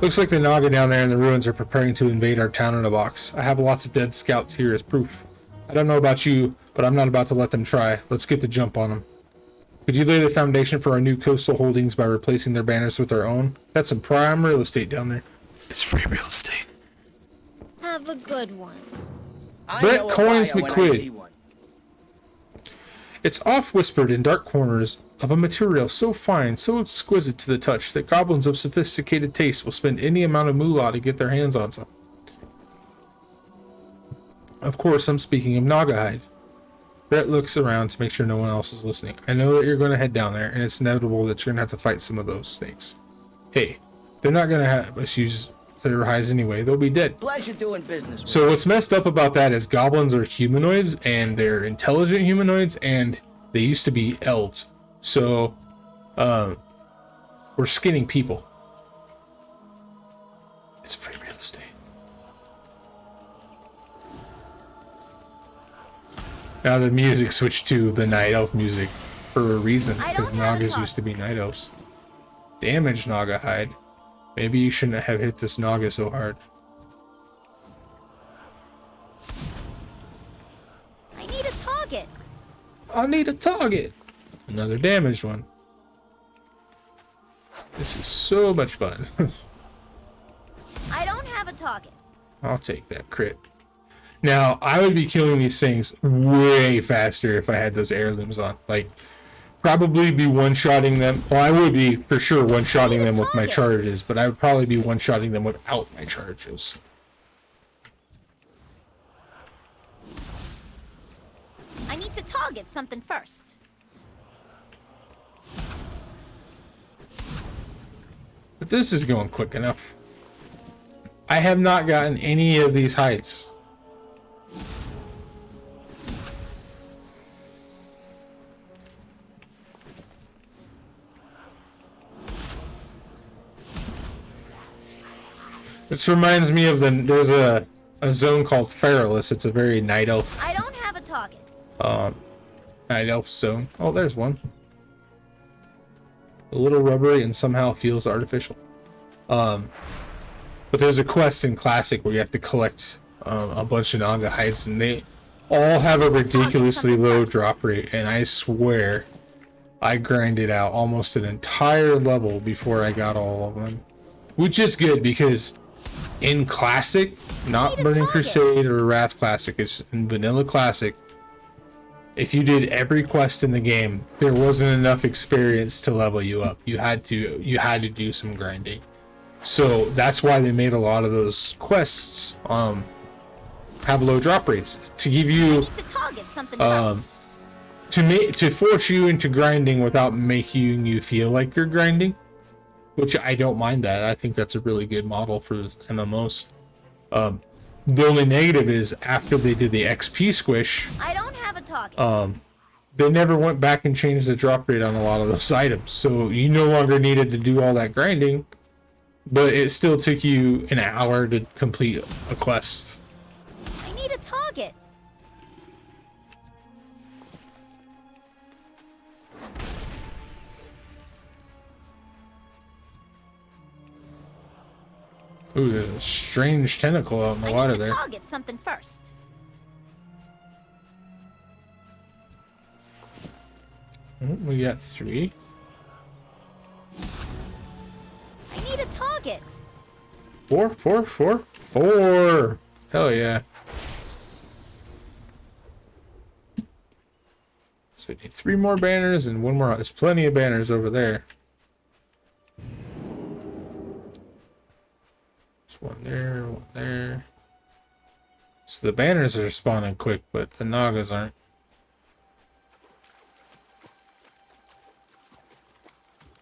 Looks like the Naga down there in the ruins are preparing to invade our town in a box. I have lots of dead scouts here as proof. I don't know about you, but I'm not about to let them try. Let's get the jump on them. Could you lay the foundation for our new coastal holdings by replacing their banners with our own? That's some prime real estate down there. It's free real estate. Have a good one. Brett Coins McQuid. It's oft whispered in dark corners of a material so fine, so exquisite to the touch, that goblins of sophisticated taste will spend any amount of moolah to get their hands on some. Of course, I'm speaking of Nagahide. Brett looks around to make sure no one else is listening. I know that you're going to head down there, and it's inevitable that you're going to have to fight some of those snakes. Hey, they're not going to have us use their hides anyway. They'll be dead. Pleasure doing business with So what's messed up about that is goblins are humanoids, and they're intelligent humanoids, and they used to be elves. So, we're skinning people. It's free real estate. Now the music switched to the night elf music for a reason, because Nagas used to be night elves. Damage, Naga hide. Maybe you shouldn't have hit this Naga so hard. I need a target. target. I need a target. Another damaged one. This is so much fun. I don't have a target. I'll take that crit. Now, I would be killing these things way faster if I had those heirlooms on. Like, probably be one-shotting them. Well, I would be for sure one-shotting them with my charges, but I would probably be one-shotting them without my charges. I need to target something first. But this is going quick enough. I have not gotten any of these heights. This reminds me of there's a zone called Feralus. It's a very night elf. I don't have a target. Night elf zone. Oh, there's one. A little rubbery and somehow feels artificial. But there's a quest in Classic where you have to collect a bunch of Naga hides, and they all have a ridiculously low drop rate. And I swear, I grinded out almost an entire level before I got all of them, which is good because in Classic, not Burning Crusade or Wrath Classic, it's in Vanilla Classic. If you did every quest in the game, there wasn't enough experience to level you up. You had to do some grinding. So that's why they made a lot of those quests have low drop rates to give you to force you into grinding without making you feel like you're grinding, which I don't mind that. I think that's a really good model for MMOs. The only negative is after they did the XP squish, I don't have a target. they never went back and changed the drop rate on a lot of those items. So you no longer needed to do all that grinding, but it still took you an hour to complete a quest. I need a target. Ooh, there's a strange tentacle out in the water there. Target something first. We got 3. I need a target. 4, 4, 4, 4. Hell yeah. So we need 3 more banners and 1 more. There's plenty of banners over there. There's 1 there, 1 there. So the banners are spawning quick, but the Nagas aren't.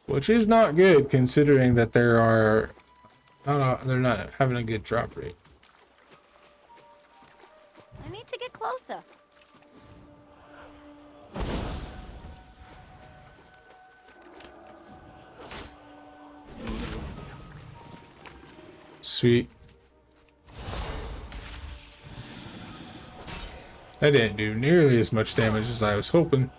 Which is not good considering that they're not having a good drop rate. I need to get closer. Sweet. That didn't do nearly as much damage as I was hoping.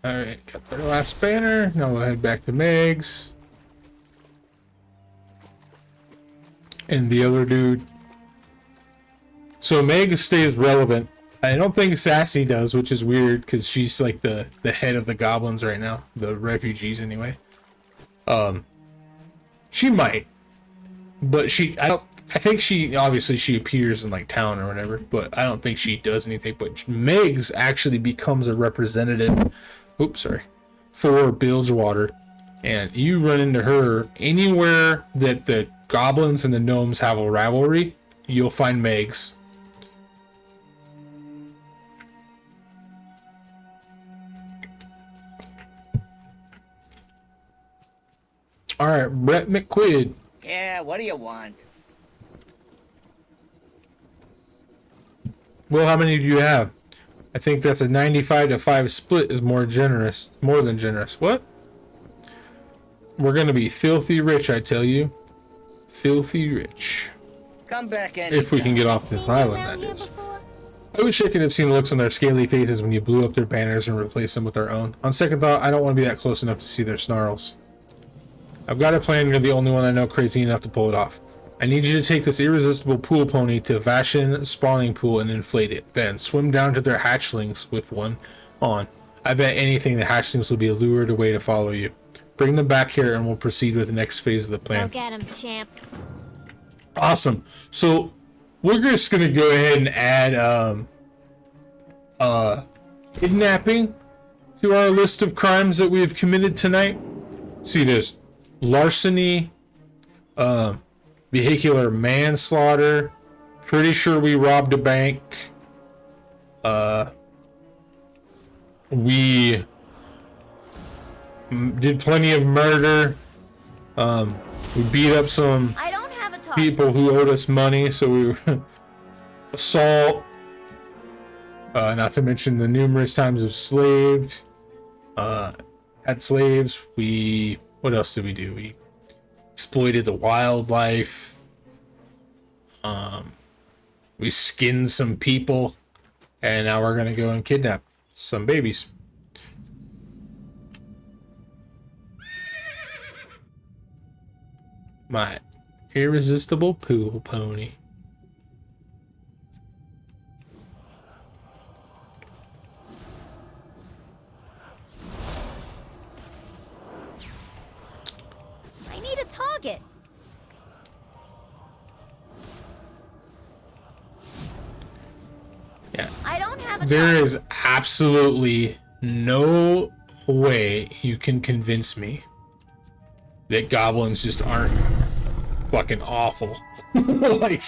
Alright, got their last banner. Now we'll head back to Meg's. And the other dude. So Meg stays relevant. I don't think Sassy does, which is weird because she's like the head of the goblins right now. The refugees anyway. She might. But I think she obviously she appears in like town or whatever, but I don't think she does anything. But Meg's actually becomes a representative. Oops, sorry. For Bilgewater. And you run into her anywhere that the goblins and the gnomes have a rivalry, you'll find Meg's. Alright, Brett McQuid. Yeah, what do you want? Well, how many do you have? I think that's a 95-5 split is more than generous. What? We're gonna be filthy rich, I tell you. Filthy rich. Come back and If we can get off this island, that is. I wish I could have seen the looks on their scaly faces when you blew up their banners and replaced them with our own. On second thought, I don't want to be that close enough to see their snarls. I've got a plan, you're the only one I know crazy enough to pull it off. I need you to take this irresistible pool pony to Vashan spawning pool and inflate it. Then swim down to their hatchlings with one on. I bet anything the hatchlings will be lured away to follow you. Bring them back here and we'll proceed with the next phase of the plan. Go get him, champ. Awesome. So we're just gonna go ahead and add kidnapping to our list of crimes that we have committed tonight. See, there's larceny, vehicular manslaughter, pretty sure we robbed a bank, we did plenty of murder, we beat up some I don't have a target. people who owed us money, so we assault, not to mention the numerous times of slaved, had slaves. What else did we do? We exploited the wildlife, we skinned some people, and now we're gonna go and kidnap some babies. My irresistible pool pony. I need a target. Yeah. I don't have a There target. is absolutely no way you can convince me that goblins just aren't fucking awful. like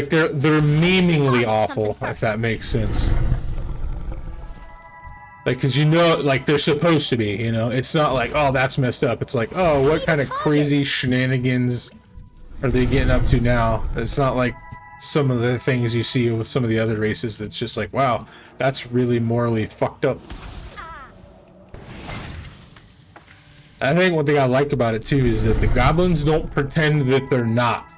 they're memeingly awful, if that makes sense. Like, cause you know, like they're supposed to be, you know. It's not like, oh, that's messed up. It's like, oh, what kind of crazy shenanigans are they getting up to now? It's not like some of the things you see with some of the other races that's just like, wow, that's really morally fucked up. I think one thing I like about it too is that the goblins don't pretend that they're not,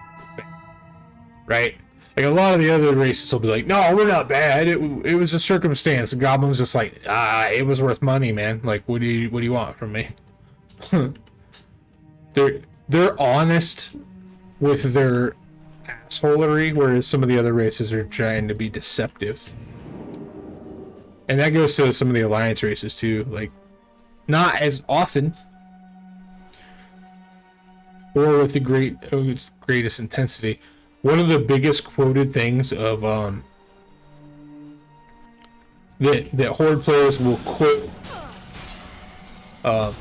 right? Like a lot of the other races will be like, no, we're not bad. It was a circumstance. The goblins just like, it was worth money, man. Like, what do you want from me? They're honest with their assholery, whereas some of the other races are trying to be deceptive. And that goes to some of the alliance races too. Like, not as often, or with the greatest intensity. One of the biggest quoted things of that Horde players will quote I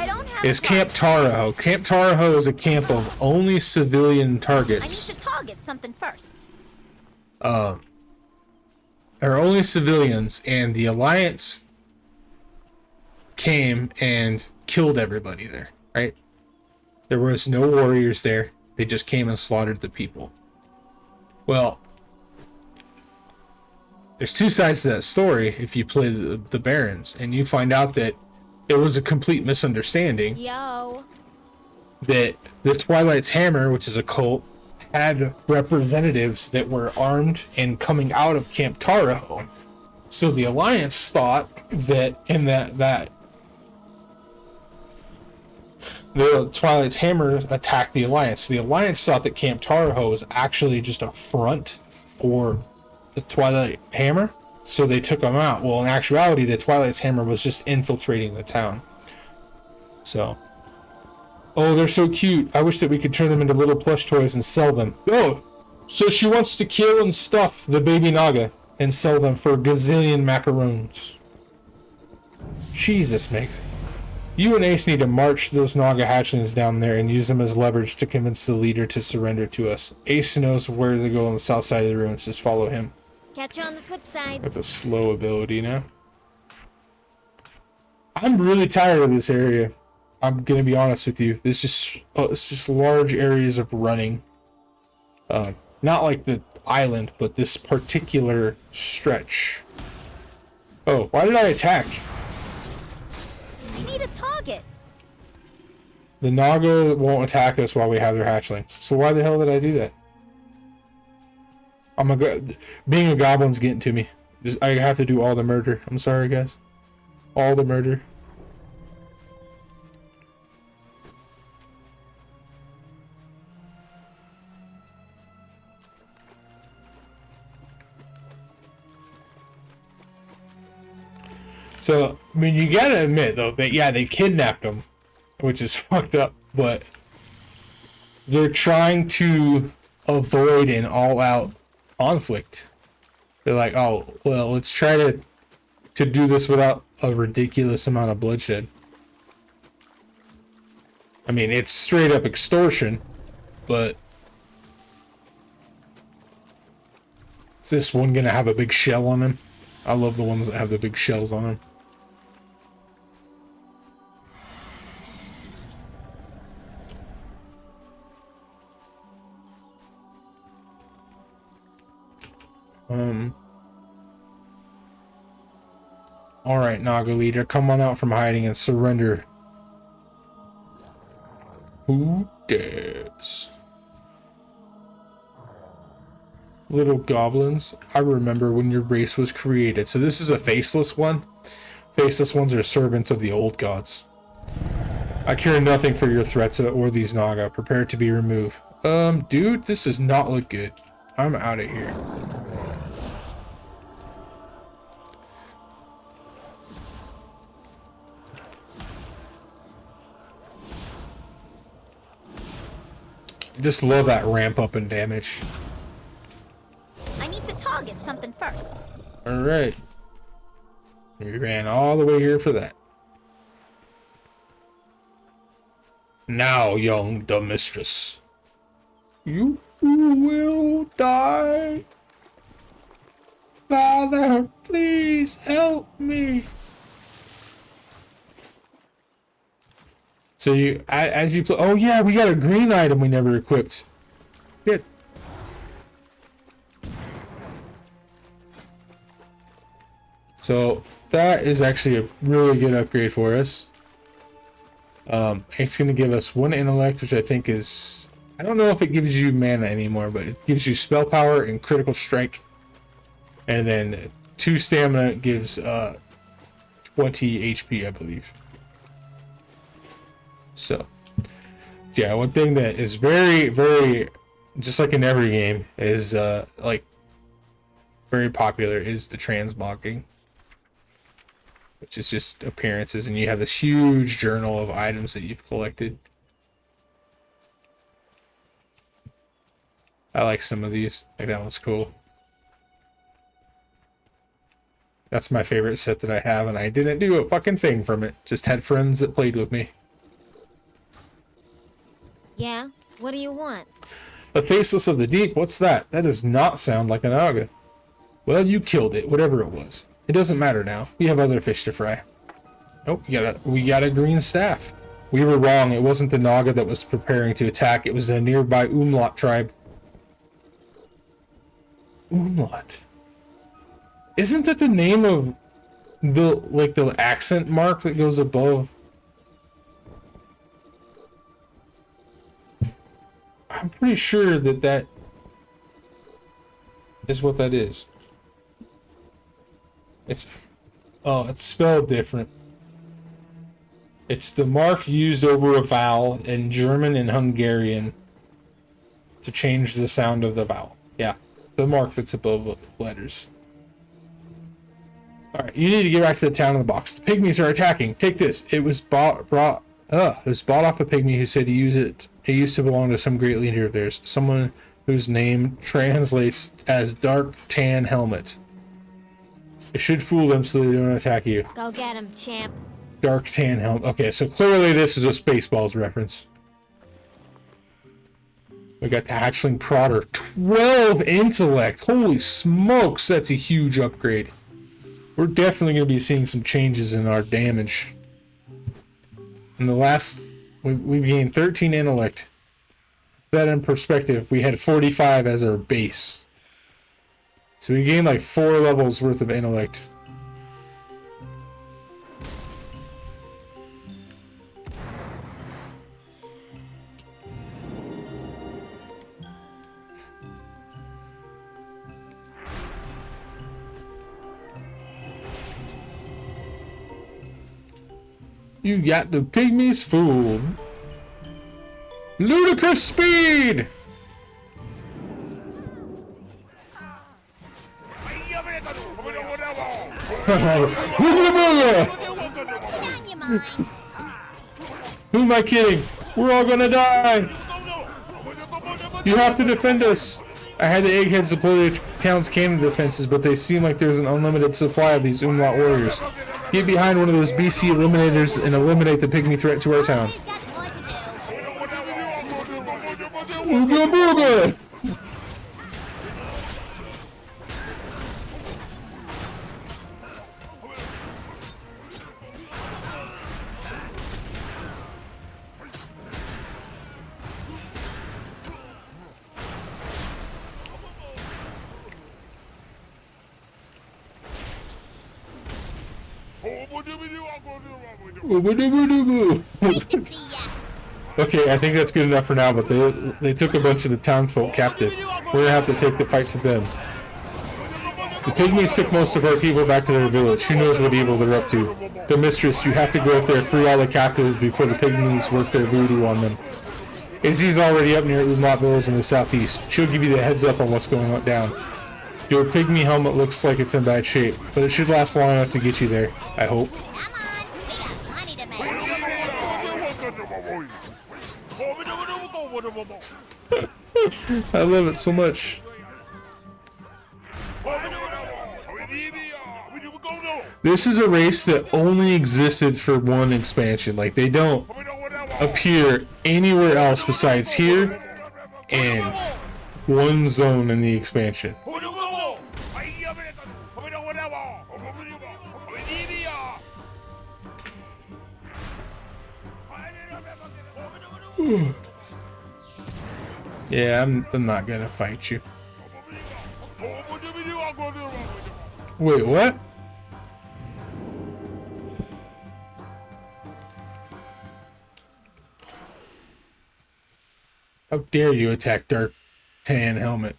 don't have is a Camp target. Taraho. Camp Taraho is a camp of only civilian I need targets. to target something first. There are only civilians, and the Alliance came and killed everybody there, right? There was no warriors there. They just came and slaughtered the people. Well, there's two sides to that story if you play the Barons, and you find out that it was a complete misunderstanding. Yo. That the Twilight's Hammer, which is a cult, had representatives that were armed and coming out of Camp Taraho. So the Alliance thought that the Twilight's Hammer attacked the Alliance. The Alliance thought that Camp Taraho was actually just a front for the Twilight Hammer, so they took them out. Well, in actuality, the Twilight's Hammer was just infiltrating the town. So, oh, they're so cute. I wish that we could turn them into little plush toys and sell them. Oh, so she wants to kill and stuff the baby Naga and sell them for a gazillion macaroons. Jesus, makes. You and Ace need to march those Naga hatchlings down there and use them as leverage to convince the leader to surrender to us. Ace knows where to go on the south side of the ruins. Just follow him. Catch you on the flip side. That's a slow ability now. I'm really tired of this area. I'm gonna be honest with you. It's just large areas of running. Not like the island, but this particular stretch. Oh, why did I attack? I need a target. The Naga won't attack us while we have their hatchlings. So why the hell did I do that? Being a goblin's getting to me. I have to do all the murder. I'm sorry, guys. All the murder. So, I mean, you gotta admit, though, that, yeah, they kidnapped him, which is fucked up, but they're trying to avoid an all-out conflict. They're like, oh, well, let's try to do this without a ridiculous amount of bloodshed. I mean, it's straight up extortion, but is this one gonna have a big shell on him? I love the ones that have the big shells on them. Alright, Naga leader, come on out from hiding and surrender. Who dares? Little goblins, I remember when your race was created. So this is a faceless one. Faceless ones are servants of the old gods. I care nothing for your threats or these Naga. Prepare to be removed. Dude, this does not look good. I'm out of here. I just love that ramp up in damage. I need to target something first. Alright. We ran all the way here for that. Now, young mistress, you will die. Father, please help me. So you, as you play, oh yeah, we got a green item we never equipped. Shit. So that is actually a really good upgrade for us. It's going to give us 1 intellect, which I think is, I don't know if it gives you mana anymore, but it gives you spell power and critical strike. And then 2 stamina gives 20 HP, I believe. So, yeah, one thing that is very, very, just like in every game, is like very popular is the transmogging, which is just appearances, and you have this huge journal of items that you've collected. I like some of these. Like that one's cool. That's my favorite set that I have, and I didn't do a fucking thing from it. Just had friends that played with me. Yeah? What do you want? A Faceless of the Deep? What's that? That does not sound like a Naga. Well, you killed it, whatever it was. It doesn't matter now. We have other fish to fry. Oh, we got a green staff. We were wrong. It wasn't the Naga that was preparing to attack. It was the nearby Umlaut tribe. Umlaut. Isn't that the name of the accent mark that goes above? I'm pretty sure that is what that is. It's spelled different. It's the mark used over a vowel in German and Hungarian to change the sound of the vowel. Yeah, the mark that's above letters. Alright, you need to get back to the town in the box. The pygmies are attacking. Take this. It was bought off a pygmy who said he used to belong to some great leader of theirs. Someone whose name translates as Dark Tan Helmet. It should fool them so they don't attack you. Go get him, champ. Dark Tan Helmet. Okay, so clearly this is a Spaceballs reference. We got the Hatchling Prodder. 12 intellect. Holy smokes, that's a huge upgrade. We're definitely going to be seeing some changes in our damage. In the last, we've gained 13 intellect. That in perspective, we had 45 as our base. So we gained like 4 levels worth of intellect. You got the pygmies fooled. Ludicrous speed! Who am I kidding? We're all gonna die! You have to defend us! I had the eggheads deploy the town's cannon defenses, but they seem like there's an unlimited supply of these Umlaut warriors. Get behind one of those BC eliminators and eliminate the pygmy threat to our town. Ooga booga! Okay, I think that's good enough for now, but they took a bunch of the townsfolk captive. We're gonna have to take the fight to them. The pygmies took most of our people back to their village. Who knows what evil they're up to? The mistress, you have to go up there, free all the captives before the pygmies work their voodoo on them. Izzy's already up near Umlaut Village in the southeast. She'll give you the heads up on what's going on down. Your pygmy helmet looks like it's in bad shape, but it should last long enough to get you there, I hope. I love it so much. This is a race that only existed for one expansion. Like, they don't appear anywhere else besides here and one zone in the expansion. Yeah, I'm not gonna fight you. Wait, what? How dare you attack Dark Tan Helmet?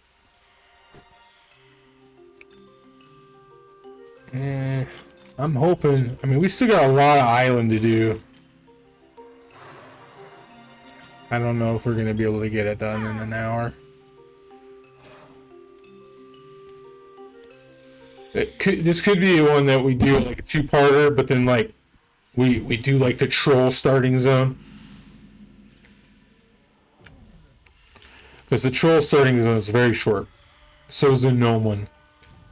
I'm hoping. I mean, we still got a lot of island to do. I don't know if we're going to be able to get it done in an hour. This could be one that we do like a two-parter, but then like we do like the troll starting zone. Because the troll starting zone is very short. So is the gnome one.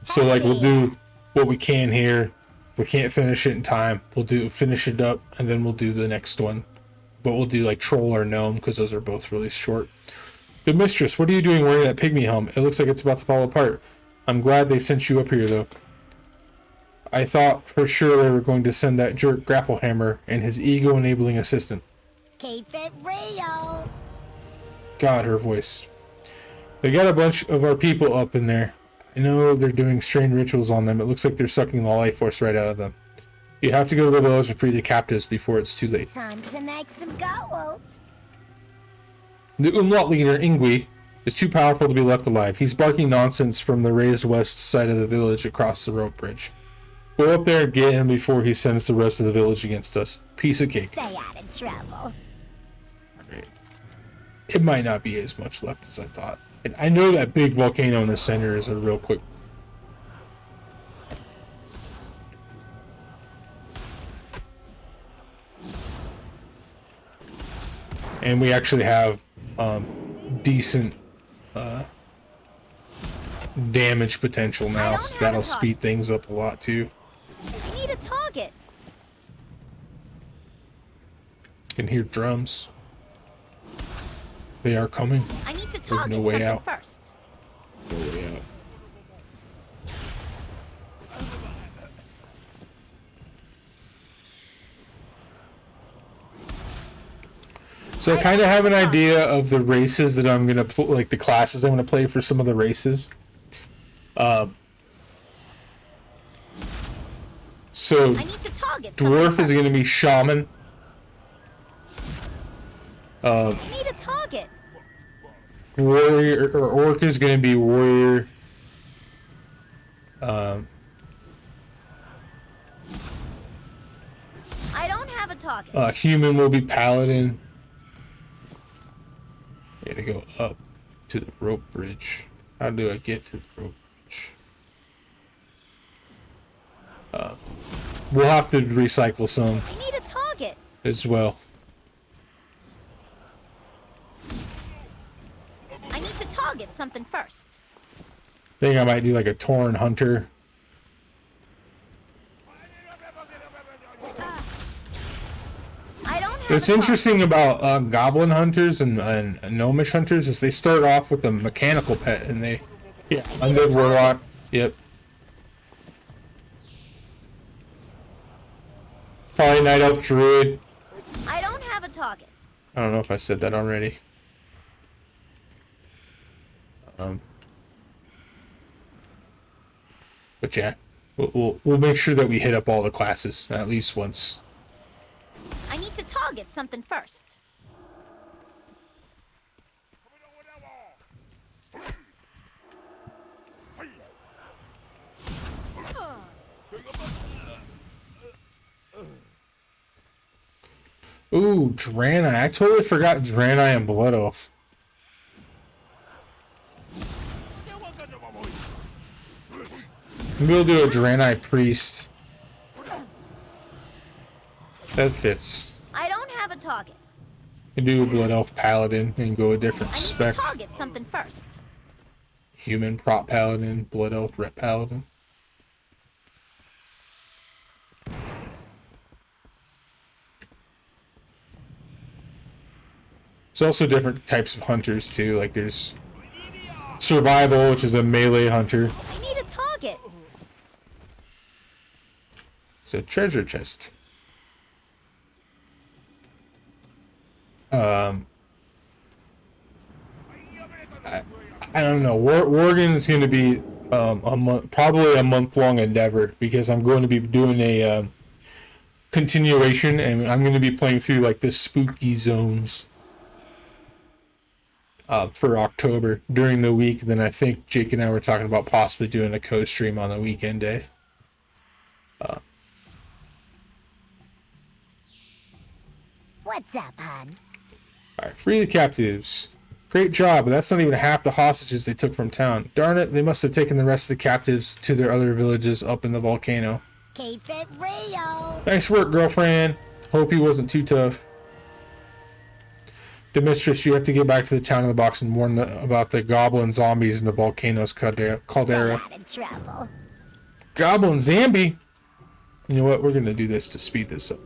So like we'll do what we can here. If we can't finish it in time, we'll finish it up, and then we'll do the next one. But we'll do like troll or gnome because those are both really short. Good mistress, what are you doing wearing that pygmy helmet? It looks like it's about to fall apart. I'm glad they sent you up here though. I thought for sure they were going to send that jerk Grapplehammer and his ego-enabling assistant. Keep it real. God, her voice. They got a bunch of our people up in there. I know they're doing strange rituals on them. It looks like they're sucking the life force right out of them. You have to go to the village and free the captives before it's too late. Time to make some gold. The Umlaut leader, Ingui, is too powerful to be left alive. He's barking nonsense from the raised west side of the village across the rope bridge. Go up there and get him before he sends the rest of the village against us. Piece of cake. Stay out of trouble. Right. It might not be as much left as I thought. And I know that big volcano in the center is a real quick. And we actually have decent damage potential now, so that'll speed things up a lot too. I need a target. Can hear drums. They are coming. I need to There's target no way something out. first. No way out. So I kind of have an idea of the races that I'm gonna like the classes I'm gonna play for some of the races. So I need to target dwarf is gonna be shaman. I need a target. Warrior or orc is gonna be warrior. I don't have a target. Human will be paladin. I gotta go up to the rope bridge. How do I get to the rope bridge? We'll have to recycle some I need a target. as well. I need to target something first. I think I might do like a Torn Hunter. I don't have What's a interesting about Goblin Hunters and Gnomish Hunters is they start off with a mechanical pet and they... Yeah, Undead Warlock. Yep. Probably Night Elf Druid. I don't have a target. I don't know if I said that already. But yeah, we'll make sure that we hit up all the classes at least once. I need to target something first. Ooh, Draenei. I totally forgot Draenei and Blood Elf. Maybe we'll do a Draenei Priest. That fits. I don't have a target. You do a Blood Elf Paladin and go a different I need spec. to target something first. Human Prop Paladin, Blood Elf Rep Paladin. There's also different types of hunters too. Like there's Survival, which is a melee hunter. I need a target. It's a treasure chest. I don't know. Worgen's going to be probably a month-long endeavor because I'm going to be doing a continuation, and I'm going to be playing through like the spooky zones for October during the week. Then I think Jake and I were talking about possibly doing a co-stream on the weekend day. What's up, hon? Alright, free the captives. Great job, but that's not even half the hostages they took from town. Darn it, they must have taken the rest of the captives to their other villages up in the volcano. Keep it real. Nice work, girlfriend. Hope he wasn't too tough. Demetrius, you have to get back to the town in the box and warn about the goblin zombies in the volcano's caldera. Out of trouble. Goblin zombie? You know what, we're going to do this to speed this up.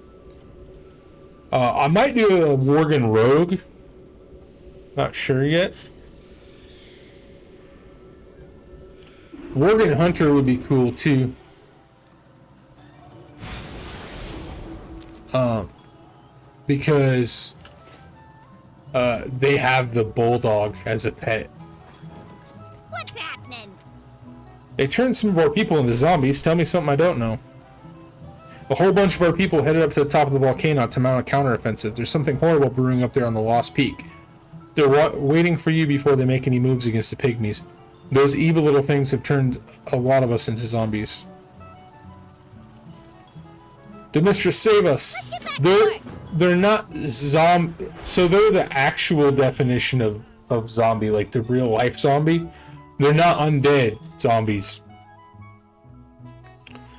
I might do a Worgen Rogue. Not sure yet. Worgen Hunter would be cool too. Because they have the bulldog as a pet. What's happening? They turned some of our people into zombies. Tell me something I don't know. A whole bunch of our people headed up to the top of the volcano to mount a counteroffensive. There's something horrible brewing up there on the Lost Peak. They're waiting for you before they make any moves against the pygmies. Those evil little things have turned a lot of us into zombies. Demistra, save us! They're not so they're the actual definition of zombie, like the real life zombie. They're not undead zombies.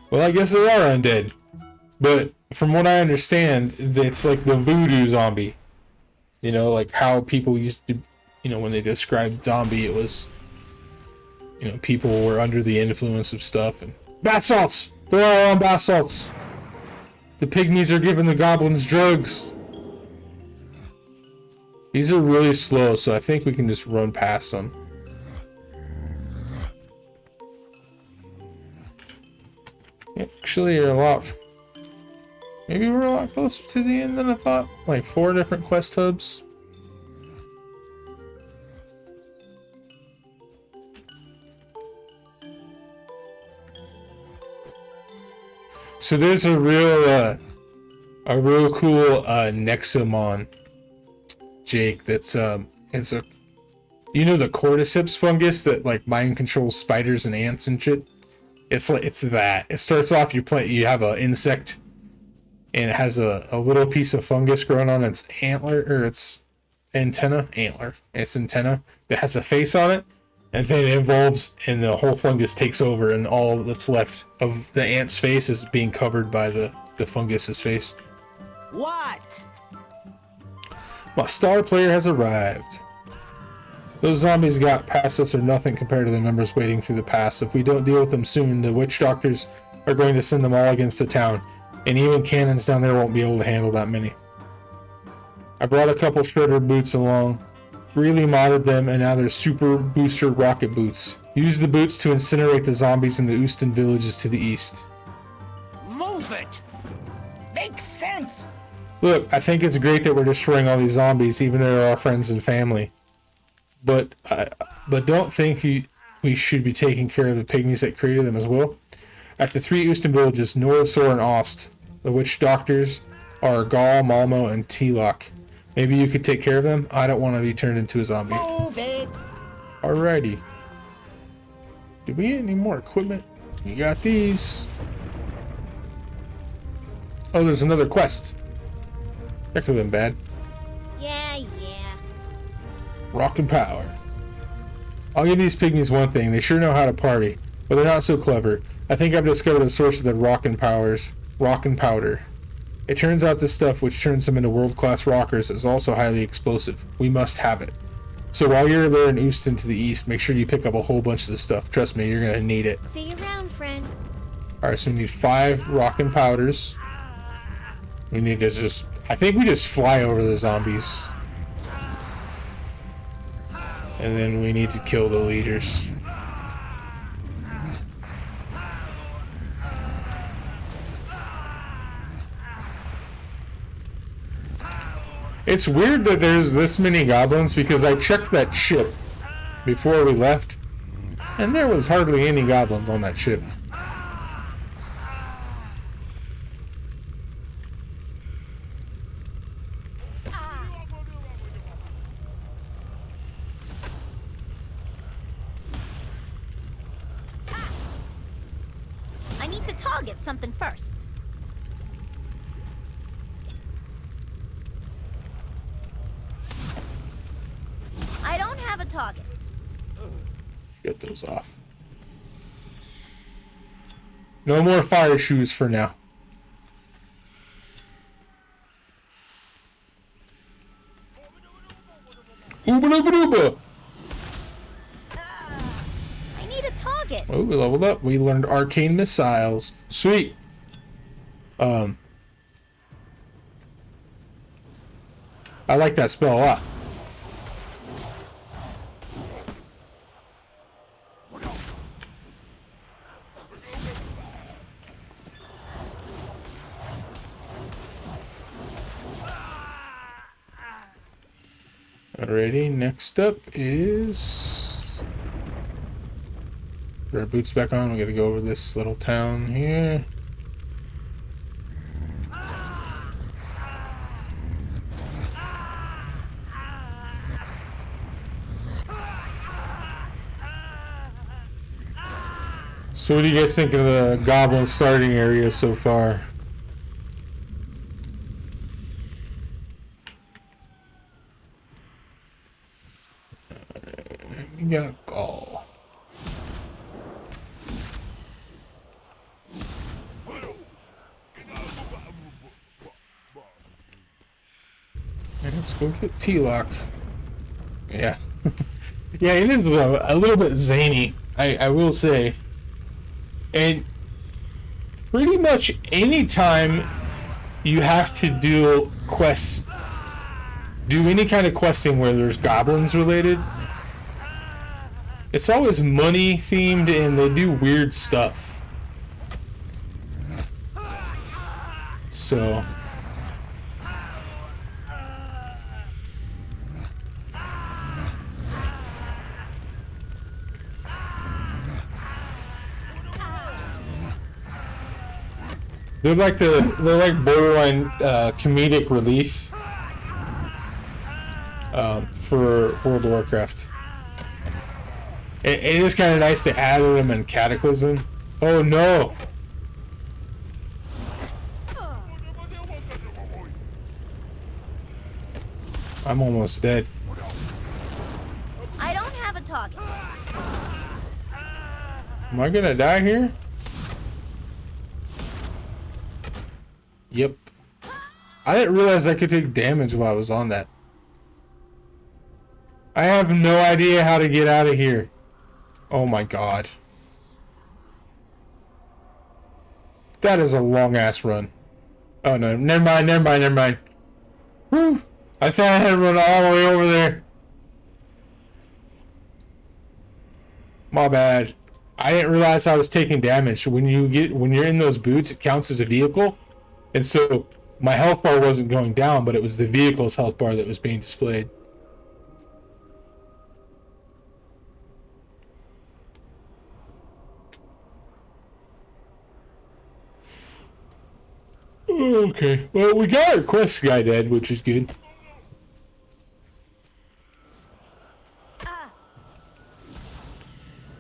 Well, I guess they are undead. But from what I understand, it's like the voodoo zombie. You know, like how people used to, you know, when they described zombie, it was, you know, people were under the influence of stuff. And bath salts! They're all on bath salts! The pygmies are giving the goblins drugs. These are really slow, so I think we can just run past them. Actually, you're a lot... Maybe we're a lot closer to the end than I thought. Like 4 different quest hubs. So there's a real cool Nexomon, Jake. That's it's a, you know, the cordyceps fungus that like mind controls spiders and ants and shit. It's that. It starts off you have an insect. and it has a little piece of fungus growing on its antler, or its its antenna that has a face on it, and then it evolves and the whole fungus takes over, and all that's left of the ant's face is being covered by the fungus's face. What? My star player has arrived. Those zombies got past us are nothing compared to the numbers waiting through the pass. If we don't deal with them soon, the witch doctors are going to send them all against the town, and even cannons down there won't be able to handle that many. I brought a couple shredder boots along, really modded them, and now they're super booster rocket boots. Use the boots to incinerate the zombies in the Oostin villages to the east. Move it! Makes sense! Look, I think it's great that we're destroying all these zombies, even though they're our friends and family. But don't think we should be taking care of the pygmies that created them as well. At the 3 Oostin villages, Northsor and Ost, the witch doctors are Gaul, Malmo, and T-Lock. Maybe you could take care of them? I don't want to be turned into a zombie. Move it! Alrighty. Do we get any more equipment? We got these. Oh, there's another quest. That could have been bad. Yeah. Rock and power. I'll give these pygmies one thing. They sure know how to party, but they're not so clever. I think I've discovered the source of the rock and powder. It turns out this stuff, which turns them into world-class rockers, is also highly explosive. We must have it. So while you're there in Oostin to the east, make sure you pick up a whole bunch of this stuff. Trust me, you're gonna need it. See you around, friend. Alright, so we need 5 rock and powders. We need to I think we just fly over the zombies. And then we need to kill the leaders. It's weird that there's this many goblins, because I checked that ship before we left, and there was hardly any goblins on that ship. I need to target something first. I don't have a target. Get those off. No more fire shoes for now. Ooba dooba dooba! I need a target. Oh, we leveled up. We learned arcane missiles. Sweet. I like that spell a lot. Alrighty, next up is... Put our boots back on. We gotta go over this little town here. So what do you guys think of the goblin starting area so far? We got Gaul. Let's go get T-Lock. Yeah. Yeah, it is a little bit zany, I will say. And pretty much any time you have to do quests, do any kind of questing where there's goblins related, it's always money themed and they do weird stuff. So they're like borderline comedic relief for World of Warcraft. It is kind of nice to add them in Cataclysm. Oh no! I'm almost dead. I don't have a target. Am I gonna die here? Yep. I didn't realize I could take damage while I was on that. I have no idea how to get out of here. Oh my god. That is a long ass run. Oh no, never mind. Whew. I thought I had to run all the way over there. My bad. I didn't realize I was taking damage. When you're in those boots, it counts as a vehicle. And so my health bar wasn't going down, but it was the vehicle's health bar that was being displayed. Okay, well, we got our quest guy dead, which is good.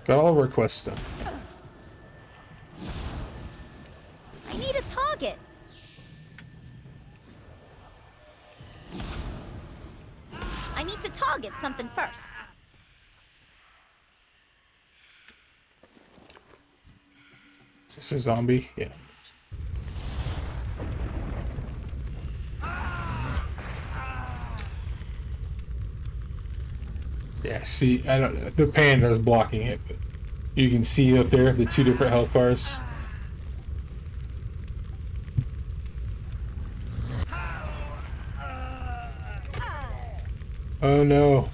Got all of our quest stuff. I need a target. I need to target something first. Is this a zombie? Yeah. Yeah, see, I don't. The panda is blocking it, but you can see up there the two different health bars. Oh no.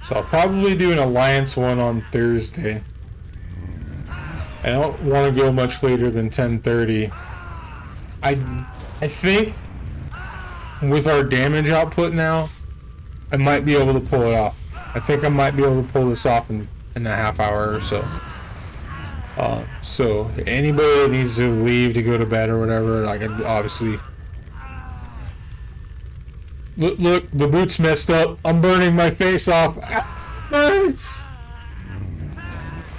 So I'll probably do an alliance one on Thursday. I don't want to go much later than 10:30. I think with our damage output now, I might be able to pull it off. I think I might be able to pull this off in a half hour or so. So anybody that needs to leave to go to bed or whatever, like obviously. Look, the boot's messed up. I'm burning my face off. Nice.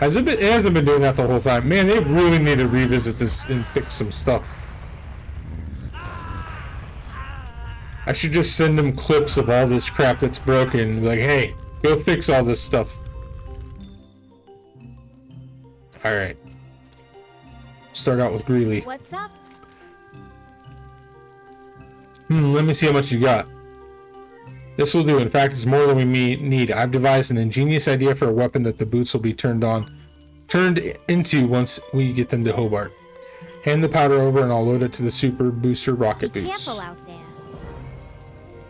It hasn't been doing that the whole time. Man, they really need to revisit this and fix some stuff. I should just send them clips of all this crap that's broken. Like, hey, go fix all this stuff. Alright. Start out with Greeley. What's up? Let me see how much you got. This will do. In fact, it's more than we need. I've devised an ingenious idea for a weapon that the boots will be turned into once we get them to Hobart. Hand the powder over and I'll load it to the super booster rocket boots. Careful out there.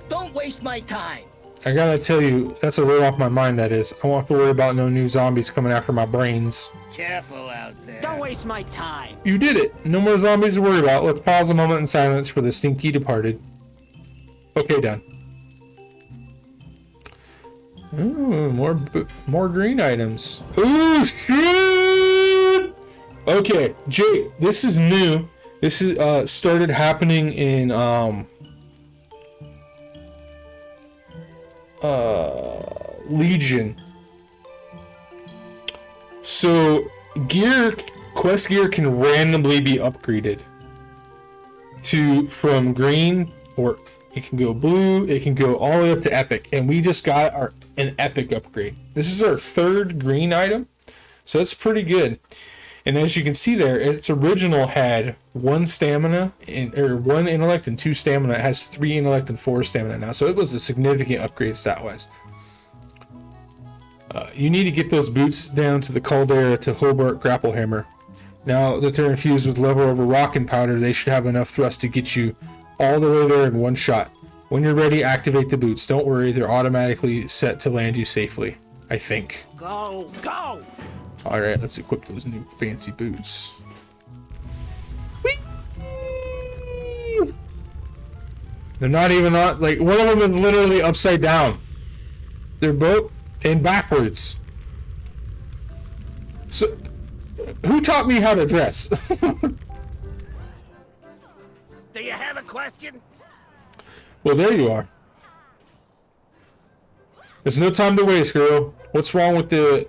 Don't waste my time. I gotta tell you, that's a roll off my mind, that is. I won't have to worry about no new zombies coming after my brains. Careful out there. Don't waste my time. You did it. No more zombies to worry about. Let's pause a moment in silence for the stinky departed. Okay, done. Ooh, more green items. Ooh, shit! Okay, Jake, this is new. This is started happening in Legion. So quest gear can randomly be upgraded from green, or it can go blue, it can go all the way up to epic, and we just got an epic upgrade. This is our third green item, so that's pretty good. And as you can see there, its original had 1 stamina, or 1 intellect and 2 stamina. It has 3 intellect and 4 stamina now, so it was a significant upgrade stat-wise. You need to get those boots down to the Caldera to Hobart Grapple Hammer. Now that they're infused with level over rockin' powder, they should have enough thrust to get you all the way there in one shot. When you're ready, activate the boots. Don't worry, they're automatically set to land you safely, I think. Go, go! Alright, let's equip those new fancy boots. Whee! They're not even on, like, one of them is literally upside down. They're both in backwards. So, who taught me how to dress? Do you have a question? Well, there you are. There's no time to waste, girl. What's wrong with the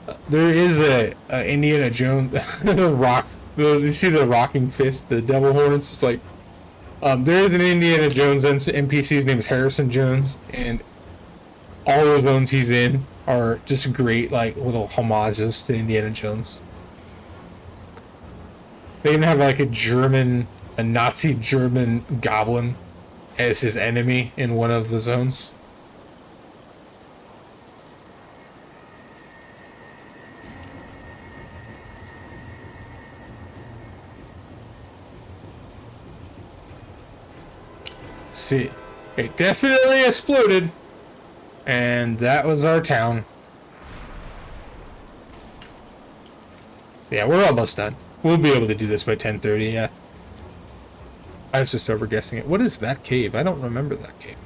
There is a Indiana Jones rock. You see the rocking fist, the devil horns. It's like there is an Indiana Jones NPC. His name is Harrison Jones, and all those ones he's in are just great, like little homages to Indiana Jones. They even have like a Nazi German goblin as his enemy in one of the zones. See, it definitely exploded, and that was our town. Yeah, we're almost done. We'll be able to do this by 10:30. Yeah, I was just overguessing it. What is that cave? I don't remember that cave.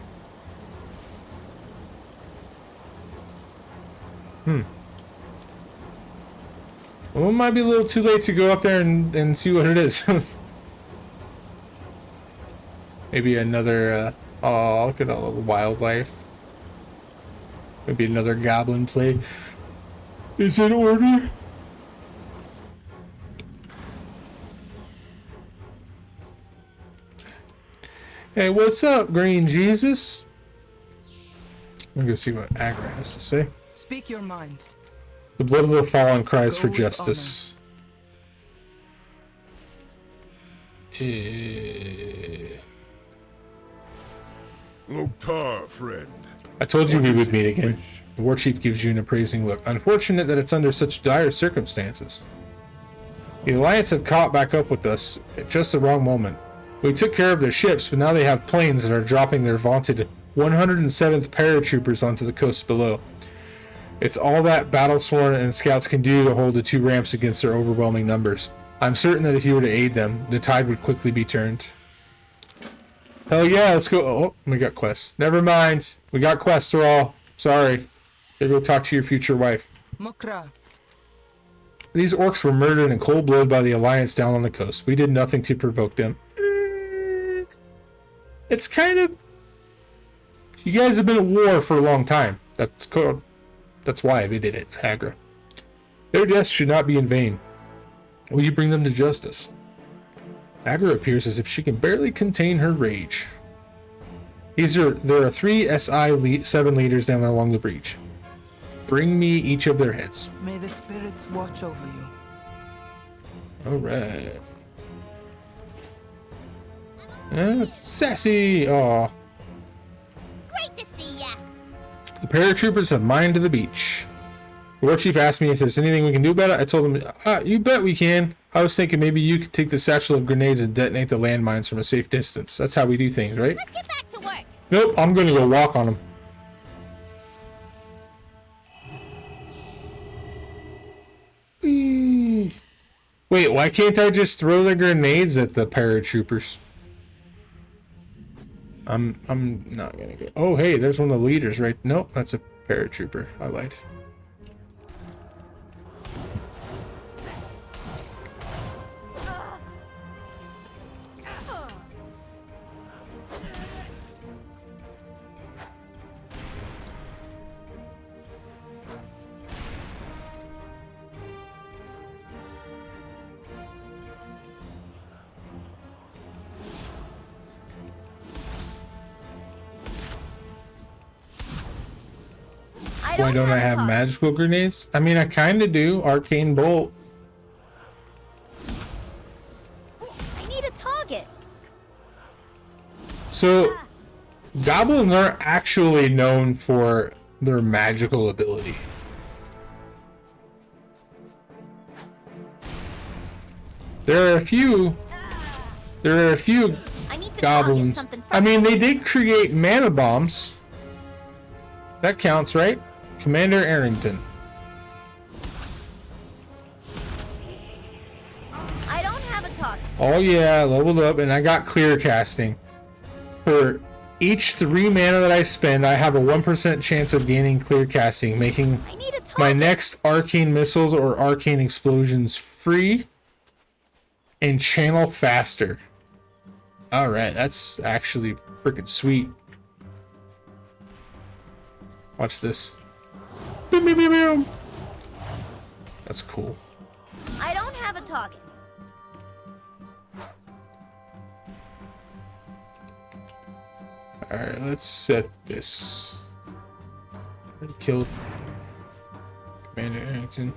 Well, it might be a little too late to go up there and see what it is. Maybe another, oh, look at all the wildlife. Maybe another goblin play is in order. Hey, what's up, Green Jesus? I'm gonna go see what Agra has to say. Speak your mind. The blood of the fallen cries for justice. Loktar, friend. I told you we would meet again. The war chief gives you an appraising look. Unfortunate that it's under such dire circumstances. The Alliance have caught back up with us at just the wrong moment. We took care of their ships, but now they have planes that are dropping their vaunted 107th paratroopers onto the coast below. It's all that battle-sworn and scouts can do to hold the two ramps against their overwhelming numbers. I'm certain that if you were to aid them, the tide would quickly be turned. Hell yeah, let's go. Oh, we got quests. Never mind. We got quests, all. Sorry. Gotta go talk to your future wife. Mokra. These orcs were murdered in cold blood by the Alliance down on the coast. We did nothing to provoke them. It's kind of... You guys have been at war for a long time. That's cool. That's why they did it, Agra. Their deaths should not be in vain. Will you bring them to justice? Agra appears as if she can barely contain her rage. There are 3 SI-7 leaders down there along the breach. Bring me each of their heads. May the spirits watch over you. Alright. Sassy! Aw. Great to see ya. The paratroopers have mined to the beach. The war chief asked me if there's anything we can do about it. I told him, you bet we can. I was thinking maybe you could take the satchel of grenades and detonate the landmines from a safe distance. That's how we do things, right? Let's get back to work. Nope, I'm gonna go walk on them. Wait, why can't I just throw the grenades at the paratroopers? I'm not gonna go. Oh, hey, there's one of the leaders, right? Nope, that's a paratrooper. I lied. Why don't I have magical grenades? I mean, I kind of do. Arcane Bolt. I need a target. So, goblins aren't actually known for their magical ability. There are a few goblins. I mean, they did create mana bombs. That counts, right? Commander Arrington. I don't have a target. Oh yeah, leveled up, and I got clear casting. For each 3 mana that I spend, I have a 1% chance of gaining clear casting, making my next arcane missiles or arcane explosions free and channel faster. Alright, that's actually freaking sweet. Watch this. Boom, boom, boom, boom. That's cool. I don't have a target. Alright, let's set this. Already killed Commander Arrington.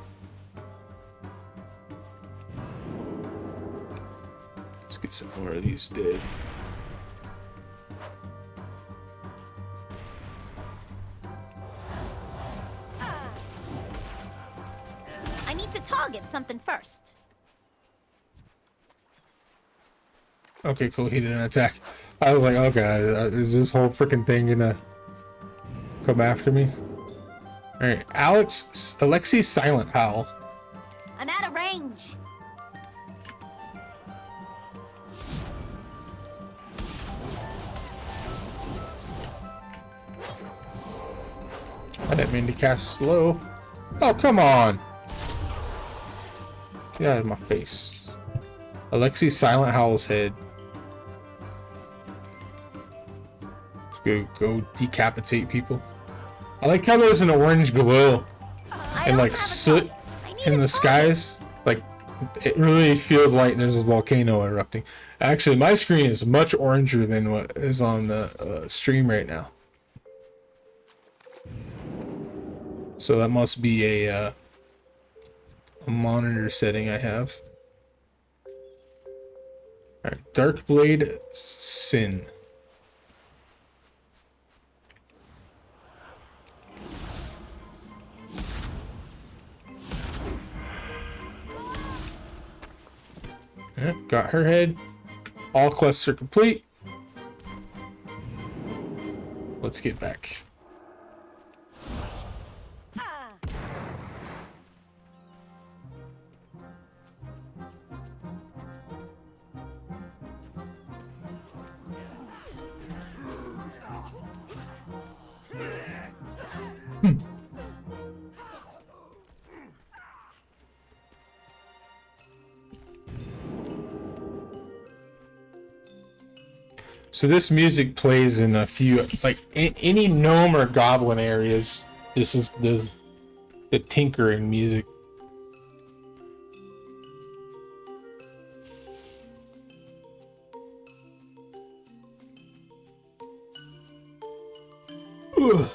Let's get some more of these dead. I need to target something first. Okay, cool. He didn't attack. I was like, oh god, is this whole freaking thing gonna come after me? Alright, Alexei's Silent Howl. I'm out of range. I didn't mean to cast slow. Oh, come on! Get out of my face. Alexei's Silent Howl's head. Go decapitate people. I like how there's an orange glow and like soot in the skies. Like it really feels like there's a volcano erupting. Actually, my screen is much oranger than what is on the stream right now. So that must be a monitor setting I have. All right, Darkblade Sin. Yep, got her head. All quests are complete. Let's get back. So this music plays in a few, like any gnome or goblin areas. This is the tinkering music. Ugh.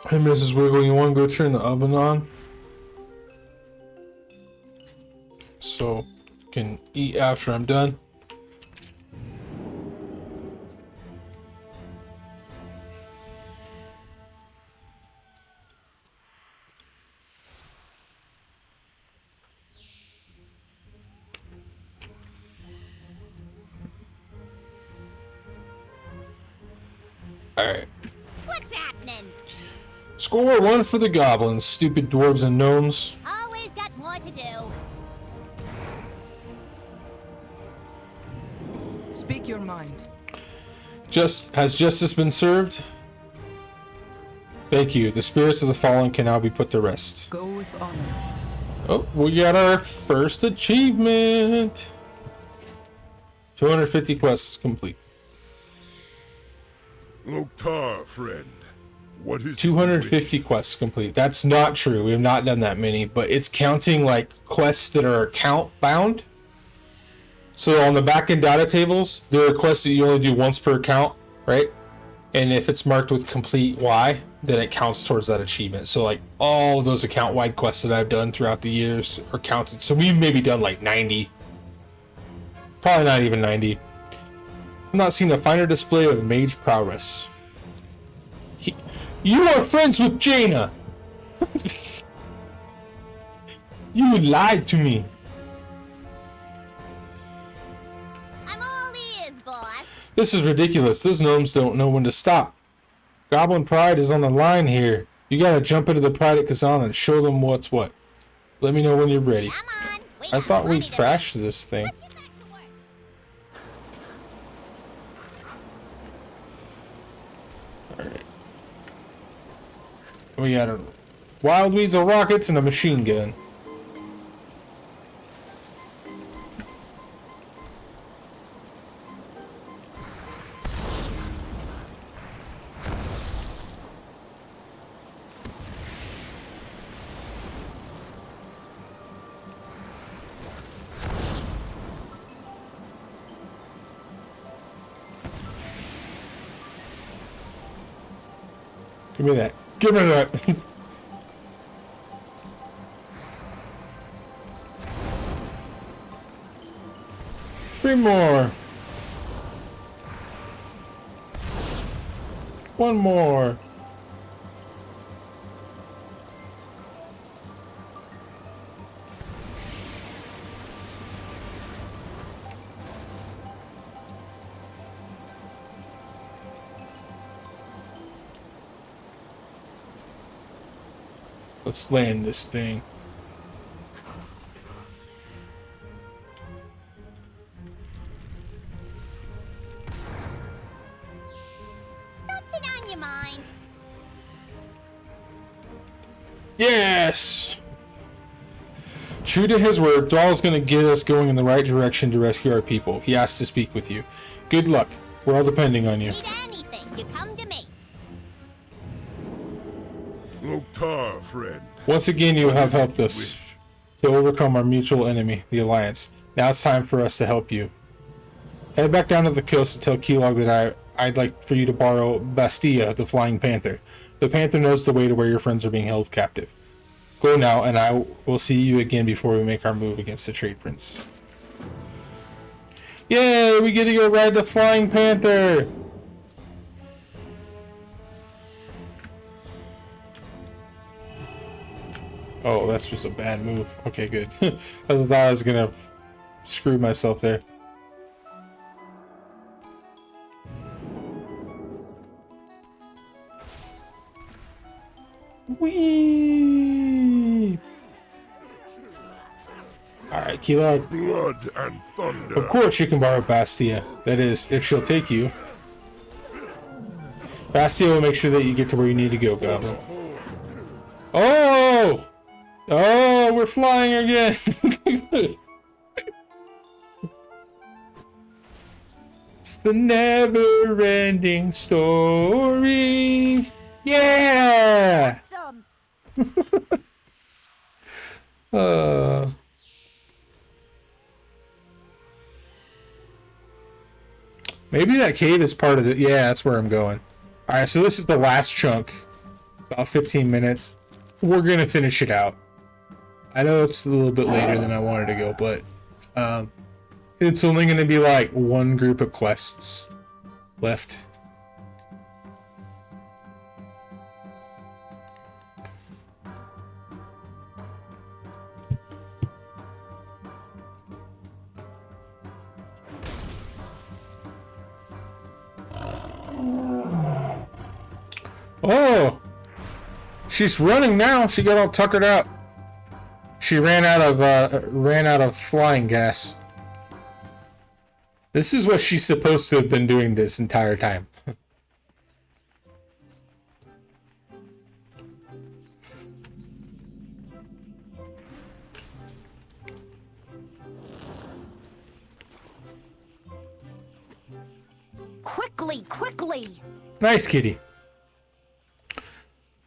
Hey, Mrs. Wiggle, you want to go turn the oven on? So, can eat after I'm done. Alright. What's happening? Score 1 for the goblins, stupid dwarves and gnomes. Always got more to do. Speak your mind. Has justice been served? Thank you. The spirits of the fallen can now be put to rest. Go with honor. Oh, we got our first achievement. 250 quests complete. Loktar, friend. What is 250 quests complete. That's not true. We have not done that many, but it's counting like quests that are account bound. So on the backend data tables, there are quests that you only do once per account, right? And if it's marked with complete Y, then it counts towards that achievement. So like all of those account-wide quests that I've done throughout the years are counted. So we've maybe done like 90. Probably not even 90. I'm not seeing a finer display of mage prowess. You are friends with Jaina! You lied to me. I'm all ears, boss. This is ridiculous. Those gnomes don't know when to stop. Goblin pride is on the line here. You gotta jump into the pride at Kezan and show them what's what. Let me know when you're ready. Come on. I thought we crashed this thing. Let's get back to work. Alright. We got a wild weasel rockets and a machine gun. Give me that. Give me that. 3 more. 1 more. Let's land this thing. Something on your mind? Yes! True to his word, Thrall's gonna get us going in the right direction to rescue our people. He asked to speak with you. Good luck. We're all depending on you. Need anything, you come to me. Loktar, friend. Once again, you have helped us Wish. to overcome our mutual enemy, the Alliance. Now it's time for us to help you. Head back down to the coast and tell Keylog that I'd like for you to borrow Bastia, the Flying Panther. The Panther knows the way to where your friends are being held captive. Go now, and I will see you again before we make our move against the Trade Prince. Yay! We get to go ride the Flying Panther! Oh, that's just a bad move. Okay, good. I thought I was gonna screw myself there. Whee! Alright, Keylog. Blood and thunder. Of course you can borrow Bastia. That is, if she'll take you. Bastia will make sure that you get to where you need to go, Goblin. Oh! Oh, we're flying again! It's the never-ending story! Yeah! Some. Maybe that cave is part of it. Yeah, that's where I'm going. Alright, so this is the last chunk. About 15 minutes. We're gonna finish it out. I know it's a little bit later than I wanted to go, but it's only gonna be like 1 group of quests left. Oh, she's running now. She got all tuckered out. She ran out of flying gas. This is what she's supposed to have been doing this entire time. Quickly, quickly! Nice, kitty.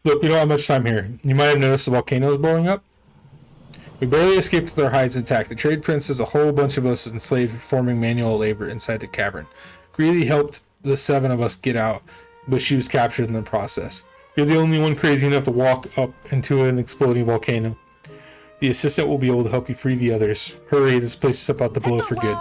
Look, we don't have much time here. You might have noticed the volcano is blowing up. We barely escaped with our hides intact. The Trade Prince has a whole bunch of us enslaved performing manual labor inside the cavern. Greeley helped the 7 of us get out, but she was captured in the process. You're the only one crazy enough to walk up into an exploding volcano. The assistant will be able to help you free the others. Hurry, this place is about to blow for good.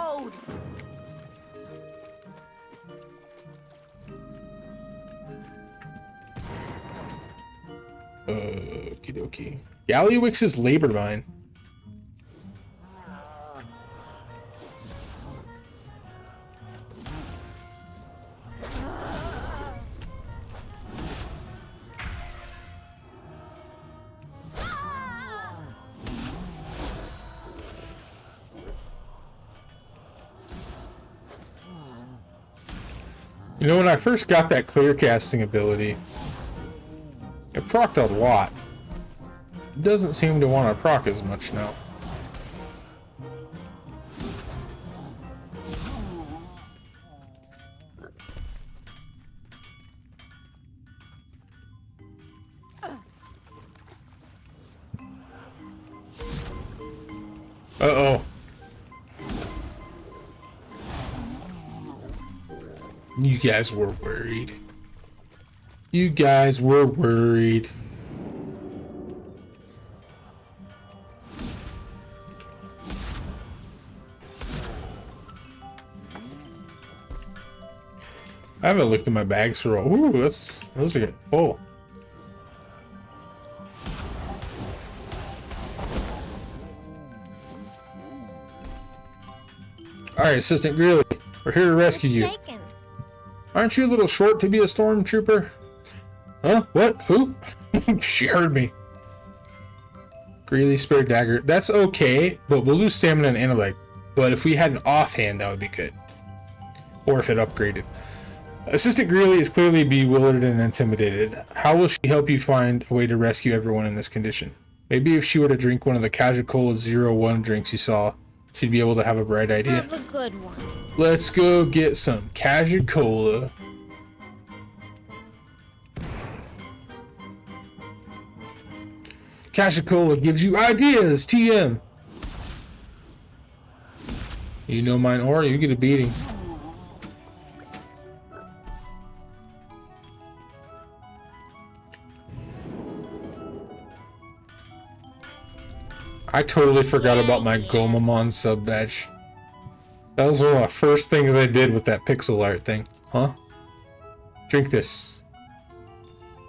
Okie dokie. Gallywix's labor mine. You know, when I first got that clear casting ability, it procced a lot. It doesn't seem to want to proc as much now. Uh-oh. You guys were worried. You guys were worried. I haven't looked at my bags for a... Ooh, those are getting full. Alright, Assistant Greeley. We're here to rescue you. Shaking. Aren't you a little short to be a stormtrooper? Huh? What? Who? She heard me. Greeley spare dagger. That's okay, but we'll lose stamina and intellect. But if we had an offhand, that would be good. Or if it upgraded. Assistant Greeley is clearly bewildered and intimidated. How will she help you find a way to rescue everyone in this condition? Maybe if she were to drink one of the Cajicola 01 drinks you saw, she'd be able to have a bright idea. Have a good one. Let's go get some Cajicola. Cajicola gives you ideas, TM. You know mine, or you get a beating. I totally forgot about my Gomamon sub badge. That was one of the first things I did with that pixel art thing. Huh? Drink this.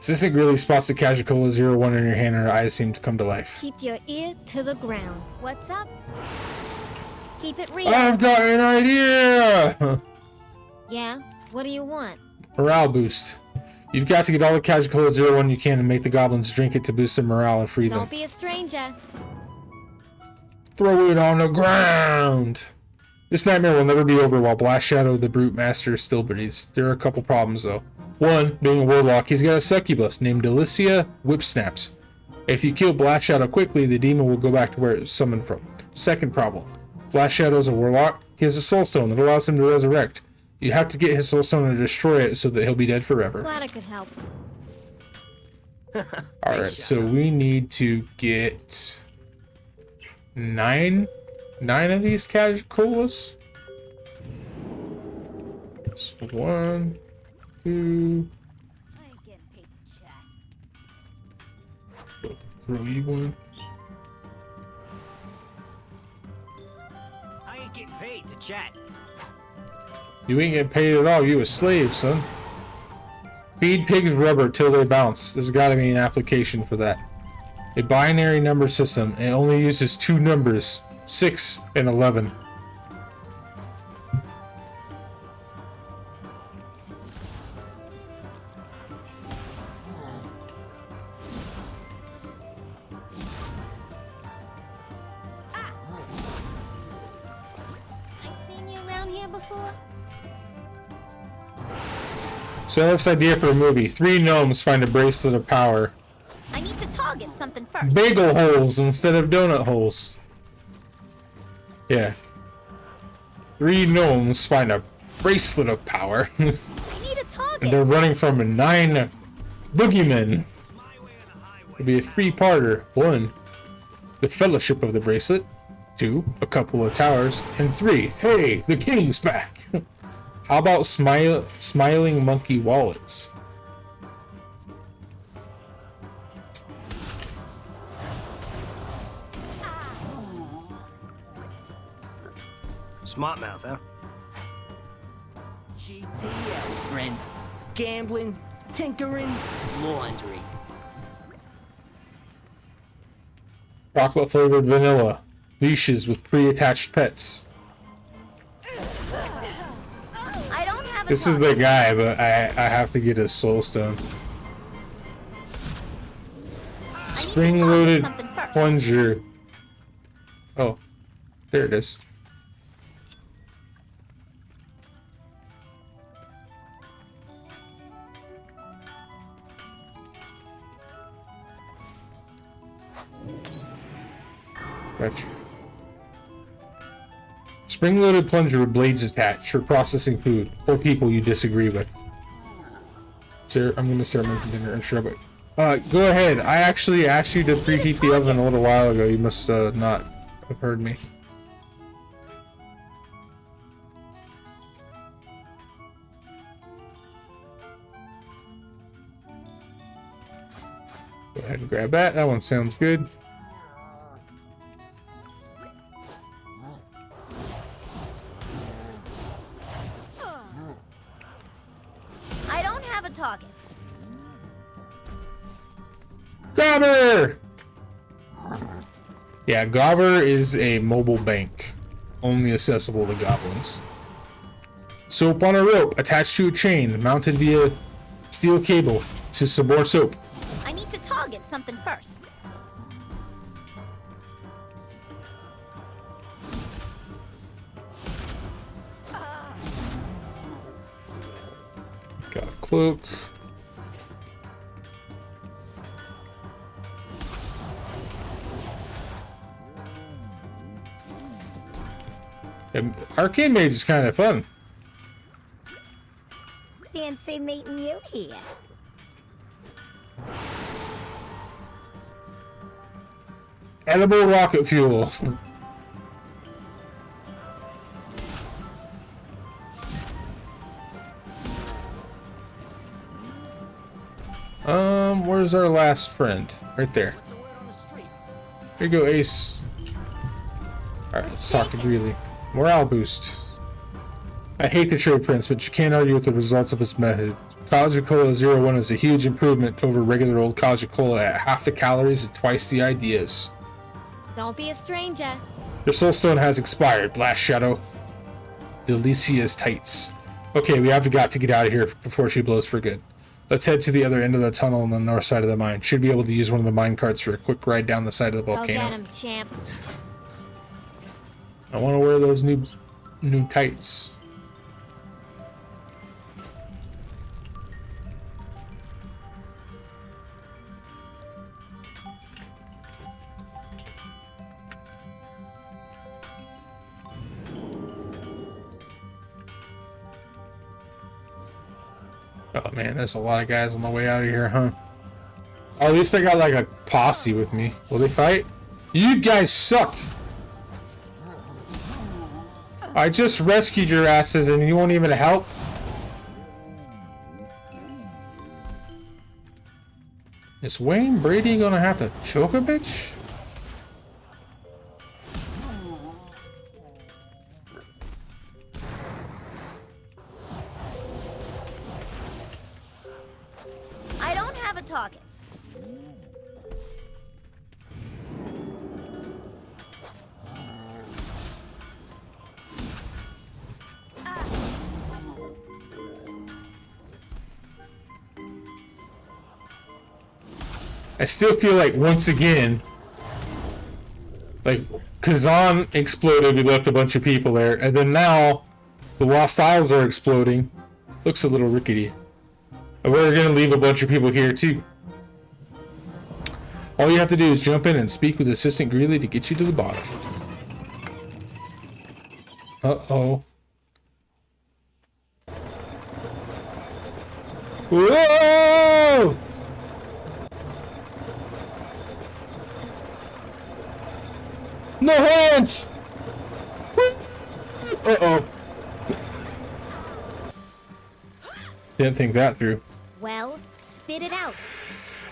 Assistant Greeley spots the Cajicola 01 in your hand and her eyes seem to come to life. Keep your ear to the ground. What's up? Keep it real. I've got an idea! Yeah? What do you want? Morale boost. You've got to get all the Cajicola 01 you can and make the goblins drink it to boost their morale and free them. Don't be a stranger. Throw it on the ground! This nightmare will never be over while Blast Shadow the Brute Master still breathes. There are a couple problems though. One, being a warlock, he's got a succubus named Delicia Whipsnaps. If you kill Blast Shadow quickly, the demon will go back to where it was summoned from. Second problem. Blast Shadow's a warlock. He has a soul stone that allows him to resurrect. You have to get his soul stone and destroy it so that he'll be dead forever. Glad I could help. Alright, so we need to get... Nine of these Cajicolas. So 1, 2. I ain't getting paid to chat. Throw you one. I ain't getting paid to chat. You ain't getting paid at all. You a slave, son. Feed pigs rubber till they bounce. There's got to be an application for that. A binary number system. It only uses two numbers, 6 and 11. I've seen you around here before. So that's the idea for a movie. 3 gnomes find a bracelet of power. I need to target something first. Bagel holes instead of donut holes. Yeah. 3 gnomes find a bracelet of power. I need a target. And they're running from 9 boogeymen. It'll be a 3-parter. 1, the Fellowship of the Bracelet. 2, a couple of towers. And 3, hey, the king's back. How about smiling monkey wallets? Smart mouth, huh? GTL, friend. Gambling, tinkering, laundry. Chocolate flavored vanilla. Leashes with pre-attached pets. I don't have a This is the guy, but I have to get his soul stone. Spring-loaded something first. plunger. Oh, there it is. Gotcha. Spring-loaded plunger with blades attached for processing food or people you disagree with. Sir, I'm gonna start making dinner and shrub it. Go ahead. I actually asked you to preheat the oven a little while ago. You must not have heard me. Go ahead and grab that. That one sounds good. I don't have a target. Gobber! Yeah, Gobber is a mobile bank. Only accessible to goblins. Soap on a rope attached to a chain mounted via steel cable to some more soap. I need to target something first. Got a cloak. And Arcane Mage is kind of fun. Fancy meeting you here. Edible rocket fuel. Where's our last friend? Right there. Here you go, Ace. Alright, let's talk to Greeley. Morale boost. I hate the trade prince, but you can't argue with the results of this method. College Cola 01 is a huge improvement over regular old College Cola at half the calories and twice the ideas. Don't be a stranger. Your soul stone has expired, Blast Shadow. Delicia's tights. Okay, we have got to get out of here before she blows for good. Let's head to the other end of the tunnel on the north side of the mine. Should be able to use one of the mine carts for a quick ride down the side of the volcano. Go get him, champ. I want to wear those new tights. Oh man, there's a lot of guys on the way out of here, huh? Oh, at least I got like a posse with me. Will they fight? You guys suck! I just rescued your asses and you won't even help? Is Wayne Brady gonna have to choke a bitch? I don't have a target. I still feel like once again, like Kezan exploded, we left a bunch of people there, and then now the Lost Isles are exploding. Looks a little rickety. And we're gonna leave a bunch of people here too. All you have to do is jump in and speak with Assistant Greeley to get you to the bottom. Uh-oh. Whoa! No hands! Uh-oh. Didn't think that through. Well, spit it out.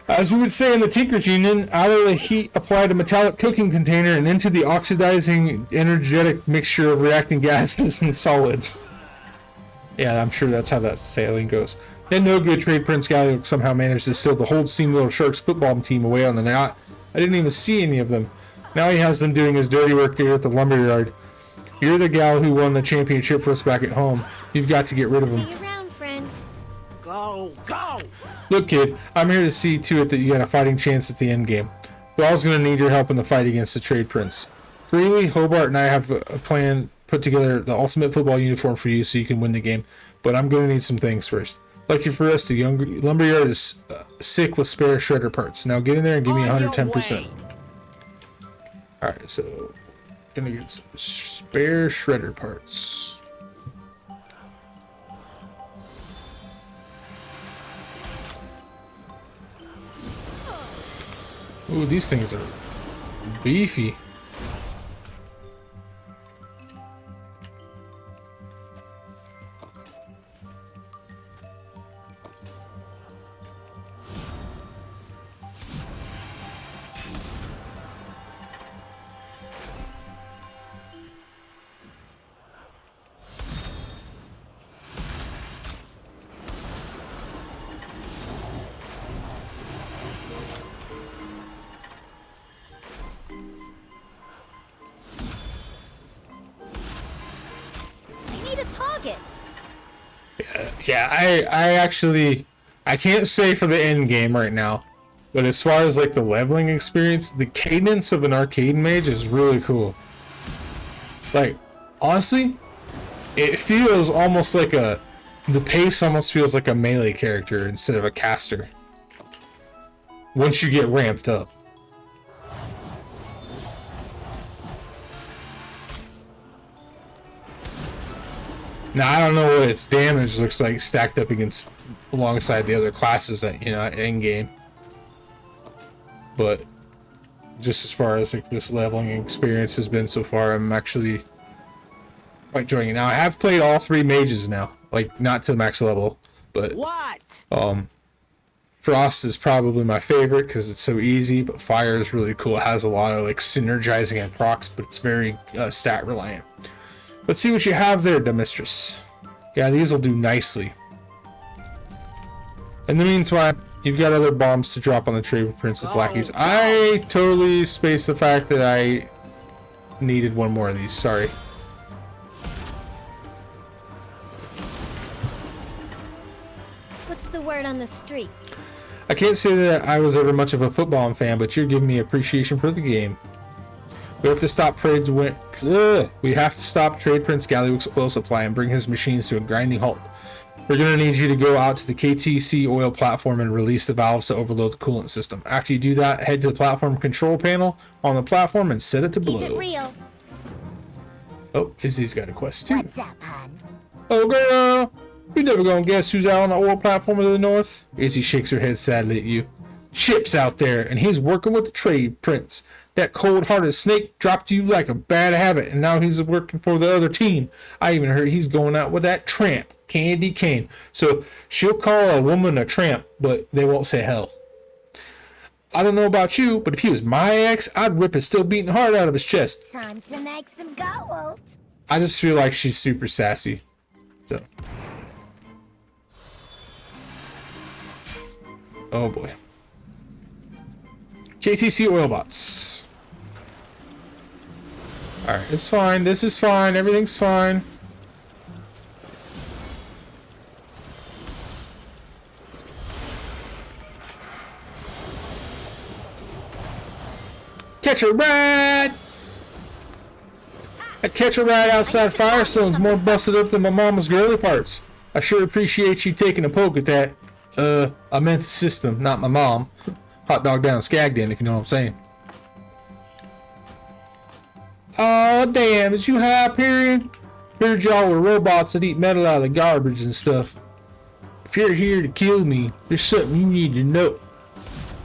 As we would say in the Tinkers Union, out of the heat apply a metallic cooking container and into the oxidizing energetic mixture of reacting gases and solids. Yeah, I'm sure that's how that sailing goes. Then no good trade Prince Galliok somehow managed to steal the whole Steam Little Sharks football team away on the night. I didn't even see any of them. Now he has them doing his dirty work here at the lumberyard. You're the gal who won the championship for us back at home. You've got to get rid of him. See you around, friend. Go, go! Look, kid, I'm here to see to it that you got a fighting chance at the end game. Thrall's going to need your help in the fight against the trade prince. Greeley, Hobart, and I have a plan put together the ultimate football uniform for you so you can win the game. But I'm going to need some things first. Lucky for us, the young lumberyard is sick with spare shredder parts. Now get in there and give me 110%. Alright, so gonna get some spare shredder parts. Ooh, these things are beefy. Yeah, I can't say for the end game right now, but as far as like the leveling experience, the cadence of an arcade mage is really cool. Like, honestly, it feels almost like the pace almost feels like a melee character instead of a caster. Once you get ramped up. Now I don't know what its damage looks like stacked up against alongside the other classes at end game, but just as far as like this leveling experience has been so far, I'm actually quite enjoying it. Now I have played all 3 mages now, like not to the max level, but Frost is probably my favorite because it's so easy, but Fire is really cool. It has a lot of like synergizing and procs, but it's very stat reliant. Let's see what you have there, Demistress. Yeah, these will do nicely. In the meantime, you've got other bombs to drop on the trade with Princess Lackeys. I totally spaced the fact that I needed one more of these. Sorry. What's the word on the street? I can't say that I was ever much of a football fan, but you're giving me appreciation for the game. We have to stop Trade Prince Galliwick's oil supply and bring his machines to a grinding halt. We're going to need you to go out to the KTC oil platform and release the valves to overload the coolant system. After you do that, head to the platform control panel on the platform and set it to blow. Keep it real. Oh, Izzy's got a quest too. What's up, hon? Oh girl, you never gonna guess who's out on the oil platform to the north? Izzy shakes her head sadly at you. Chip's out there, and he's working with the Trade Prince. That cold-hearted snake dropped you like a bad habit, and now he's working for the other team. I even heard he's going out with that tramp, Candy Cane. So she'll call a woman a tramp, but they won't say hell. I don't know about you, but if he was my ex, I'd rip his still beating heart out of his chest. Time to make some gold. I just feel like she's super sassy. So. Oh boy. KTC oil bots. Alright, it's fine. This is fine. Everything's fine. Catch a ride! A catch a ride outside Firestone's more busted up than my mama's girly parts. I sure appreciate you taking a poke at that. I meant the system, not my mom. Hot dog down Skagden, if you know what I'm saying. Oh damn, is you Hyperion? Heard y'all were robots that eat metal out of the garbage and stuff. If you're here to kill me, there's something you need to know.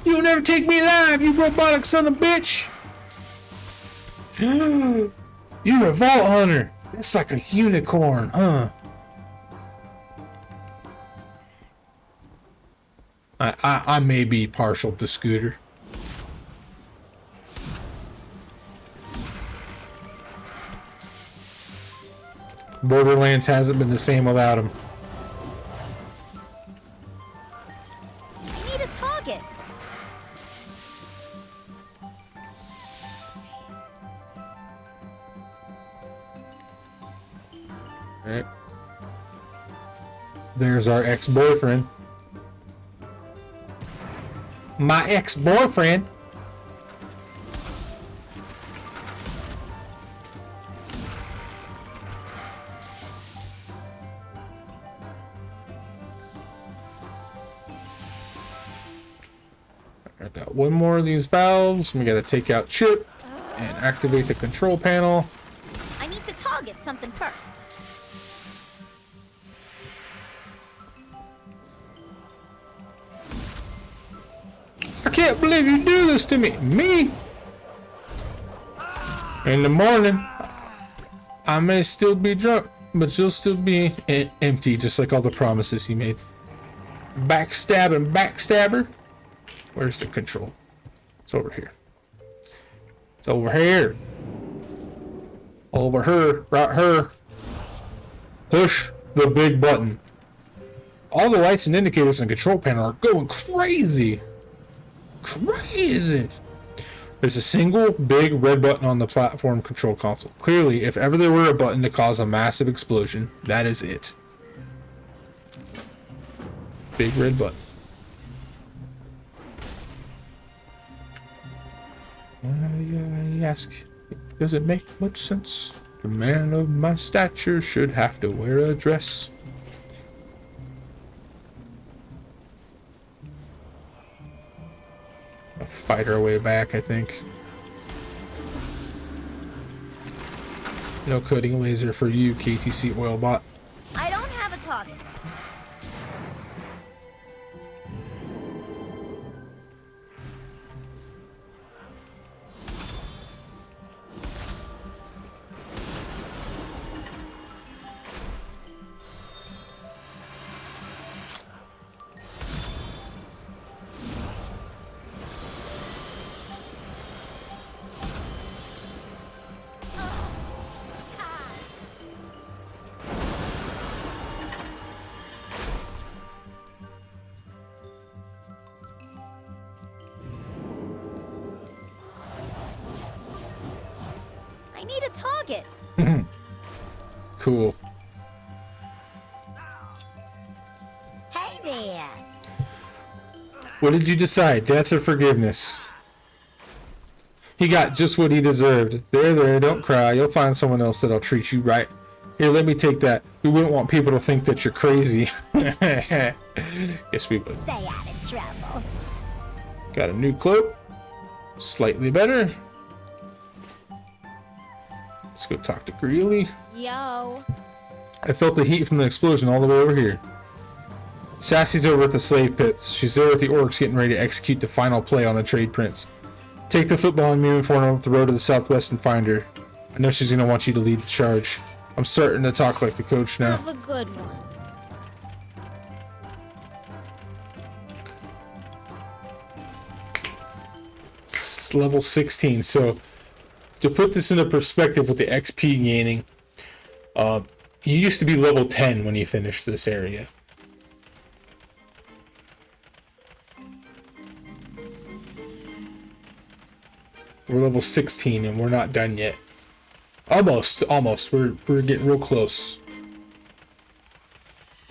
You'll never take me alive, you robotic son of a bitch! You're a vault hunter. That's like a unicorn, huh? I may be partial to Scooter. Borderlands hasn't been the same without him. I need a target. Alright. There's our ex-boyfriend. My ex-boyfriend. I got one more of these valves. We gotta take out Chip and activate the control panel. I need to target something first. I can't believe you do this to me. Me? In the morning, I may still be drunk, but you'll still be empty, just like all the promises he made. Backstabbing backstabber. Where's the control? It's over here. It's over here. Over her. Right her. Push the big button. All the lights and indicators in the control panel are going crazy. Crazy. There's a single big red button on the platform control console. Clearly, if ever there were a button to cause a massive explosion, that is it. Big red button. I ask, does it make much sense? A man of my stature should have to wear a dress. I'll fight our way back, I think. No coding laser for you, KTC Oilbot. I don't have a target. I need a target. Cool. Hey there. What did you decide? Death or forgiveness? He got just what he deserved. There, don't cry. You'll find someone else that'll treat you right. Here, let me take that. We wouldn't want people to think that you're crazy. Yes, we would. Stay out of trouble. Got a new cloak. Slightly better. Let's go talk to Greeley. Yo. I felt the heat from the explosion all the way over here. Sassy's over at the slave pits. She's there with the orcs getting ready to execute the final play on the trade prince. Take the football and uniform up the road to the southwest and find her. I know she's gonna want you to lead the charge. I'm starting to talk like the coach now. Have a good one. It's level 16, so to put this into perspective with the XP gaining, you used to be level 10 when you finished this area. We're level 16 and we're not done yet. Almost. We're getting real close.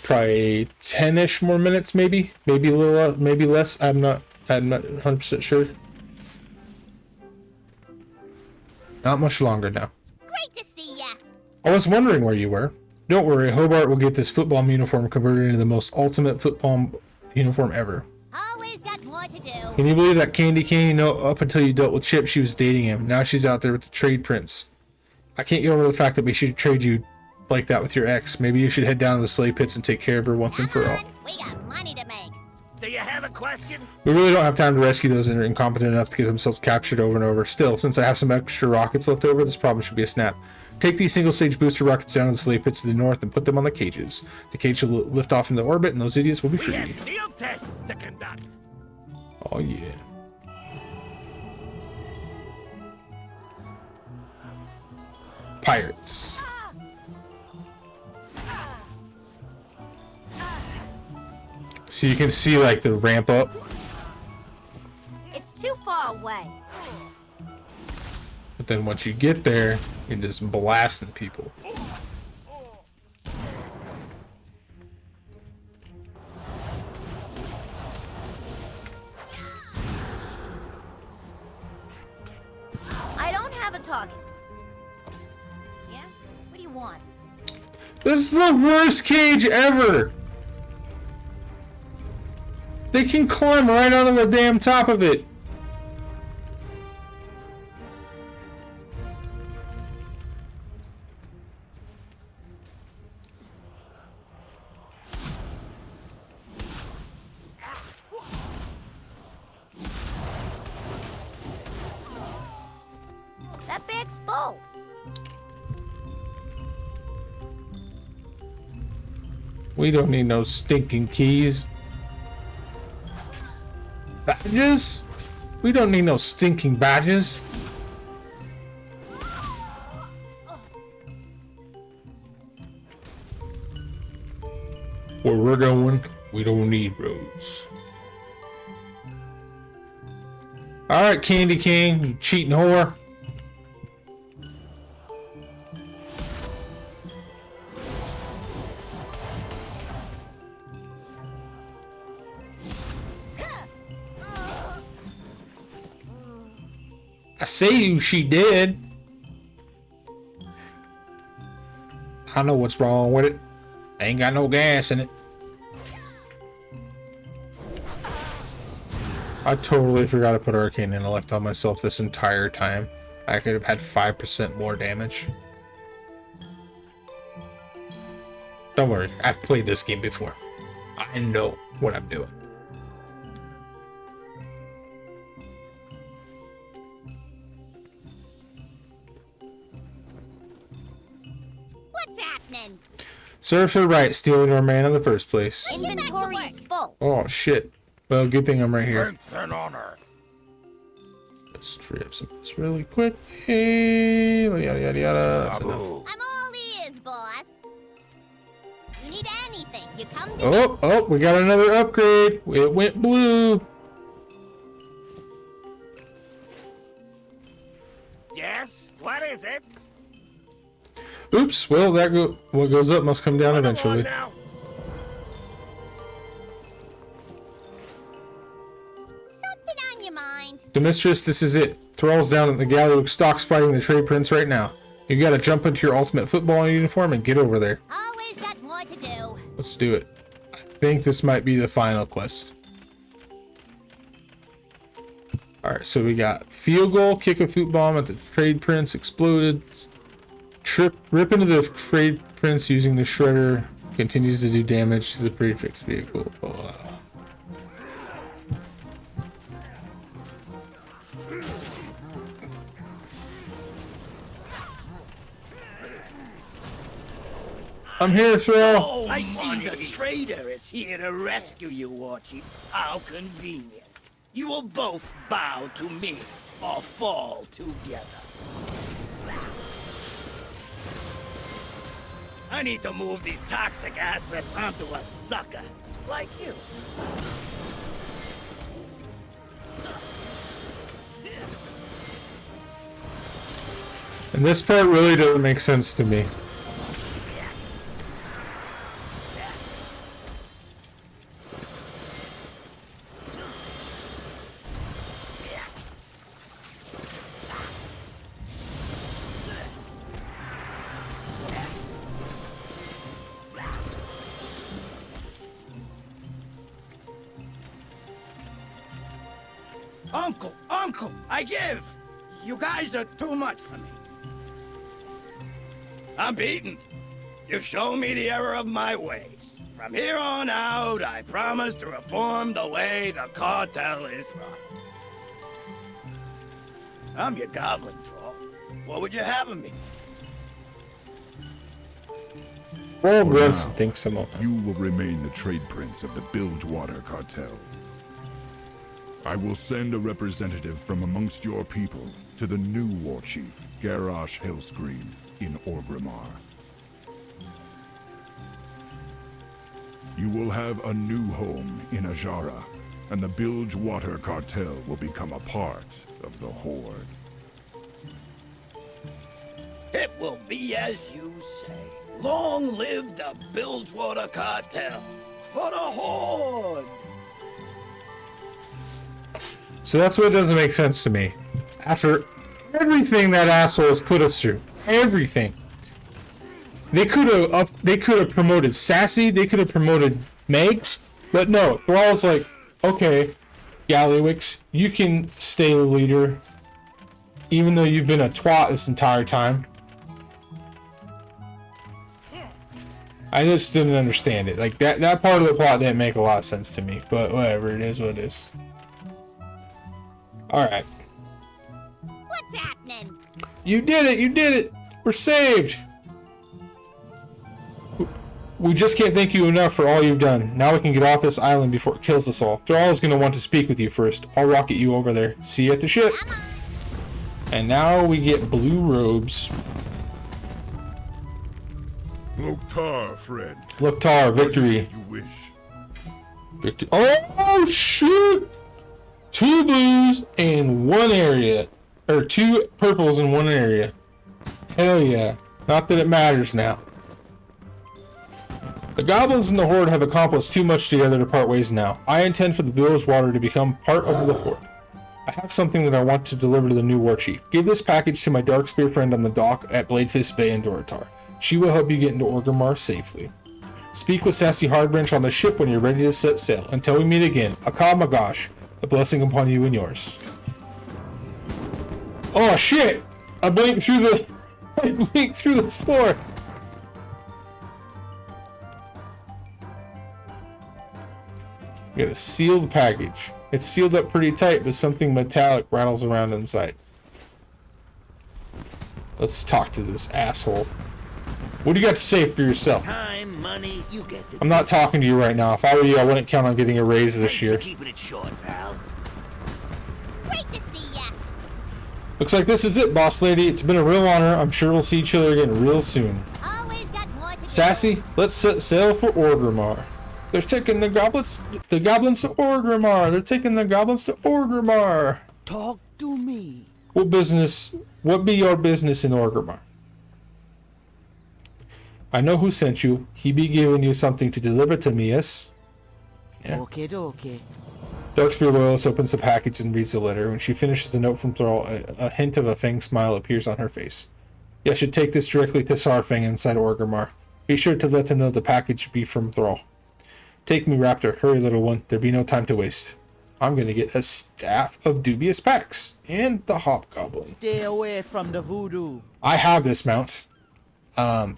Probably 10-ish more minutes, maybe a little, maybe less. I'm not 100% sure. Not much longer now. Great to see ya. I was wondering where you were. Don't worry, Hobart will get this football uniform converted into the most ultimate football uniform ever. Always got more to do. Can you believe that Candy Cane? You know, up until you dealt with Chip, she was dating him. Now she's out there with the trade prince. I can't get over the fact that we should trade you like that with your ex. Maybe you should head down to the slave pits and take care of her once and for all. We got money to make. Do you have a question? We really don't have time to rescue those that are incompetent enough to get themselves captured over and over. Still, since I have some extra rockets left over, this problem should be a snap. Take these single-stage booster rockets down to the slave pits to the north and put them on the cages. The cage will lift off into orbit, and those idiots will be We free. have field tests to conduct. Oh yeah. Pirates. So you can see like the ramp up. It's too far away. But then once you get there, you're just blasting people. I don't have a target. Yeah? What do you want? This is the worst cage ever! They can climb right out of the damn top of it. That bag's full. We don't need no stinking keys. Badges? We don't need no stinking badges. Where we're going, we don't need roads. Alright, Candy King, you cheating whore. I say she did. I know what's wrong with it. Ain't got no gas in it. I totally forgot to put Arcane Intellect on myself this entire time. I could have had 5% more damage. Don't worry, I've played this game before. I know what I'm doing. What's happening? Serves her right, stealing our man in the first place. Inventory is full. Oh shit. Well, good thing I'm right here. Strength and honor. Let's free up some of this really quick. Hey, yada yada yada. That's enough. I'm all ears, boss. You need anything, you come to me. Oh, we got another upgrade. It went blue. Yes? What is it? Oops. Well, what goes up must come down eventually. Now. Something on your mind. The mistress, this is it. Thrall's down at the galley stocks fighting the trade prince right now. You gotta jump into your ultimate football uniform and get over there. Always got more to do. Let's do it. I think this might be the final quest. Alright, so we got field goal, kick a foot bomb at the trade prince, exploded. Rip into the trade prince using the shredder. Continues to do damage to the prefix vehicle. I'm here, Thrall. Oh, I see the trader is here to rescue you, Warchief. How convenient. You will both bow to me or fall together. I need to move these toxic assets onto a sucker like you. And this part really doesn't make sense to me. Uncle, I give! You guys are too much for me. I'm beaten. You've shown me the error of my ways. From here on out, I promise to reform the way the cartel is run. I'm your goblin, Troll. What would you have of me? Roll grunts and thinks some more. You will remain the trade prince of the Bilgewater cartel. I will send a representative from amongst your people to the new war chief, Garrosh Hellscream, in Orgrimmar. You will have a new home in Ajara, and the Bilgewater cartel will become a part of the Horde. It will be as you say. Long live the Bilgewater cartel for the Horde! So that's what doesn't make sense to me. After everything that asshole has put us through, everything, they could have promoted Sassy, they could have promoted Megs, but no. Thrall's like, okay, Gallywix, you can stay the leader, even though you've been a twat this entire time. I just didn't understand it. Like that part of the plot didn't make a lot of sense to me. But whatever, it is what it is. Alright. What's happening? You did it! You did it! We're saved! We just can't thank you enough for all you've done. Now we can get off this island before it kills us all. Thrall is going to want to speak with you first. I'll rocket you over there. See you at the ship. And now we get blue robes. Loktar, friend. Loktar, victory. You wish. Victory. Oh, shoot! 2 blues in one area. Or 2 purples in one area. Hell yeah. Not that it matters now. The goblins and the Horde have accomplished too much together to part ways now. I intend for the Bilgewater to become part of the Horde. I have something that I want to deliver to the new war chief. Give this package to my Darkspear friend on the dock at Bladefist Bay in Dorotar. She will help you get into Orgrimmar safely. Speak with Sassy Hardbranch on the ship when you're ready to set sail. Until we meet again, Akamagosh, a blessing upon you and yours. Oh shit! I blinked through the... I blinked through the floor! You got a sealed package. It's sealed up pretty tight, but something metallic rattles around inside. Let's talk to this asshole. What do you got to say for yourself? Time, money, you get the I'm not talking to you right now. If I were you, I wouldn't count on getting a raise this year. Keeping it short, pal. Great to see ya. Looks like this is it, boss lady. It's been a real honor. I'm sure we'll see each other again real soon. Always got more to do. Sassy, let's set sail for Orgrimmar. They're taking the goblins to Orgrimmar. They're taking the goblins to Orgrimmar. Talk to me. What be your business in Orgrimmar? I know who sent you. He be giving you something to deliver to me, yes? Yeah. Okay. Darkspear Loyalist opens the package and reads the letter. When she finishes the note from Thrall, a hint of a fang smile appears on her face. You should take this directly to Sarfang inside Orgrimmar. Be sure to let them know the package be from Thrall. Take me, Raptor. Hurry, little one. There be no time to waste. I'm gonna get a staff of dubious packs and the hobgoblin. Stay away from the voodoo. I have this mount.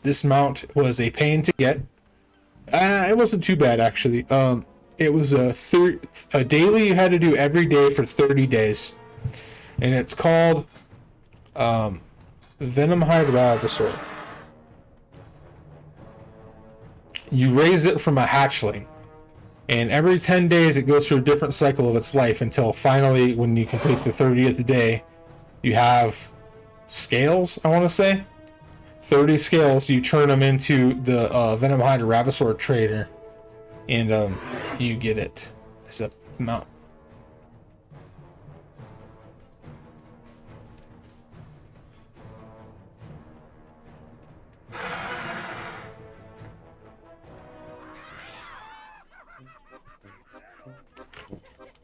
This mount was a pain to get. It wasn't too bad actually. It was a daily you had to do every day for 30 days, and it's called Venomhide Ravasaur. You raise it from a hatchling, and every 10 days it goes through a different cycle of its life until finally, when you complete the 30th day, you have scales, I want to say. 30 scales, you turn them into the Venomhide Ravasaur trader, and you get it as a mount.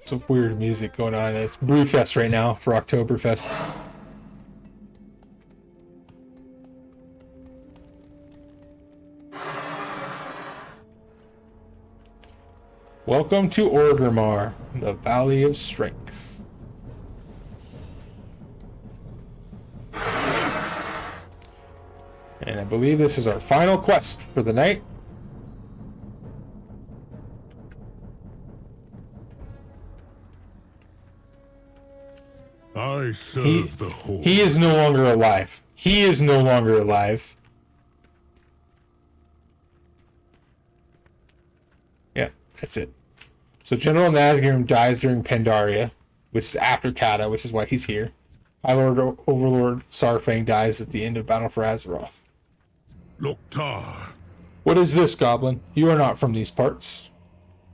Some weird music going on. It's Brewfest right now for Oktoberfest. Welcome to Orgrimmar, the Valley of Strength. And I believe this is our final quest for the night. I serve the Horde. He is no longer alive. He is no longer alive. Yeah, that's it. So General Nazgûl dies during Pandaria, which is after Kata, which is why he's here. High Lord Overlord Sarfang dies at the end of Battle for Azeroth. Loktar. What is this, Goblin? You are not from these parts.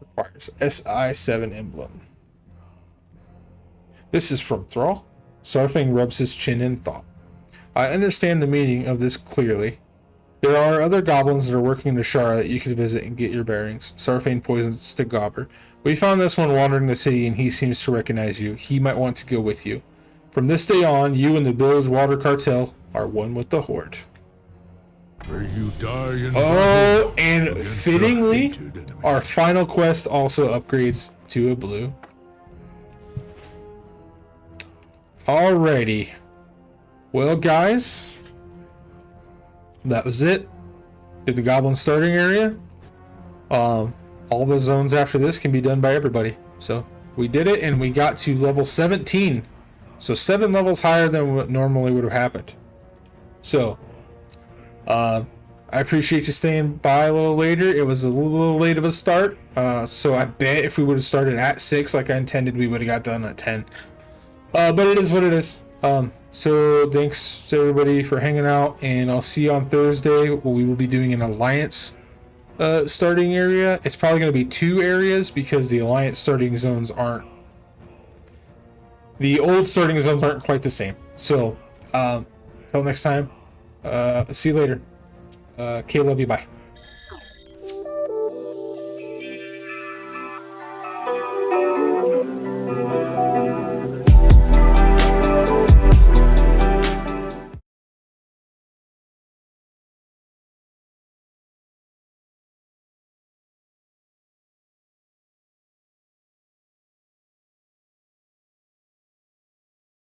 Requires SI7 emblem. This is from Thrall. Sarfang rubs his chin in thought. I understand the meaning of this clearly. There are other goblins that are working in Ashara that you could visit and get your bearings. Sarfang poisons to Gobber. We found this one wandering the city and he seems to recognize you. He might want to go with you. From this day on, you and the Bilgewater Cartel are one with the Horde. May you die in Oh, battle and against fittingly, your hated enemy. our final quest also upgrades to a blue. Alrighty. Well, guys, that was it. Did the Goblin starting area. All the zones after this can be done by everybody. So we did it, and we got to level 17. So 7 levels higher than what normally would have happened. So, I appreciate you staying by a little later. It was a little late of a start. So I bet if we would have started at 6 like I intended, we would have got done at 10. But it is what it is. So thanks to everybody for hanging out, and I'll see you on Thursday. We will be doing an Alliance starting area. It's probably going to be 2 areas because the Alliance starting zones aren't... The old starting zones aren't quite the same. So, till next time, see you later. Love you, bye.